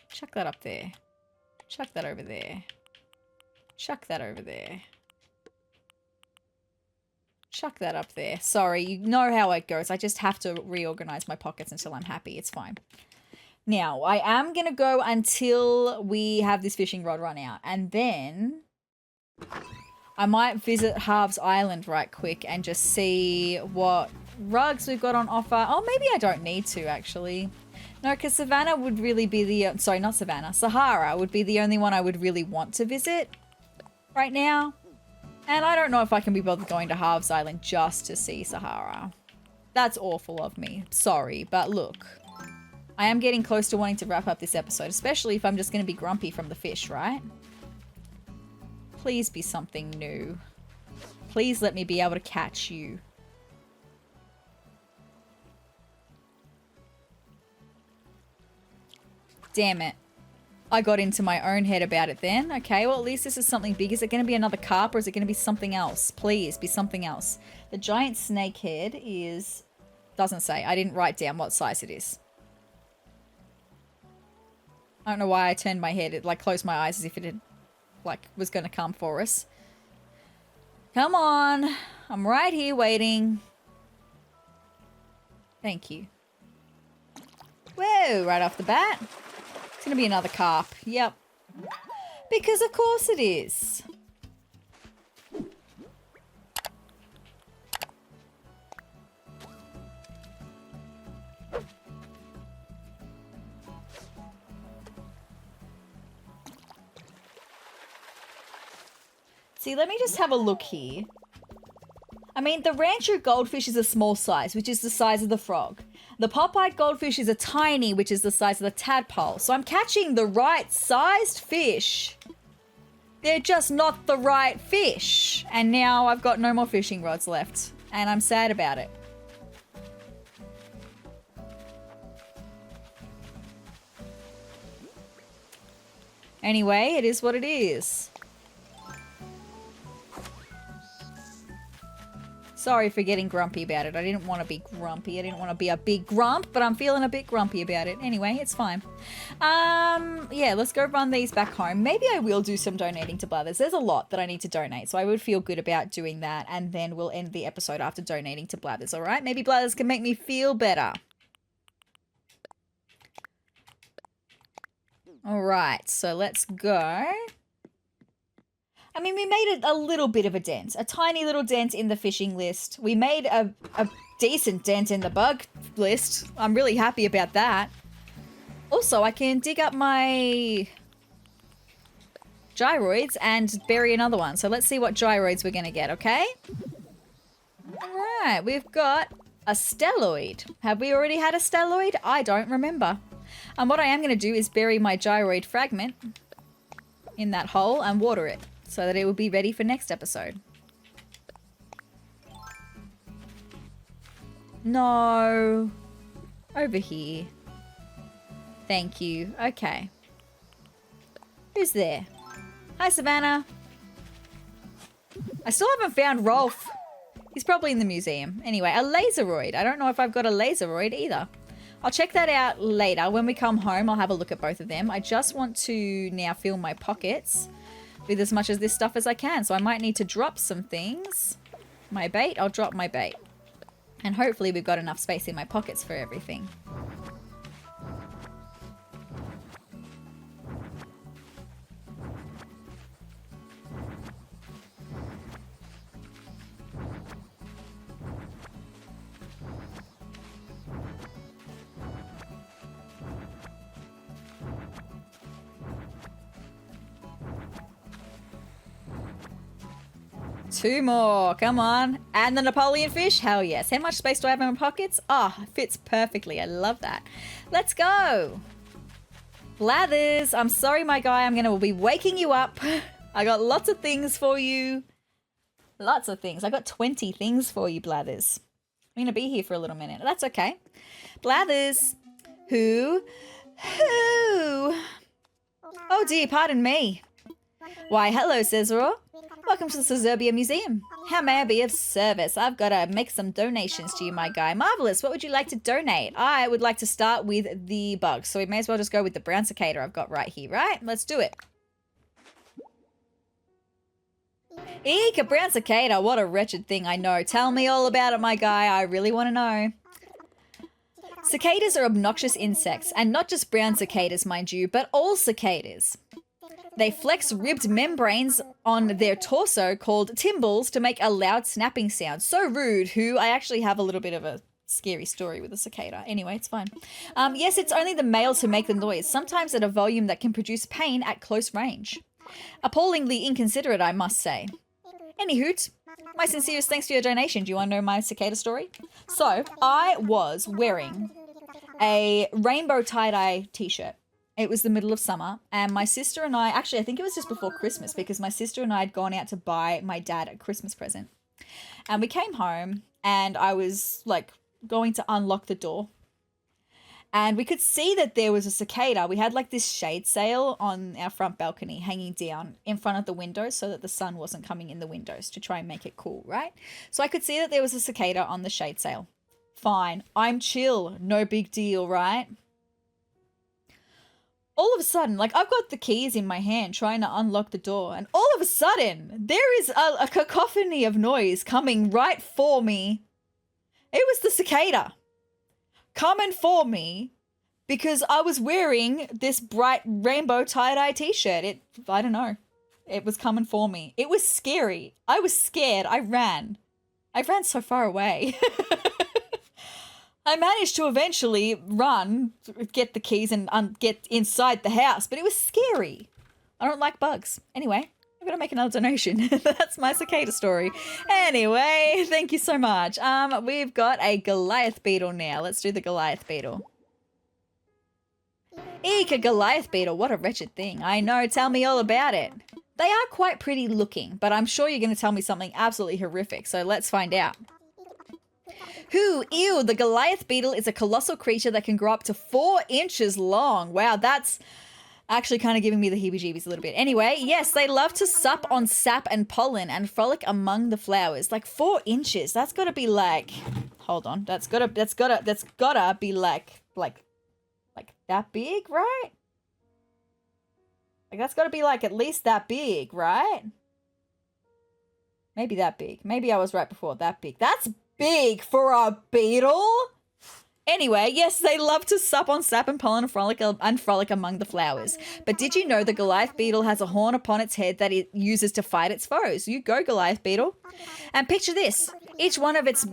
Chuck that up there. Chuck that over there. Chuck that over there. Chuck that up there. Sorry, you know how it goes. I just have to reorganize my pockets until I'm happy. It's fine. Now, I am going to go until we have this fishing rod run out. And then I might visit Harv's Island right quick and just see what rugs we've got on offer. Oh, maybe I don't need to, actually. No, because Savannah would really be the... sorry, not Savannah. Sahara would be the only one I would really want to visit right now. And I don't know if I can be bothered going to Harv's Island just to see Sahara. That's awful of me. Sorry, but look. I am getting close to wanting to wrap up this episode, especially if I'm just going to be grumpy from the fish, right? Please be something new. Please let me be able to catch you. Damn it. I got into my own head about it then. Okay, well at least this is something big. Is it going to be another carp or is it going to be something else? Please be something else. The giant snake head is... Doesn't say. I didn't write down what size it is. I don't know why I turned my head. It like closed my eyes as if it had like was going to come for us. Come on. I'm right here waiting. Thank you. Whoa, right off the bat. It's going to be another carp. Yep. Because of course it is. See, let me just have a look here. I mean, the Rancho goldfish is a small size, which is the size of the frog. The pop-eyed goldfish is a tiny, which is the size of the tadpole. So I'm catching the right sized fish. They're just not the right fish. And now I've got no more fishing rods left. And I'm sad about it. Anyway, it is what it is. Sorry for getting grumpy about it. I didn't want to be grumpy. I didn't want to be a big grump, but I'm feeling a bit grumpy about it. Anyway, it's fine. Yeah, let's go run these back home. Maybe I will do some donating to Blathers. There's a lot that I need to donate, so I would feel good about doing that, and then we'll end the episode after donating to Blathers, all right? Maybe Blathers can make me feel better. All right, so let's go. I mean, we made a little bit of a dent, a tiny little dent in the fishing list. We made a decent dent in the bug list. I'm really happy about that. Also, I can dig up my gyroids and bury another one. So let's see what gyroids we're going to get, okay? All right, we've got a stelloid. Have we already had a stelloid? I don't remember. And what I am going to do is bury my gyroid fragment in that hole and water it, so that it will be ready for next episode. No. Over here. Thank you. Okay. Who's there? Hi, Savannah. I still haven't found Rolf. He's probably in the museum. Anyway, a laseroid. I don't know if I've got a laseroid either. I'll check that out later. When we come home, I'll have a look at both of them. I just want to now fill my pockets with as much of this stuff as I can. So I might need to drop some things. My bait, I'll drop my bait. And hopefully we've got enough space in my pockets for everything. Two more, come on. And the Napoleon fish, hell yes. How much space do I have in my pockets? Ah, oh, fits perfectly, I love that. Let's go. Blathers, I'm sorry my guy, I'm gonna be waking you up. I got lots of things for you. Lots of things, I got 20 things for you, Blathers. I'm gonna be here for a little minute, that's okay. Blathers, who? Oh dear, pardon me. Why, hello, sezrawrr. Welcome to the Sezrawrr Museum. How may I be of service? I've got to make some donations to you, my guy. Marvelous. What would you like to donate? I would like to start with the bugs, so we may as well just go with the brown cicada I've got right here, right? Let's do it. Eek, a brown cicada. What a wretched thing, I know. Tell me all about it, my guy. I really want to know. Cicadas are obnoxious insects, and not just brown cicadas, mind you, but all cicadas. They flex ribbed membranes on their torso called tymbals to make a loud snapping sound. So rude, who I actually have a little bit of a scary story with a cicada. Anyway, it's fine. Yes, it's only the males who make the noise, sometimes at a volume that can produce pain at close range. Appallingly inconsiderate, I must say. Any hoot, my sincerest thanks for your donation. Do you want to know my cicada story? So, I was wearing a rainbow tie-dye t-shirt. It was the middle of summer, and my sister and I, actually, I think it was just before Christmas, because my sister and I had gone out to buy my dad a Christmas present. And we came home, and I was like going to unlock the door. And we could see that there was a cicada. We had like this shade sail on our front balcony hanging down in front of the windows so that the sun wasn't coming in the windows to try and make it cool, right? So I could see that there was a cicada on the shade sail. Fine. I'm chill. No big deal, right? All of a sudden, like I've got the keys in my hand trying to unlock the door, and all of a sudden there is a cacophony of noise coming right for me. It was the cicada coming for me because I was wearing this bright rainbow tie-dye t-shirt. I don't know. It was coming for me. It was scary. I was scared. I ran so far away. I managed to eventually run, get the keys, and get inside the house, but it was scary. I don't like bugs. Anyway, I'm going to make another donation. That's my cicada story. Anyway, thank you so much. We've got a Goliath beetle now. Let's do the Goliath beetle. Eek, a Goliath beetle. What a wretched thing. I know. Tell me all about it. They are quite pretty looking, but I'm sure you're going to tell me something absolutely horrific, so let's find out. Who? Ew, the Goliath beetle is a colossal creature that can grow up to 4 inches long. Wow, that's actually kind of giving me the heebie-jeebies a little bit. Anyway, yes, they love to sup on sap and pollen and frolic among the flowers. Like 4 inches. That's got to be like, hold on. That's gotta be like that big, right? Like that's got to be like at least that big, right? Maybe that big. Maybe I was right before. That big. That's big for a beetle. Anyway, yes, they love to sup on sap and pollen and frolic among the flowers. But did you know the Goliath beetle has a horn upon its head that it uses to fight its foes? You go, Goliath beetle. And picture this. Each one of this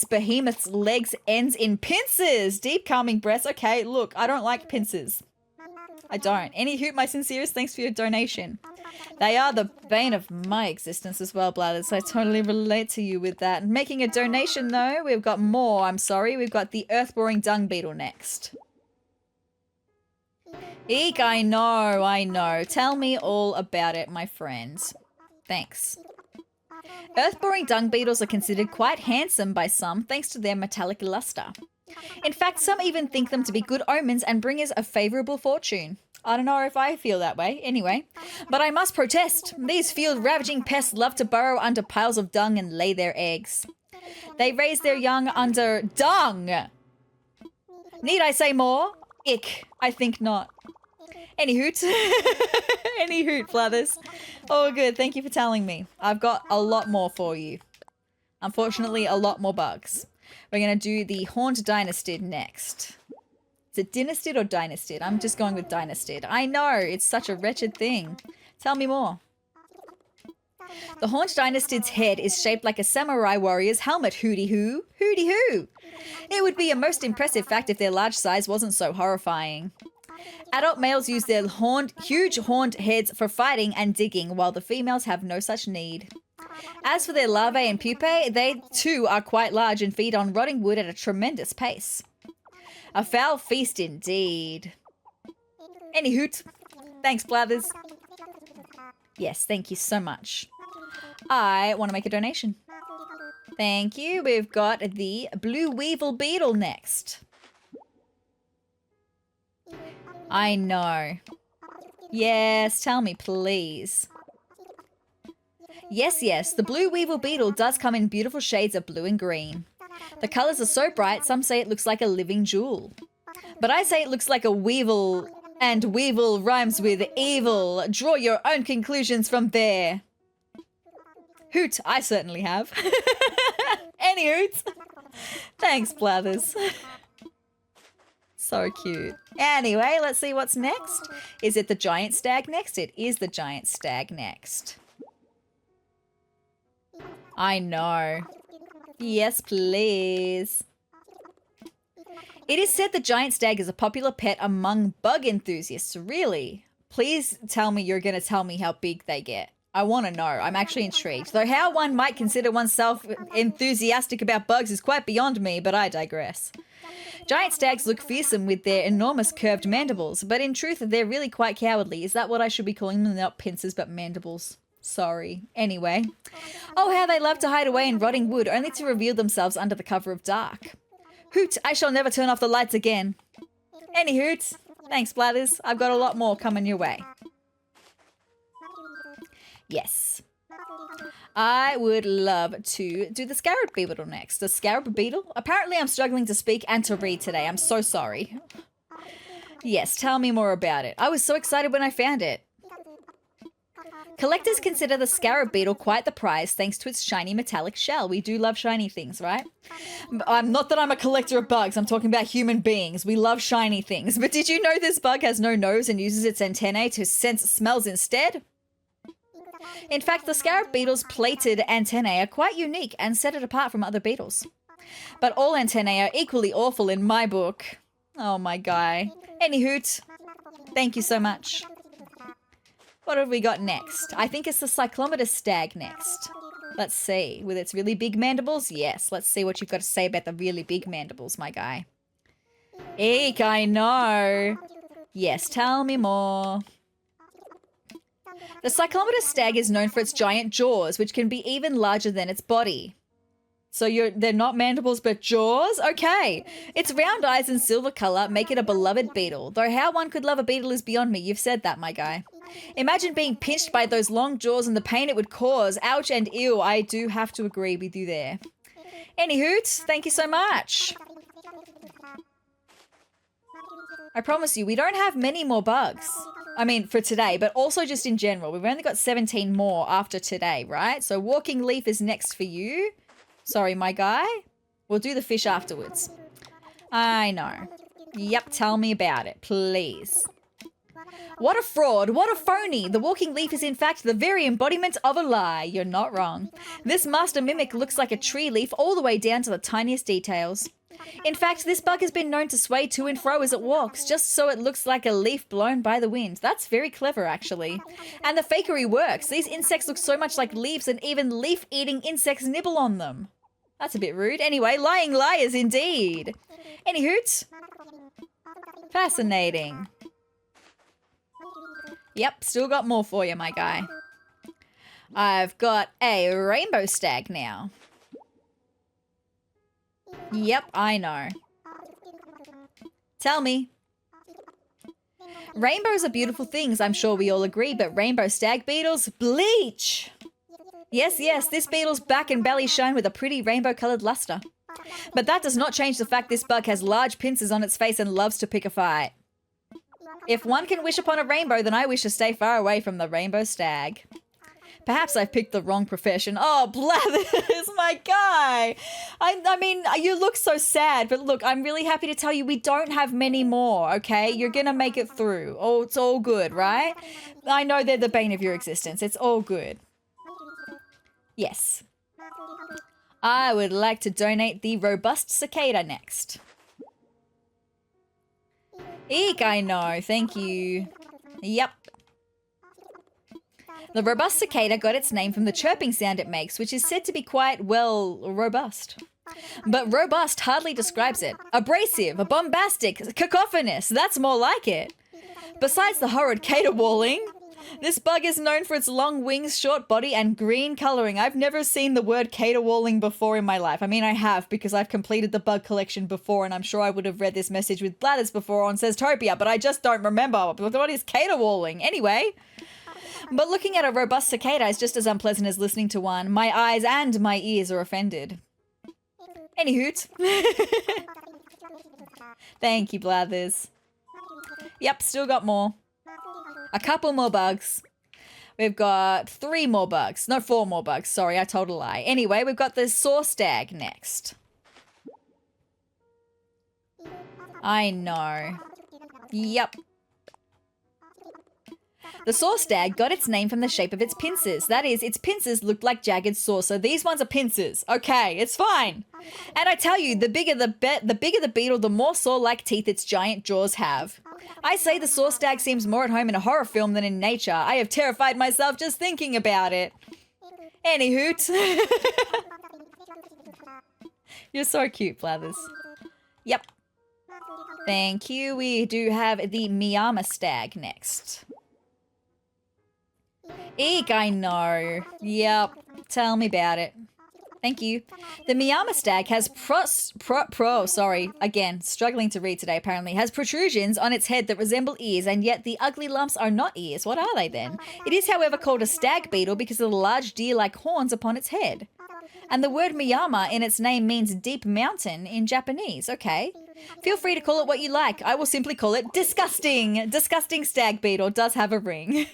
behemoth's legs ends in pincers. Deep calming breaths. Okay, look, I don't like pincers. I don't. Any hoot, my sincerest thanks for your donation. They are the bane of my existence as well, Blathers. I totally relate to you with that. Making a donation, though, we've got more. I'm sorry. We've got the earth-boring dung beetle next. Eek, I know. Tell me all about it, my friends. Thanks. Earth-boring dung beetles are considered quite handsome by some, thanks to their metallic luster. In fact, some even think them to be good omens and bringers of favourable fortune. I don't know if I feel that way, anyway. But I must protest. These field-ravaging pests love to burrow under piles of dung and lay their eggs. They raise their young under dung. Need I say more? Ick. I think not. Any hoot? Any hoot, Blathers. Oh, good. Thank you for telling me. I've got a lot more for you. Unfortunately, a lot more bugs. We're going to do the horned dynastid next. Is it dynastid or dynastid? I'm just going with dynastid. I know, it's such a wretched thing. Tell me more. The horned dynastid's head is shaped like a samurai warrior's helmet. Hooty-hoo. Hooty-hoo. It would be a most impressive fact if their large size wasn't so horrifying. Adult males use their huge horned heads for fighting and digging, while the females have no such need. As for their larvae and pupae, they too are quite large and feed on rotting wood at a tremendous pace. A foul feast indeed. Any hoot. Thanks, Blathers. Yes, thank you so much. I want to make a donation. Thank you. We've got the blue weevil beetle next. I know. Yes, tell me, please. Yes, the blue weevil beetle does come in beautiful shades of blue and green. The colours are so bright, some say it looks like a living jewel. But I say it looks like a weevil, and weevil rhymes with evil. Draw your own conclusions from there. Hoot, I certainly have. Any hoots? Thanks, Blathers. So cute. Anyway, let's see what's next. Is it the giant stag next? It is the giant stag next. I know. Yes, please. It is said the giant stag is a popular pet among bug enthusiasts. Really? Please tell me you're going to tell me how big they get. I want to know. I'm actually intrigued. Though how one might consider oneself enthusiastic about bugs is quite beyond me, but I digress. Giant stags look fearsome with their enormous curved mandibles, but in truth, they're really quite cowardly. Is that what I should be calling them? Not pincers, but mandibles. Sorry. Anyway. Oh, how they love to hide away in rotting wood, only to reveal themselves under the cover of dark. Hoot, I shall never turn off the lights again. Any hoots. Thanks, Blathers. I've got a lot more coming your way. Yes. I would love to do the scarab beetle next. The scarab beetle? Apparently I'm struggling to speak and to read today. I'm so sorry. Yes, tell me more about it. I was so excited when I found it. Collectors consider the scarab beetle quite the prize thanks to its shiny metallic shell. We do love shiny things, right? Not that I'm a collector of bugs. I'm talking about human beings. We love shiny things. But did you know this bug has no nose and uses its antennae to sense smells instead? In fact, the scarab beetle's plated antennae are quite unique and set it apart from other beetles. But all antennae are equally awful in my book. Oh, my guy. Any hoot. Thank you so much. What have we got next? I think it's the cyclometer stag next. Let's see. With its really big mandibles? Yes. Let's see what you've got to say about the really big mandibles, my guy. Eek, I know. Yes, tell me more. The cyclometer stag is known for its giant jaws, which can be even larger than its body. So they're not mandibles, but jaws? Okay. Its round eyes and silver color make it a beloved beetle. Though how one could love a beetle is beyond me. You've said that, my guy. Imagine being pinched by those long jaws and the pain it would cause. Ouch and ew. I do have to agree with you there. Any hoot, thank you so much. I promise you, we don't have many more bugs. I mean, for today, but also just in general. We've only got 17 more after today, right? So walking leaf is next for you. Sorry, my guy. We'll do the fish afterwards. I know. Yep, tell me about it, please. What a fraud. What a phony. The walking leaf is in fact the very embodiment of a lie. You're not wrong. This master mimic looks like a tree leaf all the way down to the tiniest details. In fact, this bug has been known to sway to and fro as it walks, just so it looks like a leaf blown by the wind. That's very clever, actually. And the fakery works. These insects look so much like leaves, and even leaf-eating insects nibble on them. That's a bit rude. Anyway, lying liars indeed. Any hoots? Fascinating. Yep, still got more for you, my guy. I've got a rainbow stag now. Yep, I know. Tell me. Rainbows are beautiful things, I'm sure we all agree, but rainbow stag beetles? Bleach! Yes, yes, this beetle's back and belly shine with a pretty rainbow-coloured luster. But that does not change the fact this bug has large pincers on its face and loves to pick a fight. If one can wish upon a rainbow, then I wish to stay far away from the rainbow stag. Perhaps I've picked the wrong profession. Oh, Blathers, my guy. I mean, you look so sad, but look, I'm really happy to tell you we don't have many more, okay? You're going to make it through. Oh, it's all good, right? I know they're the bane of your existence. It's all good. Yes. I would like to donate the robust cicada next. Eek, I know. Thank you. Yep. The robust cicada got its name from the chirping sound it makes, which is said to be quite, well, robust. But robust hardly describes it. Abrasive, bombastic, cacophonous, that's more like it. Besides the horrid caterwauling, this bug is known for its long wings, short body, and green colouring. I've never seen the word caterwauling before in my life. I mean, I have, because I've completed the bug collection before, and I'm sure I would have read this message with Blathers before on Seztopia, but I just don't remember. What is caterwauling? Anyway. But looking at a robust cicada is just as unpleasant as listening to one. My eyes and my ears are offended. Any hoot. Thank you, Blathers. Yep, still got more. A couple more bugs. We've got 3 more bugs. No, 4 more bugs. Sorry, I told a lie. Anyway, we've got the saw stag next. I know. Yep. The saw stag got its name from the shape of its pincers. That is, its pincers looked like jagged saws, so these ones are pincers. Okay, it's fine. And I tell you, the bigger the beetle, the more saw-like teeth its giant jaws have. I say the saw stag seems more at home in a horror film than in nature. I have terrified myself just thinking about it. Any hoot. You're so cute, Blathers. Yep. Thank you. We do have the Miyama stag next. Eek, I know. Yep. Tell me about it. Thank you. The Miyama stag has again, struggling to read today apparently, has protrusions on its head that resemble ears, and yet the ugly lumps are not ears. What are they then? It is, however, called a stag beetle because of the large deer-like horns upon its head. And the word Miyama in its name means deep mountain in Japanese. Okay. Feel free to call it what you like. I will simply call it disgusting. Disgusting stag beetle does have a ring.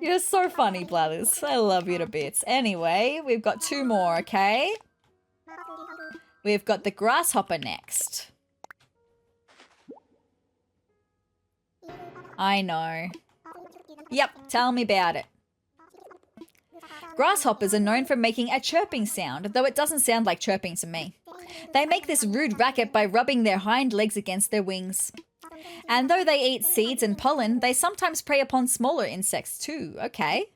You're so funny, Blathers. I love you to bits. Anyway, we've got two more, okay? We've got the grasshopper next. I know. Yep, tell me about it. Grasshoppers are known for making a chirping sound, though it doesn't sound like chirping to me. They make this rude racket by rubbing their hind legs against their wings. And though they eat seeds and pollen, they sometimes prey upon smaller insects too. Okay.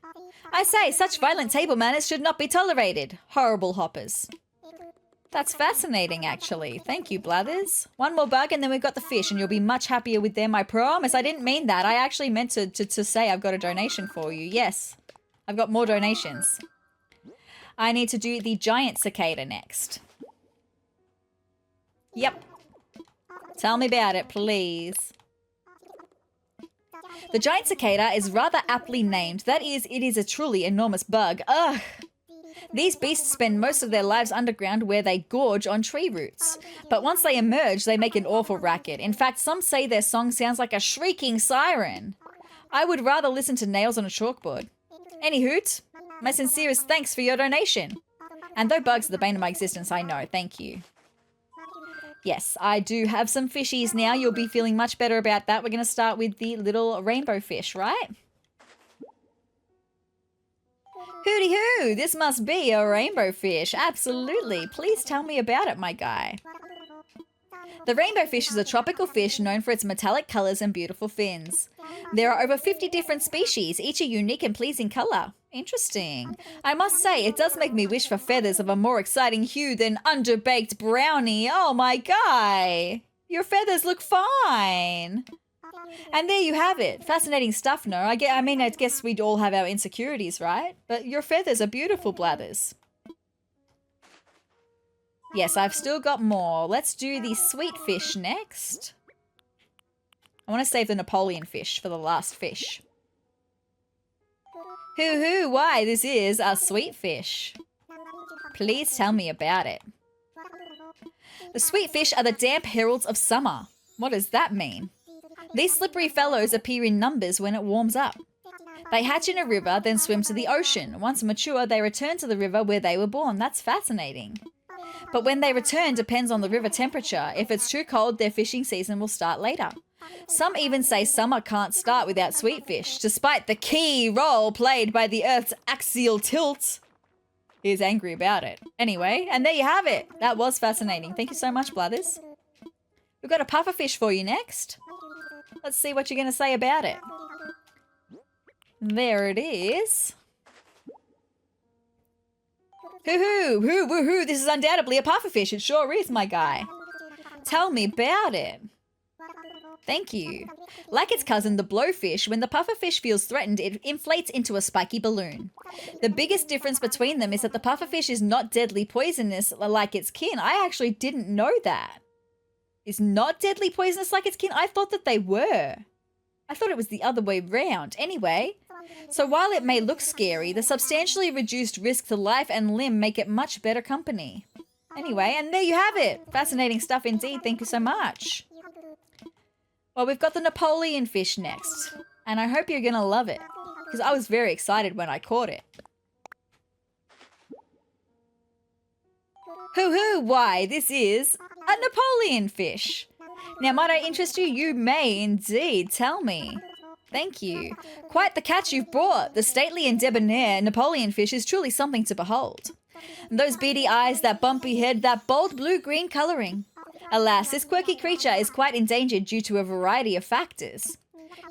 I say, such violent table manners should not be tolerated. Horrible hoppers. That's fascinating, actually. Thank you, Blathers. One more bug and then we've got the fish, and you'll be much happier with them, I promise. I didn't mean that. I actually meant to say I've got a donation for you. Yes. I've got more donations. I need to do the giant cicada next. Yep. Tell me about it, please. The giant cicada is rather aptly named. That is, it is a truly enormous bug. Ugh. These beasts spend most of their lives underground where they gorge on tree roots. But once they emerge, they make an awful racket. In fact, some say their song sounds like a shrieking siren. I would rather listen to nails on a chalkboard. Any hoot, my sincerest thanks for your donation. And though bugs are the bane of my existence, I know. Thank you. Yes, I do have some fishies now. You'll be feeling much better about that. We're going to start with the little rainbow fish, right? Hooty hoo, this must be a rainbow fish. Absolutely. Please tell me about it, my guy. The rainbow fish is a tropical fish known for its metallic colors and beautiful fins. There are over 50 different species, each a unique and pleasing color. Interesting. I must say, it does make me wish for feathers of a more exciting hue than underbaked brownie. Oh my guy. Your feathers look fine. And there you have it. Fascinating stuff, no? I guess we'd all have our insecurities, right? But your feathers are beautiful, Blathers. Yes, I've still got more. Let's do the sweet fish next. I want to save the Napoleon fish for the last fish. Hoo, why, this is a sweet fish. Please tell me about it. The sweet fish are the damp heralds of summer. What does that mean? These slippery fellows appear in numbers when it warms up. They hatch in a river, then swim to the ocean. Once mature, they return to the river where they were born. That's fascinating. But when they return depends on the river temperature. If it's too cold, their fishing season will start later. Some even say summer can't start without sweet fish, despite the key role played by the Earth's axial tilt. He's angry about it. Anyway, and there you have it. That was fascinating. Thank you so much, Blathers. We've got a pufferfish for you next. Let's see what you're going to say about it. There it is. Hoo-hoo, hoo-woo-hoo, this is undoubtedly a pufferfish. It sure is, my guy. Tell me about it. Thank you. Like its cousin, the blowfish, when the pufferfish feels threatened, it inflates into a spiky balloon. The biggest difference between them is that the pufferfish is not deadly poisonous like its kin. I actually didn't know that. It's not deadly poisonous like its kin? I thought that they were. I thought it was the other way round. Anyway, so while it may look scary, the substantially reduced risk to life and limb make it much better company. Anyway, and there you have it. Fascinating stuff indeed. Thank you so much. Well, we've got the Napoleon fish next, and I hope you're going to love it, because I was very excited when I caught it. Hoo-hoo, why, this is a Napoleon fish. Now, might I interest you? You may indeed. Tell me. Thank you. Quite the catch you've brought. The stately and debonair Napoleon fish is truly something to behold. Those beady eyes, that bumpy head, that bold blue-green colouring. Alas, this quirky creature is quite endangered due to a variety of factors.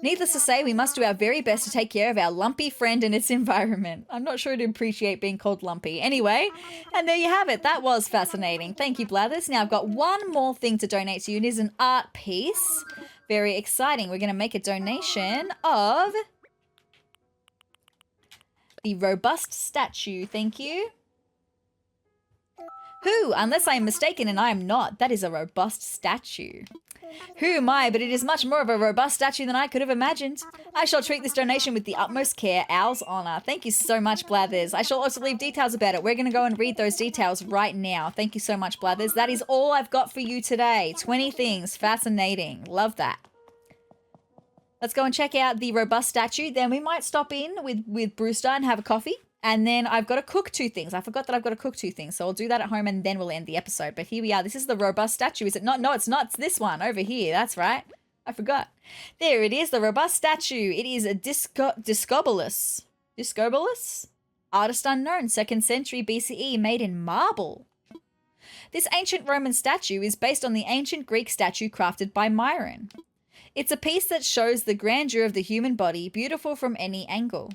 Needless to say, we must do our very best to take care of our lumpy friend and its environment. I'm not sure to appreciate being called lumpy. Anyway, and there you have it. That was fascinating. Thank you, Blathers. Now I've got one more thing to donate to you. It is an art piece. Very exciting. We're going to make a donation of the robust statue. Thank you. Who, unless I am mistaken, and I am not, that is a robust statue. Who am I, but it is much more of a robust statue than I could have imagined. I shall treat this donation with the utmost care, Owl's honour. Thank you so much, Blathers. I shall also leave details about it. We're going to go and read those details right now. Thank you so much, Blathers. That is all I've got for you today. 20 things. Fascinating. Love that. Let's go and check out the robust statue. Then we might stop in with Brewster and have a coffee. And then I've got to cook 2 things. I forgot that I've got to cook 2 things. So I'll do that at home and then we'll end the episode. But here we are. This is the robust statue. Is it not? No, it's not. It's this one over here. That's right. I forgot. There it is. The robust statue. It is a Discobolus. Discobolus? Artist unknown. 2nd century BCE. Made in marble. This ancient Roman statue is based on the ancient Greek statue crafted by Myron. It's a piece that shows the grandeur of the human body, beautiful from any angle.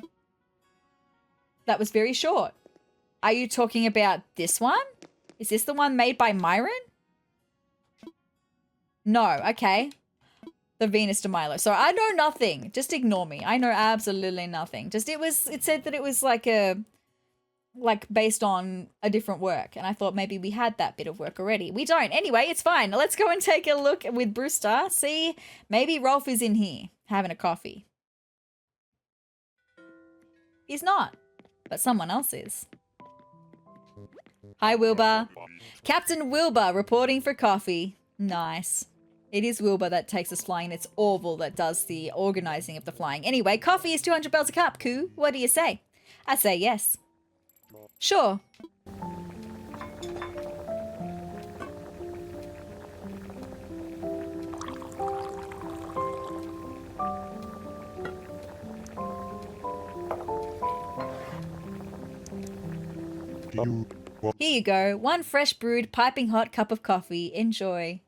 That was very short. Are you talking about this one? Is this the one made by Myron? No, okay. The Venus de Milo. So I know nothing. Just ignore me. I know absolutely nothing. Just it said that it was like based on a different work. And I thought maybe we had that bit of work already. We don't. Anyway, it's fine. Let's go and take a look with Brewster. See, maybe Rolf is in here having a coffee. He's not. But someone else is. Hi, Wilbur. Captain Wilbur reporting for coffee. Nice. It is Wilbur that takes us flying. It's Orville that does the organising of the flying. Anyway, coffee is 200 bells a cup, Koo. What do you say? I say yes. Sure. Here you go. 1 fresh brewed, piping hot cup of coffee. Enjoy.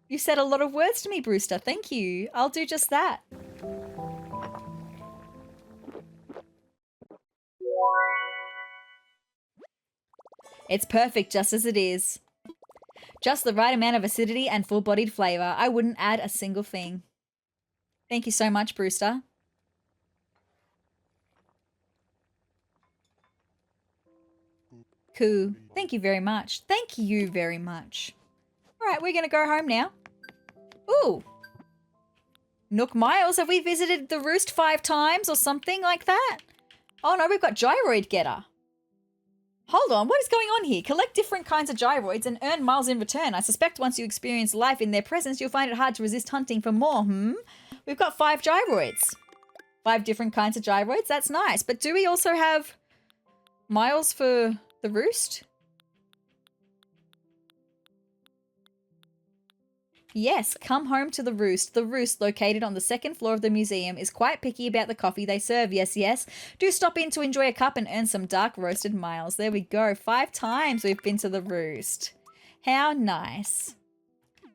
You said a lot of words to me, Brewster. Thank you. I'll do just that. It's perfect just as it is. Just the right amount of acidity and full-bodied flavour. I wouldn't add a single thing. Thank you so much, Brewster. Cool. Thank you very much. Thank you very much. All right, we're going to go home now. Ooh. Nook Miles, have we visited the Roost 5 times or something like that? Oh no, we've got Gyroid Getter. Hold on, what is going on here? Collect different kinds of gyroids and earn miles in return. I suspect once you experience life in their presence, you'll find it hard to resist hunting for more, We've got 5 gyroids. 5 different kinds of gyroids, that's nice. But do we also have miles for the Roost? Yes, come home to the Roost. The Roost, located on the 2nd floor of the museum, is quite picky about the coffee they serve. Yes, yes. Do stop in to enjoy a cup and earn some dark roasted miles. There we go. 5 times we've been to the Roost. How nice.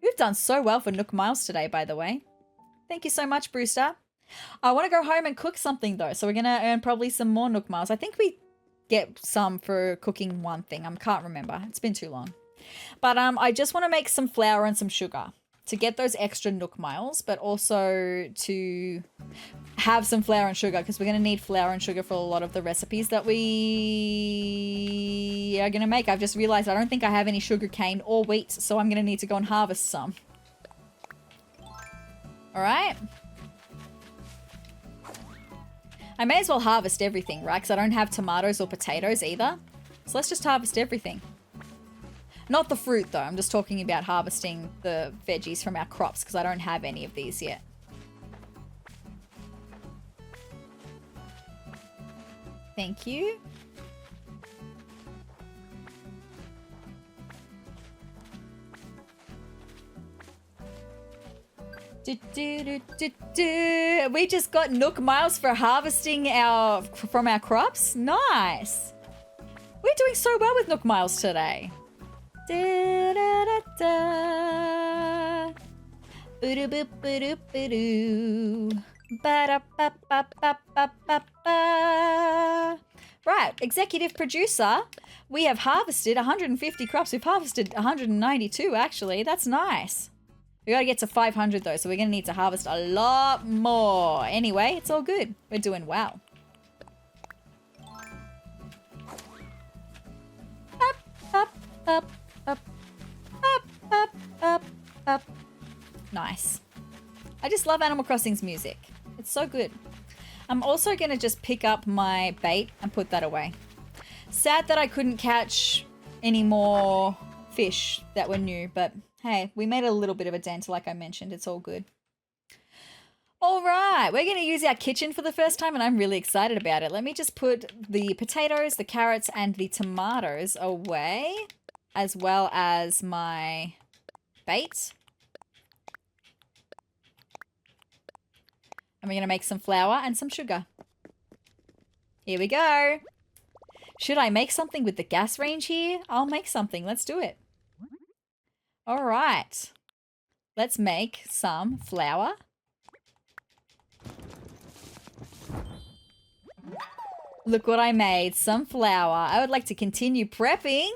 We've done so well for Nook Miles today, by the way. Thank you so much, Brewster. I want to go home and cook something, though, so we're going to earn probably some more Nook Miles. I think we get some for cooking one thing. I can't remember. It's been too long. But I just want to make some flour and some sugar to get those extra Nook Miles, but also to have some flour and sugar because we're going to need flour and sugar for a lot of the recipes that we are going to make. I've just realized I don't think I have any sugar cane or wheat, so I'm going to need to go and harvest some. All right. I may as well harvest everything, right? Because I don't have tomatoes or potatoes either. So let's just harvest everything. Not the fruit, though. I'm just talking about harvesting the veggies from our crops because I don't have any of these yet. Thank you. We just got Nook Miles for harvesting from our crops. Nice. We're doing so well with Nook Miles today. Ba-da-ba-ba-ba-ba-ba. Right, executive producer. We have harvested 150 crops. We've harvested 192 actually. That's nice. We gotta get to 500 though, so we're gonna need to harvest a lot more. Anyway, it's all good. We're doing well. Up, up, up, up, up, up, up, up. Nice. I just love Animal Crossing's music. It's so good. I'm also gonna just pick up my bait and put that away. Sad that I couldn't catch any more fish that were new, but hey, we made a little bit of a dent, like I mentioned. It's all good. All right, we're going to use our kitchen for the first time, and I'm really excited about it. Let me just put the potatoes, the carrots, and the tomatoes away, as well as my bait. And we're going to make some flour and some sugar. Here we go. Should I make something with the gas range here? I'll make something. Let's do it. All right. Let's make some flour. Look what I made. Some flour. I would like to continue prepping.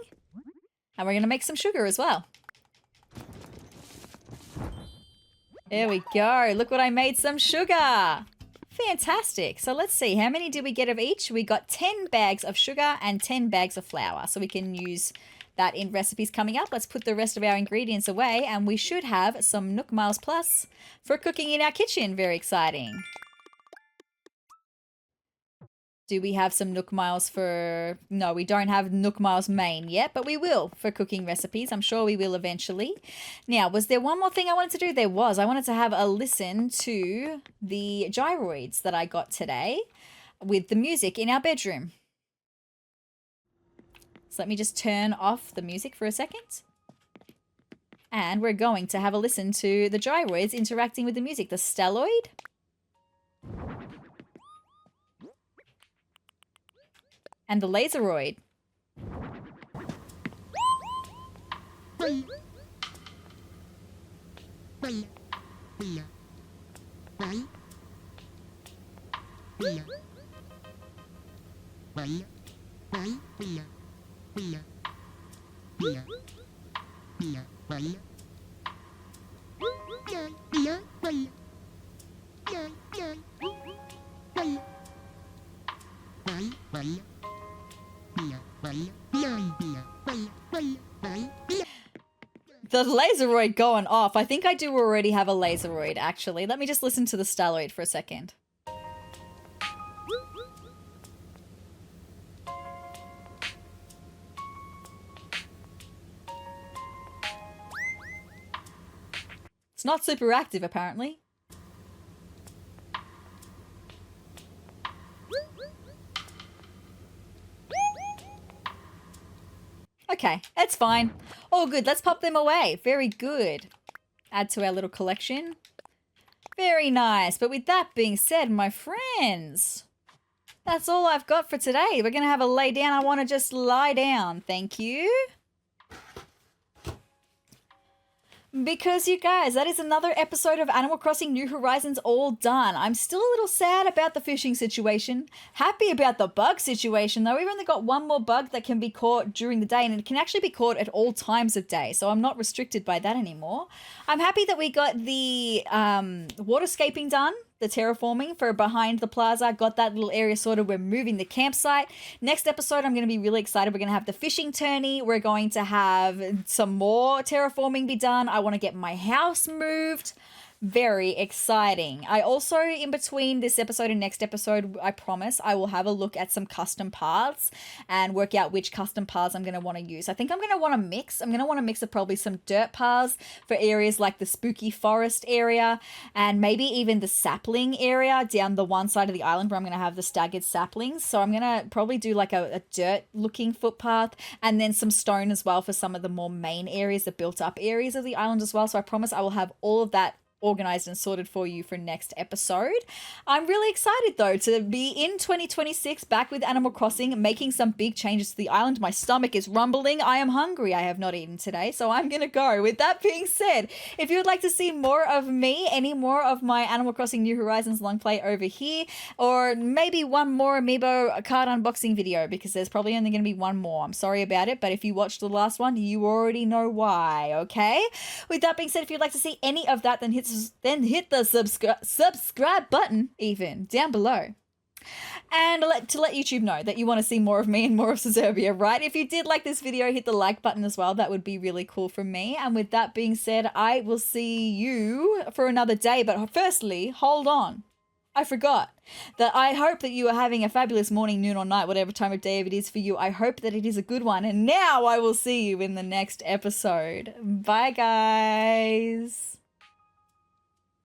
And we're going to make some sugar as well. There we go. Look what I made. Some sugar. Fantastic. So let's see. How many did we get of each? We got 10 bags of sugar and 10 bags of flour. So we can use that in recipes coming up. Let's put the rest of our ingredients away and we should have some Nook Miles Plus for cooking in our kitchen. Very exciting. Do we have some Nook Miles for... No, we don't have Nook Miles main yet, but we will for cooking recipes. I'm sure we will eventually. Now, was there one more thing I wanted to do? There was. I wanted to have a listen to the gyroids that I got today with the music in our bedroom. So let me just turn off the music for a second. And we're going to have a listen to the gyroids interacting with the music. The stelloid. And the laseroid. The laseroid going off. I think I do already have a laseroid, actually. Let me just listen to the stelloid for a second. It's not super active, apparently. Okay, that's fine. All good. Let's pop them away. Very good. Add to our little collection. Very nice. But with that being said, my friends, that's all I've got for today. We're going to have a lay down. I want to just lie down. Thank you. Because you guys, that is another episode of Animal Crossing New Horizons all done. I'm still a little sad about the fishing situation. Happy about the bug situation though. We've only got one more bug that can be caught during the day and it can actually be caught at all times of day. So I'm not restricted by that anymore. I'm happy that we got the waterscaping done. The terraforming for behind the plaza. Got that little area sorted. We're moving the campsite. Next episode, I'm going to be really excited. We're going to have the fishing tourney. We're going to have some more terraforming be done. I want to get my house moved. Very exciting. I also, in between this episode and next episode, I promise I will have a look at some custom paths and work out which custom paths I'm going to want to use. I think I'm going to want to mix. I'm going to want to mix up probably some dirt paths for areas like the spooky forest area and maybe even the sapling area down the one side of the island where I'm going to have the staggered saplings. So I'm going to probably do like a dirt looking footpath and then some stone as well for some of the more main areas, the built up areas of the island as well. So I promise I will have all of that organized and sorted for you for next episode. I'm really excited though to be in 2026 back with Animal Crossing, making some big changes to the island. My stomach is rumbling. I am hungry. I have not eaten today, so I'm gonna go. With that being said, if you would like to see more of me, any more of my Animal Crossing New Horizons long play over here, or maybe one more amiibo card unboxing video, because there's probably only going to be one more. I'm sorry about it, but if you watched the last one, you already know why, okay? With that being said, if you'd like to see any of that, then hit the subscribe button even down below. And to let YouTube know that you want to see more of me and more of Sezrawrr, right? If you did like this video, hit the like button as well. That would be really cool for me. And with that being said, I will see you for another day. But firstly, hold on. I forgot that I hope that you are having a fabulous morning, noon, or night, whatever time of day it is for you. I hope that it is a good one. And now I will see you in the next episode. Bye, guys.